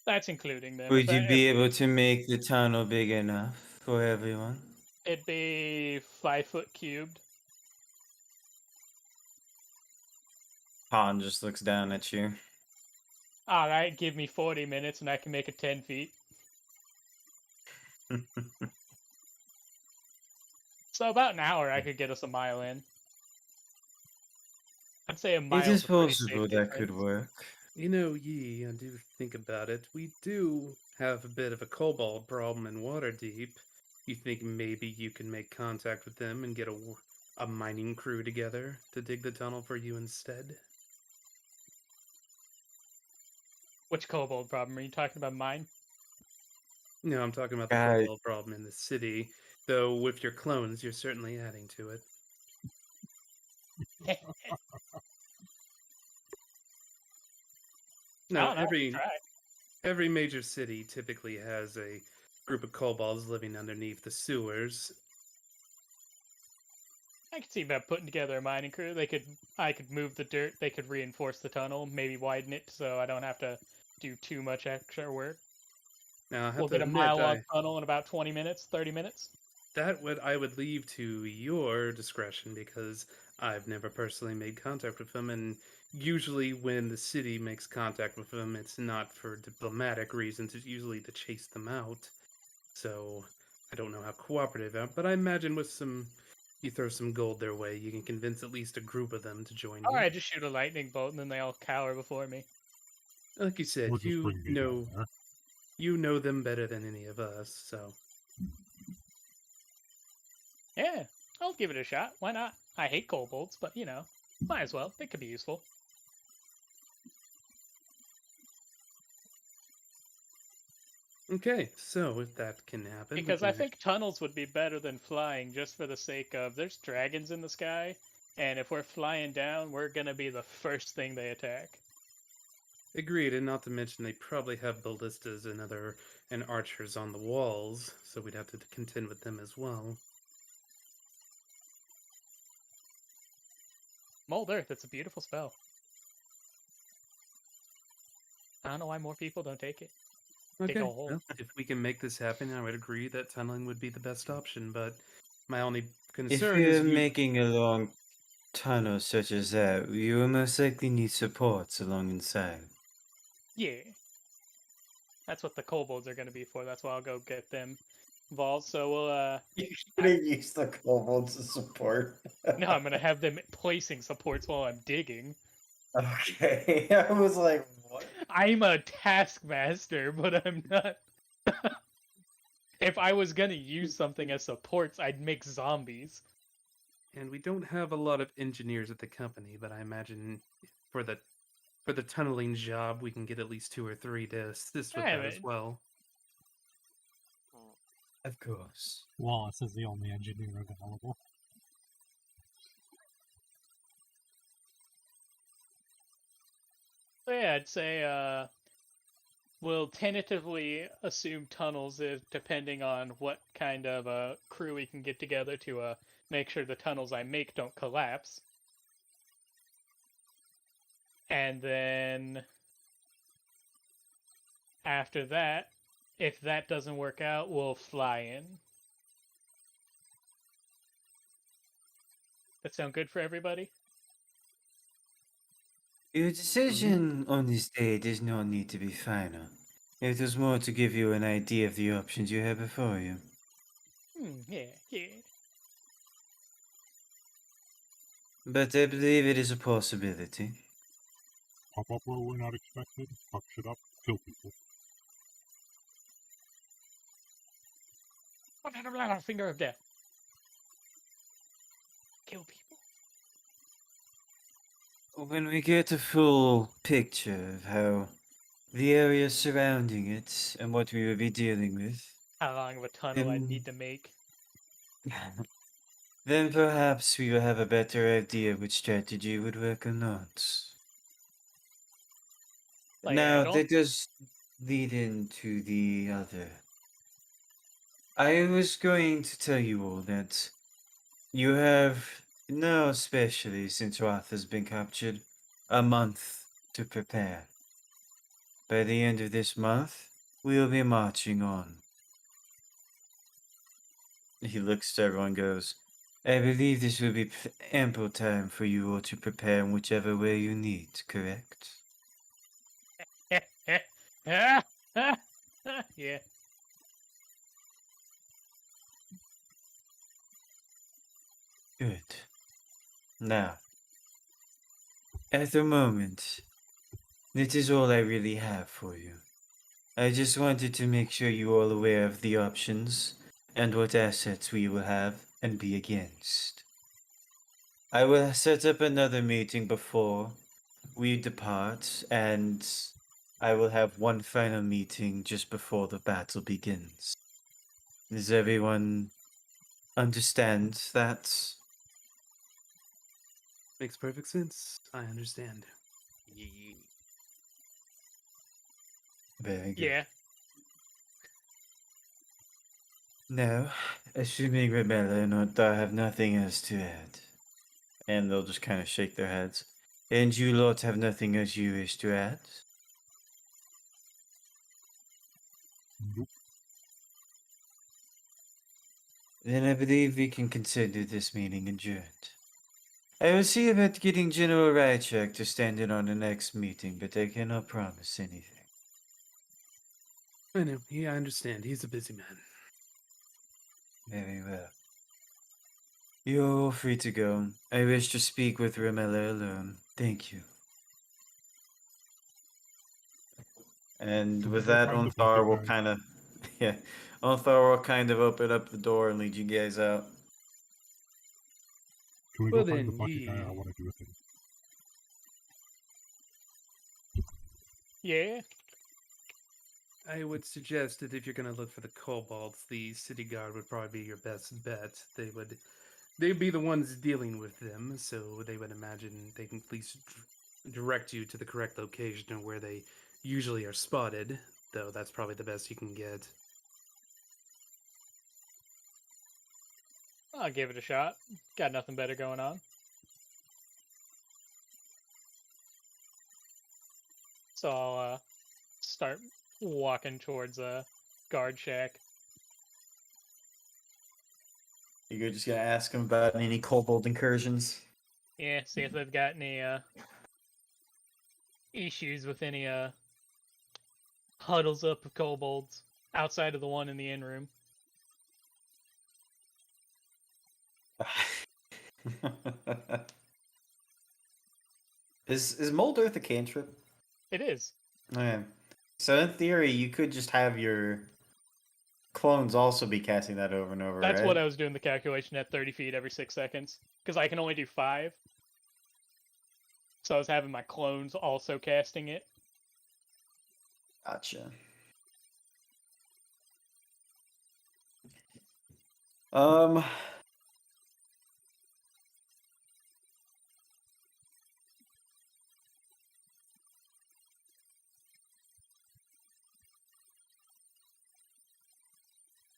That's including them. Would you If be able to make the tunnel big enough for everyone? It'd be 5 foot cubed. Han just looks down at you. Alright, give me 40 minutes and I can make it 10 feet. So about an hour I could get us a mile in. I'd say a mile. It is possible that could work. You know, Yi, I do think about it. We do have a bit of a kobold problem in Waterdeep. You think maybe you can make contact with them and get a mining crew together to dig the tunnel for you instead? Which kobold problem? Are you talking about mine? No, I'm talking about the kobold problem in the city. Though with your clones, you're certainly adding to it. No, every major city typically has a group of kobolds living underneath the sewers. I could see about putting together a mining crew. I could move the dirt. They could reinforce the tunnel, maybe widen it so I don't have to do too much extra work. Now, I have We'll to get a admit, mile-long tunnel in about 20 minutes, 30 minutes. That I would leave to your discretion because I've never personally made contact with them, and usually when the city makes contact with them, it's not for diplomatic reasons. It's usually to chase them out. So I don't know how cooperative, but I imagine with you throw some gold their way, you can convince at least a group of them to join you. All right, just shoot a lightning bolt and then they all cower before me. Like you said, we'll just bring these down there. you know them better than any of us, so. Yeah, I'll give it a shot. Why not? I hate kobolds, but you know, might as well. They could be useful. Okay, so if that can happen. Because I think tunnels would be better than flying just for the sake of there's dragons in the sky, and if we're flying down, we're gonna be the first thing they attack. Agreed, and not to mention they probably have ballistas and archers on the walls, so we'd have to contend with them as well. Mold Earth, it's a beautiful spell. I don't know why more people don't take it. Okay, Dig a hole. well, if we can make this happen, I would agree that tunneling would be the best option, but my only concern If is you're making a long tunnel such as that, you will most likely need supports along inside. Yeah. That's what the kobolds are going to be for. That's why I'll go get them involved. So we'll, You should have used the kobolds as support. no, I'm going to have them placing supports while I'm digging. Okay, I was like, what? I'm a taskmaster, but I'm not. If I was going to use something as supports, I'd make zombies. And we don't have a lot of engineers at the company, but I imagine for the tunneling job, we can get at least 2 or 3 to assist with Yeah, that as but- well. Of course. Wallace is the only engineer available. So yeah, I'd say we'll tentatively assume tunnels depending on what kind of crew we can get together to make sure the tunnels I make don't collapse. And then after that, if that doesn't work out, we'll fly in. That sound good for everybody? Your decision on this day does not need to be final. It was more to give you an idea of the options you have before you. Yeah. But I believe it is a possibility. Pop up where we're not expected, fuck shit up, kill people. Finger of death. Kill people. When we get a full picture of how the area surrounding it and what we will be dealing with, How long of a tunnel I need to make. then perhaps we will have a better idea which strategy would work or not. Like, I Now, don't- that does lead into the other. I was going to tell you all that you have now, especially since Roth has been captured, a month to prepare. By the end of this month, we'll be marching on. He looks to everyone and goes, I believe this will be ample time for you all to prepare in whichever way you need, correct? yeah. Good. Now, at the moment, that is all I really have for you. I just wanted to make sure you all aware of the options and what assets we will have and be against. I will set up another meeting before we depart, and I will have one final meeting just before the battle begins. Does everyone understand that? Makes perfect sense. I understand. Ye- Very good. Yeah. Now, assuming Rebella and Ottar have nothing else to add, and they'll just kind of shake their heads. And you lot have nothing else you wish to add? Nope. Then I believe we can consider this meeting adjourned. I will see about getting General Rychek to stand in on the next meeting, but I cannot promise anything. I know. Yeah, I understand. He's a busy man. Very well. You're all free to go. I wish to speak with Ramella alone. Thank you. And with We'll that, find the Onthar bucket will guy. kind of, yeah, Onthar will kind of open up the door and lead you guys out. Can we Well go find the then, bucket guy? I ye- want to do a thing. Yeah. I would suggest that if you're going to look for the kobolds, the city guard would probably be your best bet. They'd be the ones dealing with them, so they would imagine they can at least direct you to the correct location of where they usually are spotted. Though that's probably the best you can get. I'll give it a shot. Got nothing better going on. So I'll start walking towards a guard shack. You're just gonna ask him about any kobold incursions. Yeah, see if they've got any issues with any huddles up of kobolds outside of the one in the inn room. Is Mold Earth a cantrip? It is. Okay. So in theory, you could just have your clones also be casting that over and over. That's right? what I was doing the calculation at 30 feet every 6 seconds. Because I can only do 5. So I was having my clones also casting it. Gotcha.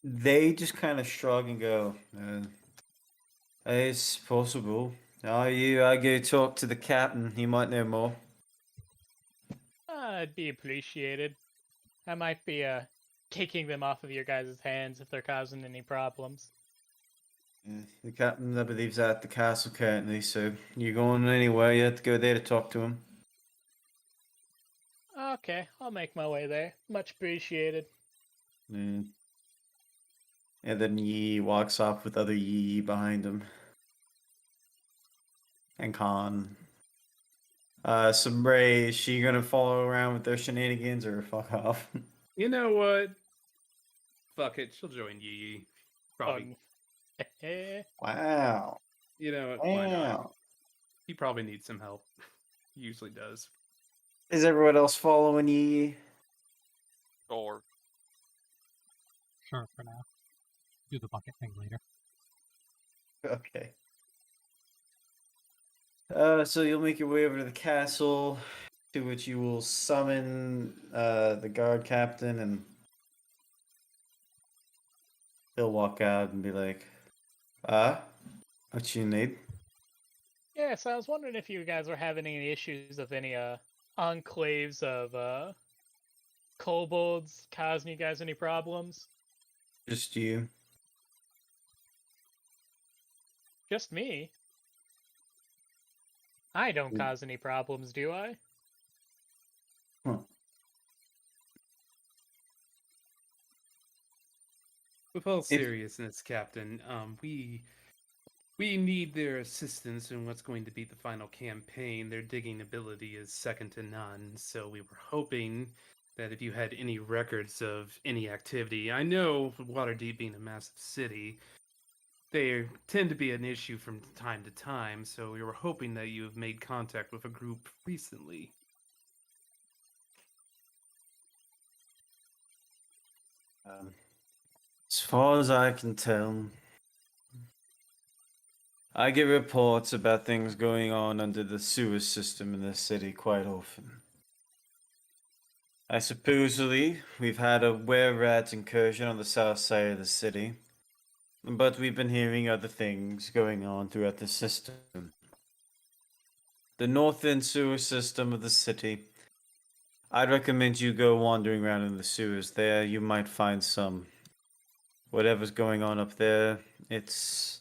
They just kind of shrug and go, it's possible. I go talk to the captain. He might know more. It'd be appreciated. I might be taking them off of your guys' hands if they're causing any problems. The captain, I believe, is at the castle currently, so you're going anywhere, you have to go there to talk to him. Okay, I'll make my way there. Much appreciated. And then Yi walks off with other Yi behind him. And Khan. Sombre, is she gonna follow around with their shenanigans or fuck off? You know what? Fuck it, she'll join Yee. Probably. Wow. You know what? Why not? Wow. He probably needs some help. He usually does. Is everyone else following ye? Or Sure, for now. Do the bucket thing later. Okay. So you'll make your way over to the castle, to which you will summon the guard captain, and he'll walk out and be like, what you need? Yeah, so I was wondering if you guys were having any issues of any enclaves of kobolds causing you guys any problems? Just you. Just me. I don't cause any problems, do I? Huh. With all seriousness, Captain, we need their assistance in what's going to be the final campaign. Their digging ability is second to none, so we were hoping that if you had any records of any activity, I know Waterdeep being a massive city, they tend to be an issue from time to time, so we were hoping that you have made contact with a group recently. As far as I can tell, I get reports about things going on under the sewer system in this city quite often. I supposedly we've had a were-rat incursion on the south side of the city, but we've been hearing other things going on throughout the system. The north end sewer system of the city. I'd recommend you go wandering around in the sewers there. You might find some. Whatever's going on up there, it's.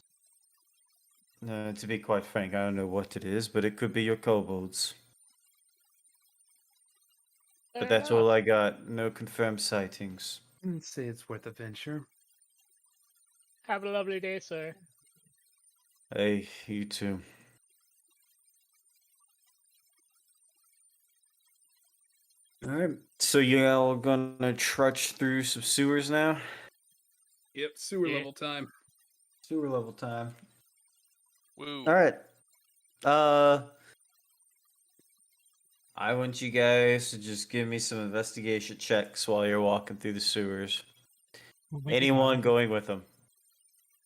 To be quite frank, I don't know what it is, but it could be your kobolds. But Fair that's enough. all I got. No confirmed sightings. I'd say it's worth a venture. Have a lovely day, sir. Hey, you too. Alright, so you all gonna trudge through some sewers now? Yep, sewer Yeah. level time. Sewer level time. woo. Alright. I want you guys to just give me some investigation checks while you're walking through the sewers. When we get Anyone down- going with them?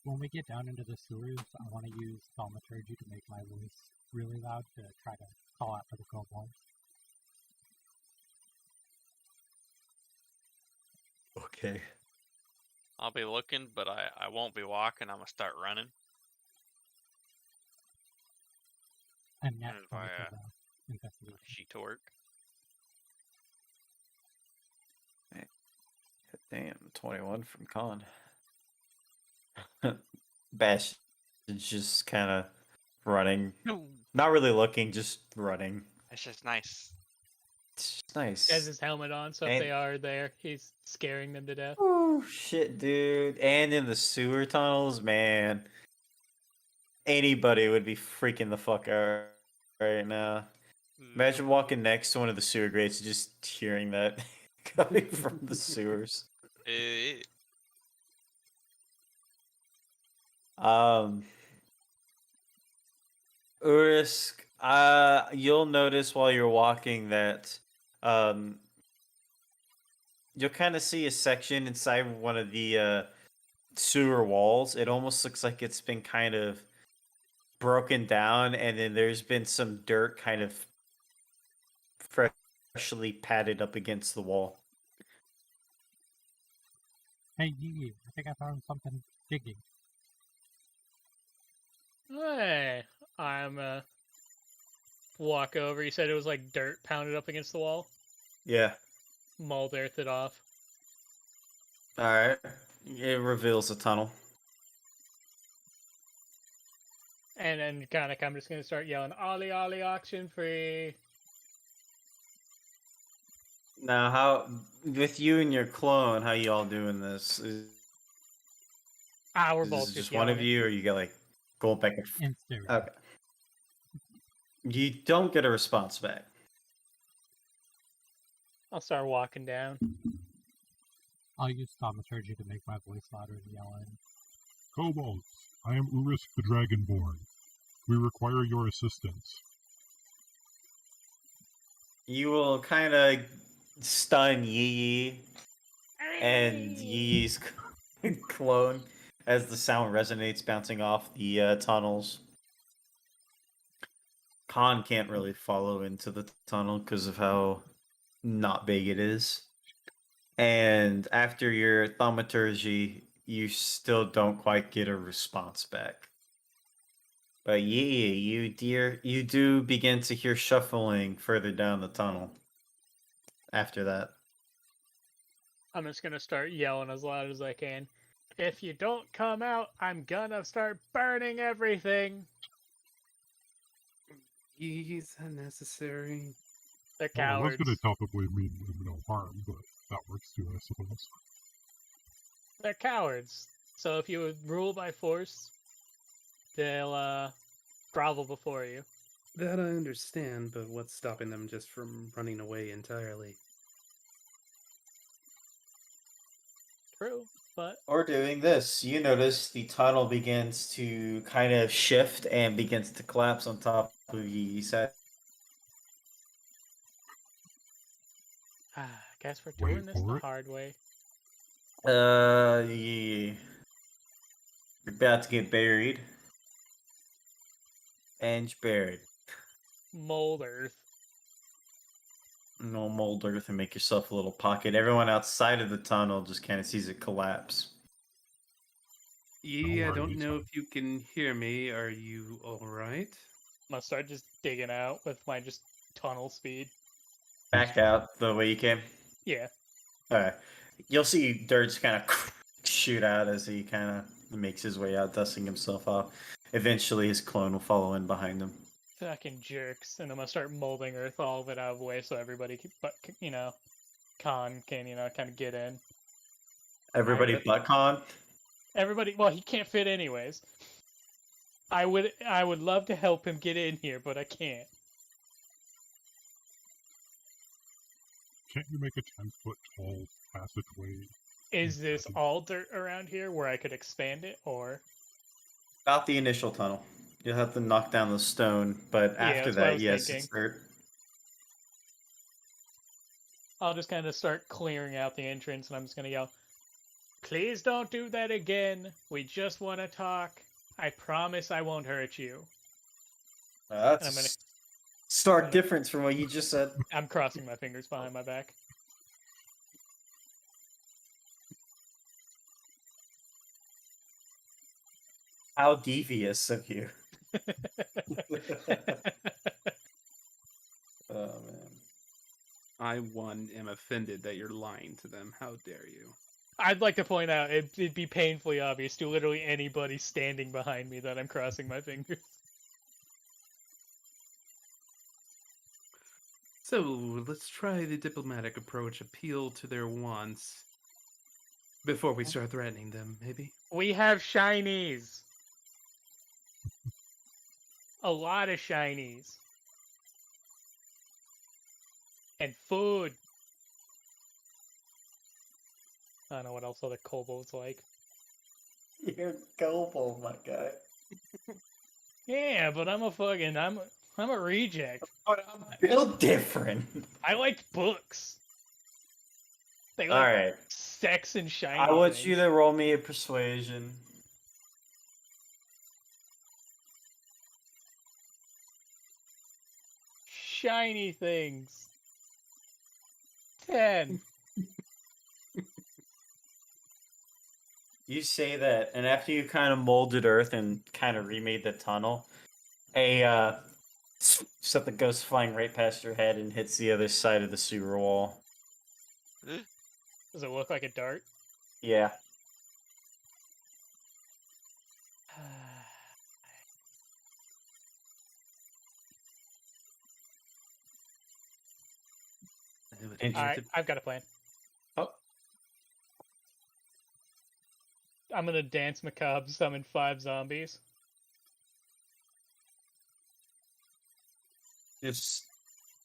When we get down into the sewers, I want to use thaumaturgy to make my voice really loud to try to call out for the kobolds. Okay. I'll be looking, but I won't be walking. I'm gonna start running. And that's If I, for the investigation. sheet to work. Damn, 21 from Con. Bash is just kind of running. Not really looking, just running. That's just nice. It's just nice. Has his helmet on, so if And- they are there, he's scaring them to death. Oh, shit, dude. And in the sewer tunnels, man. Anybody would be freaking the fuck out right now. Imagine walking next to one of the sewer grates and just hearing that coming from the sewers. Eh, Urisk, you'll notice while you're walking that you'll kind of see a section inside one of the sewer walls. It almost looks like it's been kind of broken down, and then there's been some dirt kind of freshly patted up against the wall. Hey, Yee, I think I found something digging. Hey, I'm walk over. You said it was like dirt pounded up against the wall. Yeah. Mulled earth it off. All right. It reveals a tunnel. And then kind of, I'm just gonna start yelling, "Ollie, Ollie, auction free!" Now, how with you and your clone, how you all doing this? We're Is both this just just one of yelling it. you, or you got like going back and In stereo. Okay. You don't get a response back. I'll start walking down. I'll use thaumaturgy to make my voice louder and yelling. Kobolds, I am Urisk the Dragonborn. We require your assistance. You will kind of stun Yee and Yee's clone as the sound resonates, bouncing off the tunnels. Khan can't really follow into the tunnel because of how not big it is. And after your thaumaturgy, you still don't quite get a response back. But Yee, you do begin to hear shuffling further down the tunnel. After that. I'm just gonna start yelling as loud as I can. If you don't come out, I'm gonna start burning everything. Is unnecessary. They're Well, I was cowards. going to probably mean them no harm, but that works too, I suppose. They're cowards. So if you would rule by force, they'll grovel before you. That I understand, but what's stopping them just from running away entirely? True, but Or doing this, you notice the tunnel begins to kind of shift and begins to collapse on top of Yee's head. I guess we're Wait doing this for the it. hard way. You're about to get buried. And you're buried. Mold Earth. No mold earth and make yourself a little pocket. Everyone outside of the tunnel just kind of sees it collapse. Yeah, I worry, don't it's know fine. if you can hear me. Are you alright? I'm gonna start just digging out with my just tunnel speed. Back out the way you came. Yeah. Alright. You'll see Dirge kind of shoot out as he kind of makes his way out, dusting himself off. Eventually, his clone will follow in behind him. Fucking jerks. And I'm gonna start molding Earth all of it out of the way so everybody can, Khan can, kind of get in. Everybody Alright. but Khan? Everybody, well, he can't fit anyways. I would love to help him get in here, but I can't. Can't you make a 10-foot tall passageway? Is this all dirt around here where I could expand it, or? Not the initial tunnel. You'll have to knock down the stone, but Yeah, after that's what I that, was yes, thinking. it's dirt. I'll just kind of start clearing out the entrance, and I'm just gonna yell, "Please don't do that again. We just want to talk. I promise I won't hurt you." That's I'm gonna- stark difference from what you just said. I'm crossing my fingers behind my back. How devious of you. Oh, man. I, one, am offended that you're lying to them. How dare you? I'd like to point out it'd be painfully obvious to literally anybody standing behind me that I'm crossing my fingers. So, let's try the diplomatic approach, appeal to their wants before we start threatening them, maybe? We have shinies. A lot of shinies. And food. I don't know what else other kobolds like. You're gullible, my guy. Yeah, but I'm a reject. But I'm built different. I like books. They like Alright. sex and shiny I want things. you to roll me a persuasion. Shiny things. 10. You say that, and after you kind of molded Earth and kind of remade the tunnel, something goes flying right past your head and hits the other side of the sewer wall. Does it look like a dart? Yeah. Alright, I've got a plan. Oh. I'm gonna dance macabre, summon 5 zombies. It's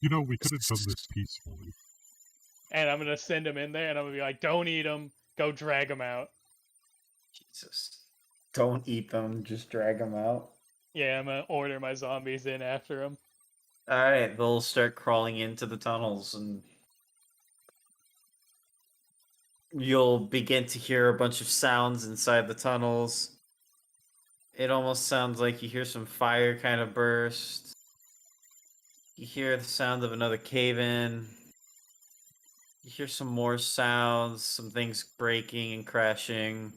You know, we could have done this peacefully. And I'm gonna send them in there, and I'm gonna be like, "Don't eat them. Go drag them out." Jesus. Don't eat them, just drag them out. Yeah, I'm gonna order my zombies in after them. Alright, they'll start crawling into the tunnels, and you'll begin to hear a bunch of sounds inside the tunnels. It almost sounds like you hear some fire kind of burst. You hear the sound of another cave in. You hear some more sounds, some things breaking and crashing.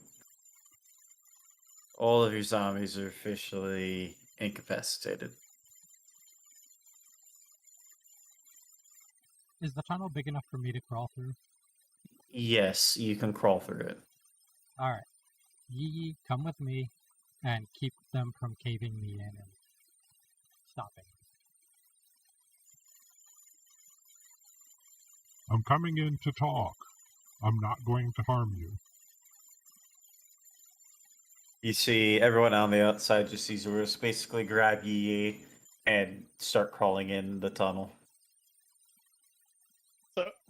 All of your zombies are officially incapacitated. Is the tunnel big enough for me to crawl through? Yes, you can crawl through it. Alright. Yee, come with me and keep them from caving me in and stopping. I'm coming in to talk. I'm not going to harm you. You see everyone on the outside just sees Urus basically grab Yi and start crawling in the tunnel.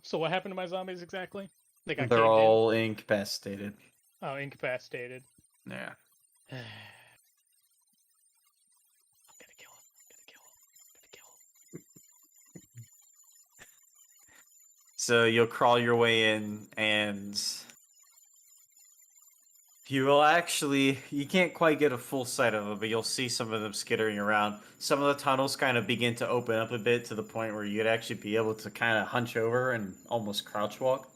So what happened to my zombies exactly? They got They're caved all incapacitated. in? Oh, incapacitated. Yeah. I'm gonna kill him. Gonna kill him. So you'll crawl your way in, and you will actually, you can't quite get a full sight of them, but you'll see some of them skittering around. Some of the tunnels kind of begin to open up a bit to the point where you'd actually be able to kind of hunch over and almost crouch walk.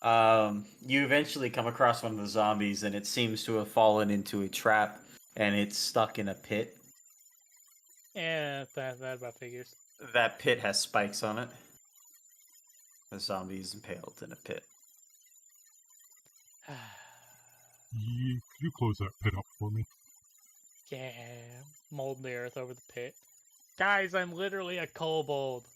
You eventually come across one of the zombies, and it seems to have fallen into a trap, and it's stuck in a pit. Yeah, that about figures. That pit has spikes on it. The zombie is impaled in a pit. Could you close that pit up for me? Yeah, mold the earth over the pit. Guys, I'm literally a kobold.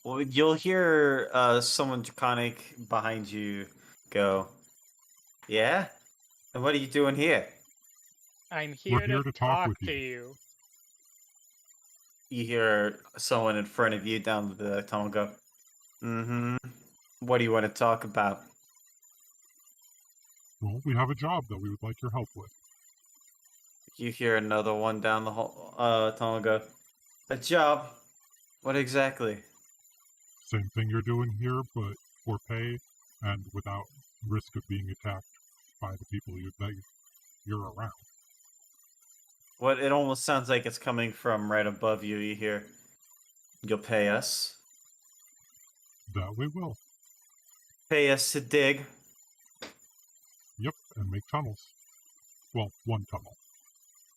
Well, you'll hear someone draconic behind you go, "Yeah? And what are you doing here?" I'm We're here, here to to talk talk with to you. you. You hear someone in front of you down the tunnel go, "Mm-hmm. What do you want to talk about?" Well, we have a job that we would like your help with. You hear another one down the tunnel go, "A job? What exactly?" Same thing you're doing here, but for pay and without risk of being attacked by the people that you're around. What it almost sounds like it's coming from right above you. You hear, "You'll pay us. That we will. Pay us to dig." Yep, and make tunnels. Well, one tunnel.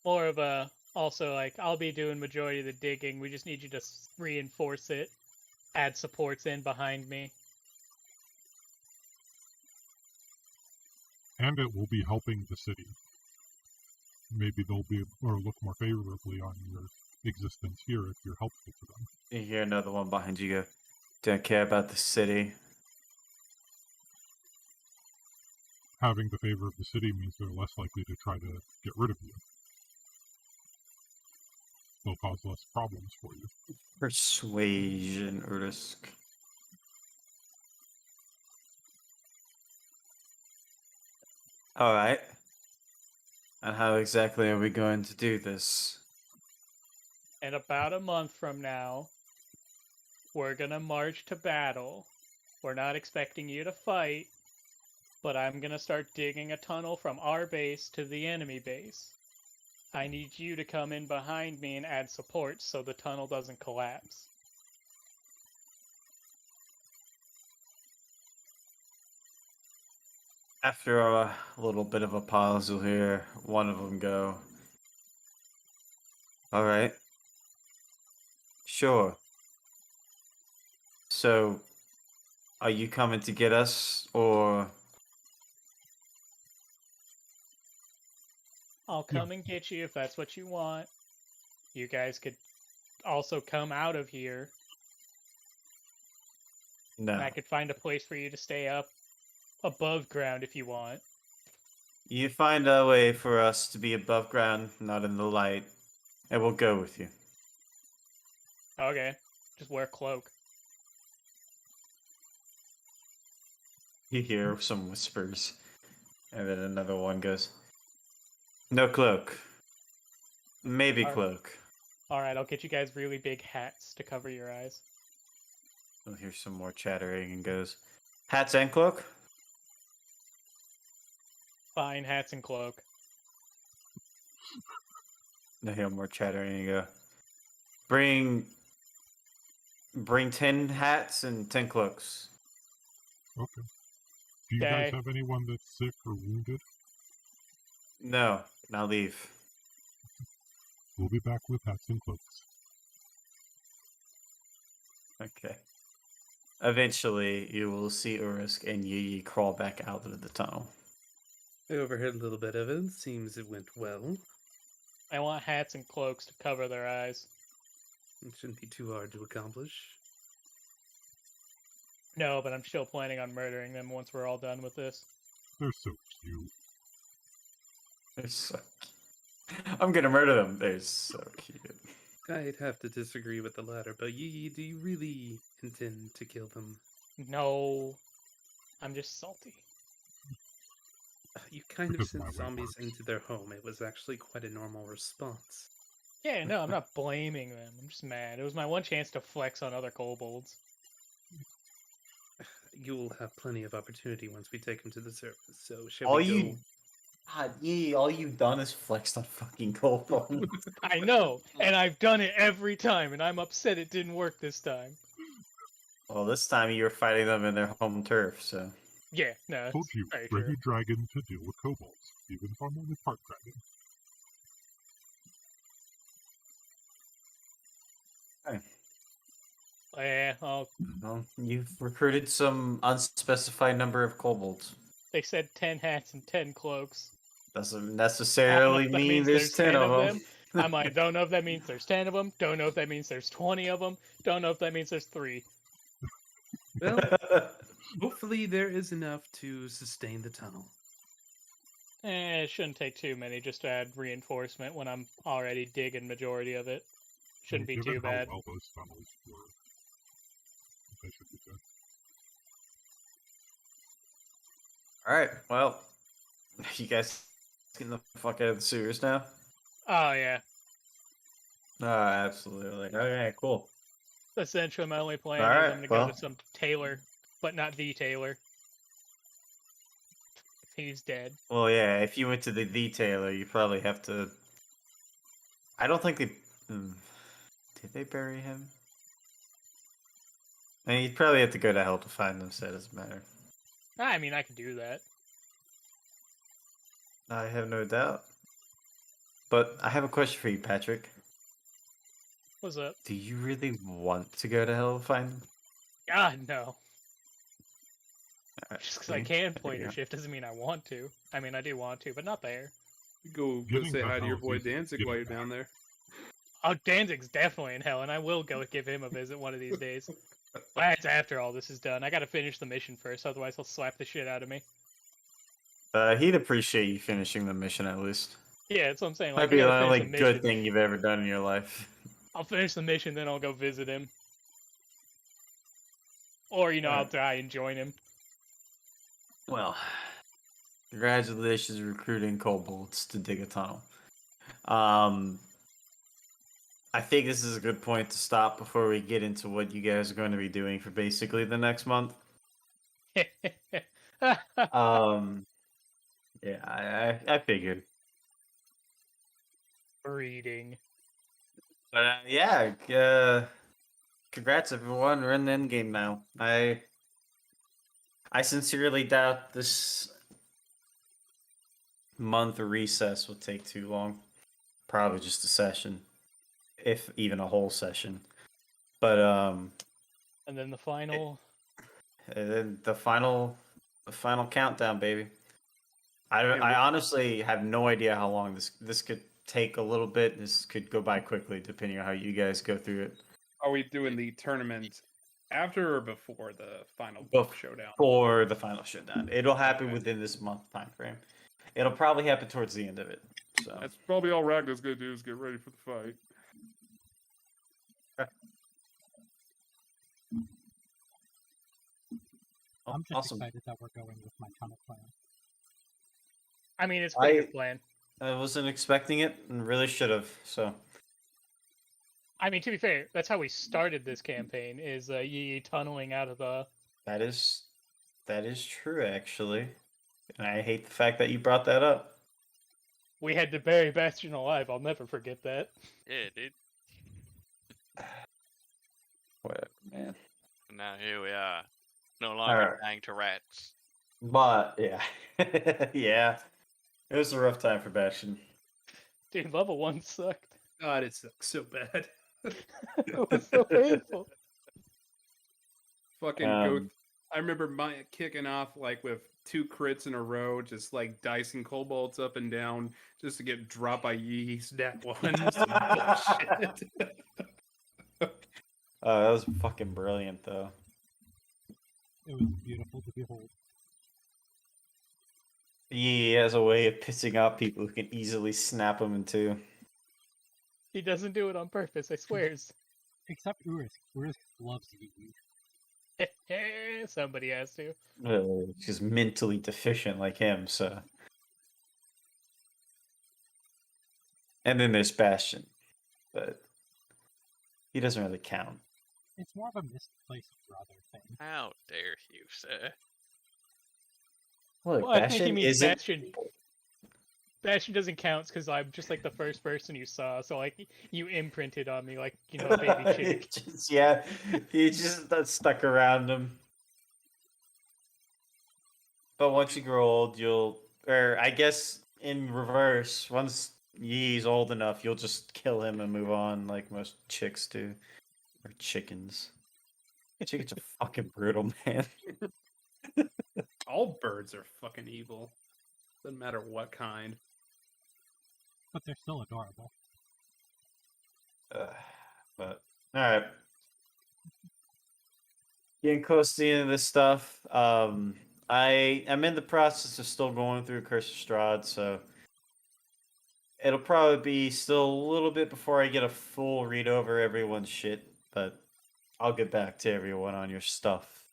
More of a, also like, I'll be doing majority of the digging. We just need you to reinforce it. Add supports in behind me. And it will be helping the city. Maybe they'll be or look more favorably on your existence here if you're helpful to them. You hear another one behind you go, "Don't care about the city." Having the favor of the city means they're less likely to try to get rid of you. They'll cause less problems for you. Persuasion, Urdusk. Alright. And how exactly are we going to do this? And about a month from now, we're gonna march to battle. We're not expecting you to fight, but I'm gonna start digging a tunnel from our base to the enemy base. I need you to come in behind me and add support so the tunnel doesn't collapse. After a little bit of a pause, you'll hear one of them go, "Alright. Sure. So, are you coming to get us, or..." I'll come and get you if that's what you want. You guys could also come out of here. No. And I could find a place for you to stay up above ground if you want. You find a way for us to be above ground, not in the light, and we'll go with you. Okay. Just wear a cloak. You hear some whispers, and then another one goes, "No cloak. Maybe Alright. cloak." All right, I'll get you guys really big hats to cover your eyes. You'll hear some more chattering and goes, "Hats and cloak?" Fine, hats and cloak. You'll hear more chattering and you go, Bring 10 hats and 10 cloaks." Okay. Do you guys Okay. have anyone that's sick or wounded? No, now leave. We'll be back with hats and cloaks. Okay. Eventually, you will see Urisk and Yi crawl back out of the tunnel. I overheard a little bit of it. Seems it went well. I want hats and cloaks to cover their eyes. It shouldn't be too hard to accomplish. No, but I'm still planning on murdering them once we're all done with this. They're so cute. They're so cute. I'm gonna murder them. They're so cute. I'd have to disagree with the latter, but Yi, do you really intend to kill them? No, I'm just salty. You kind of Because my sent way zombies works. into their home. It was actually quite a normal response. Yeah, no, I'm not blaming them. I'm just mad. It was my one chance to flex on other kobolds. You'll have plenty of opportunity once we take them to the surface. So shall All we you, go? God, Yi, all you've done is flexed on fucking kobolds. I know, and I've done it every time, and I'm upset it didn't work this time. Well, this time you were fighting them in their home turf, so. Yeah, no, Told it's you, very bring true. a dragon to deal with kobolds, even if I'm only part dragon. Yeah, Well, you've recruited some unspecified number of kobolds. they said 10 hats and 10 cloaks. Doesn't necessarily that mean means there's 10 of them. I'm like, don't know if that means there's 10 of them. Don't know if that means there's 20 of them. Don't know if that means there's 3. Well, hopefully there is enough to sustain the tunnel. It shouldn't take too many just to add reinforcement when I'm already digging majority of it. Shouldn't be Given too how bad. well those tunnels were, they should be good. Alright, well, you guys getting the fuck out of the sewers now? Oh, yeah. Absolutely. Okay, cool. Essentially, my only plan All is right, I'm going to go well. to some tailor, but not the tailor. He's dead. Well, yeah, if you went to the detailer, you probably have to. I don't think they. Did they bury him? I mean, you'd probably have to go to hell to find them, so it doesn't matter. I mean, I could do that. I have no doubt. But I have a question for you, Patrick. What's up? Do you really want to go to hell to find them? God, no. Alright, Just because I see? can There you point go. a shift doesn't mean I want to. I mean, I do want to, but not there. Go Getting say to hi to your hell boy is easy. Danzig Getting while you're back. down there. Oh, Danzig's definitely in hell, and I will go give him a visit one of these days. That's after all this is done. I gotta finish the mission first, otherwise he'll slap the shit out of me. He'd appreciate you finishing the mission at least. Yeah, that's what I'm saying. Might Like, be I the gotta only finish the good mission. thing you've ever done in your life. I'll finish the mission, then I'll go visit him. Or, I'll Alright. die and join him. Well, congratulations recruiting kobolds to dig a tunnel. I think this is a good point to stop before we get into what you guys are going to be doing for basically the next month. Yeah, I figured. Reading. But yeah, congrats everyone. We're in the end game now. I sincerely doubt this month recess will take too long. Probably just a session, if even a whole session. But And then the final. and then the final countdown, baby. Yeah, I honestly have no idea how long this could take. A little bit. This could go by quickly, depending on how you guys go through it. Are we doing the tournament after or before the final showdown? For the final showdown, it'll happen Okay. within this month time frame. It'll probably happen towards the end of it. So That's probably all Ragnar's gonna do is get ready for the fight. I'm just awesome. excited that we're going with my tunnel plan. I mean, it's a pretty I- good plan. I wasn't expecting it and really should have. So I mean, to be fair, that's how we started this campaign. Is Yi tunneling out of the. that is true actually, and I hate the fact that you brought that up. We had to bury Bastion alive. I'll never forget that. Yeah, dude. Whatever, man. And now here we are, no longer Alright. dying to rats. But yeah, yeah, it was a rough time for Bastion. Dude, level 1 sucked. God, it sucks so bad. It was so painful. Fucking go. Um, I remember my kicking off like with 2 crits in a row, just like dicing kobolds up and down, just to get dropped by Yi snap ones. Bullshit. that was fucking brilliant though. It was beautiful to behold. He has a way of pissing out people who can easily snap them in two. He doesn't do it on purpose, I swears. Except Urisk. Urisk loves Yi. Somebody has to. She's mentally deficient like him, so. And then there's Bastion, but he doesn't really count. It's more of a misplaced brother thing. How dare you, sir? Look, Well, I think he Bastion means isn't. Bastion. Bastion doesn't count because I'm just like the first person you saw, so like you imprinted on me like a baby chick. Yeah, he just stuck around him. But once you grow old, or I guess in reverse, once Yi's old enough, you'll just kill him and move on, like most chicks do, or chickens. Chickens are fucking brutal, man. All birds are fucking evil. Doesn't matter what kind. But they're still adorable. But all right, getting close to the end of this stuff. I am in the process of still going through Curse of Strahd, so it'll probably be still a little bit before I get a full read over everyone's shit. But I'll get back to everyone on your stuff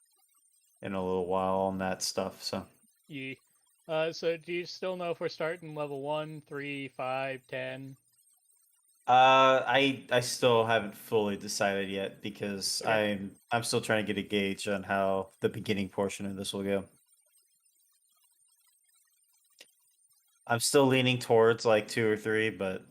in a little while on that stuff. So Ye. So do you still know if we're starting level 1, 3, 5, 10? I still haven't fully decided yet because Okay. I'm still trying to get a gauge on how the beginning portion of this will go. I'm still leaning towards like 2 or 3, but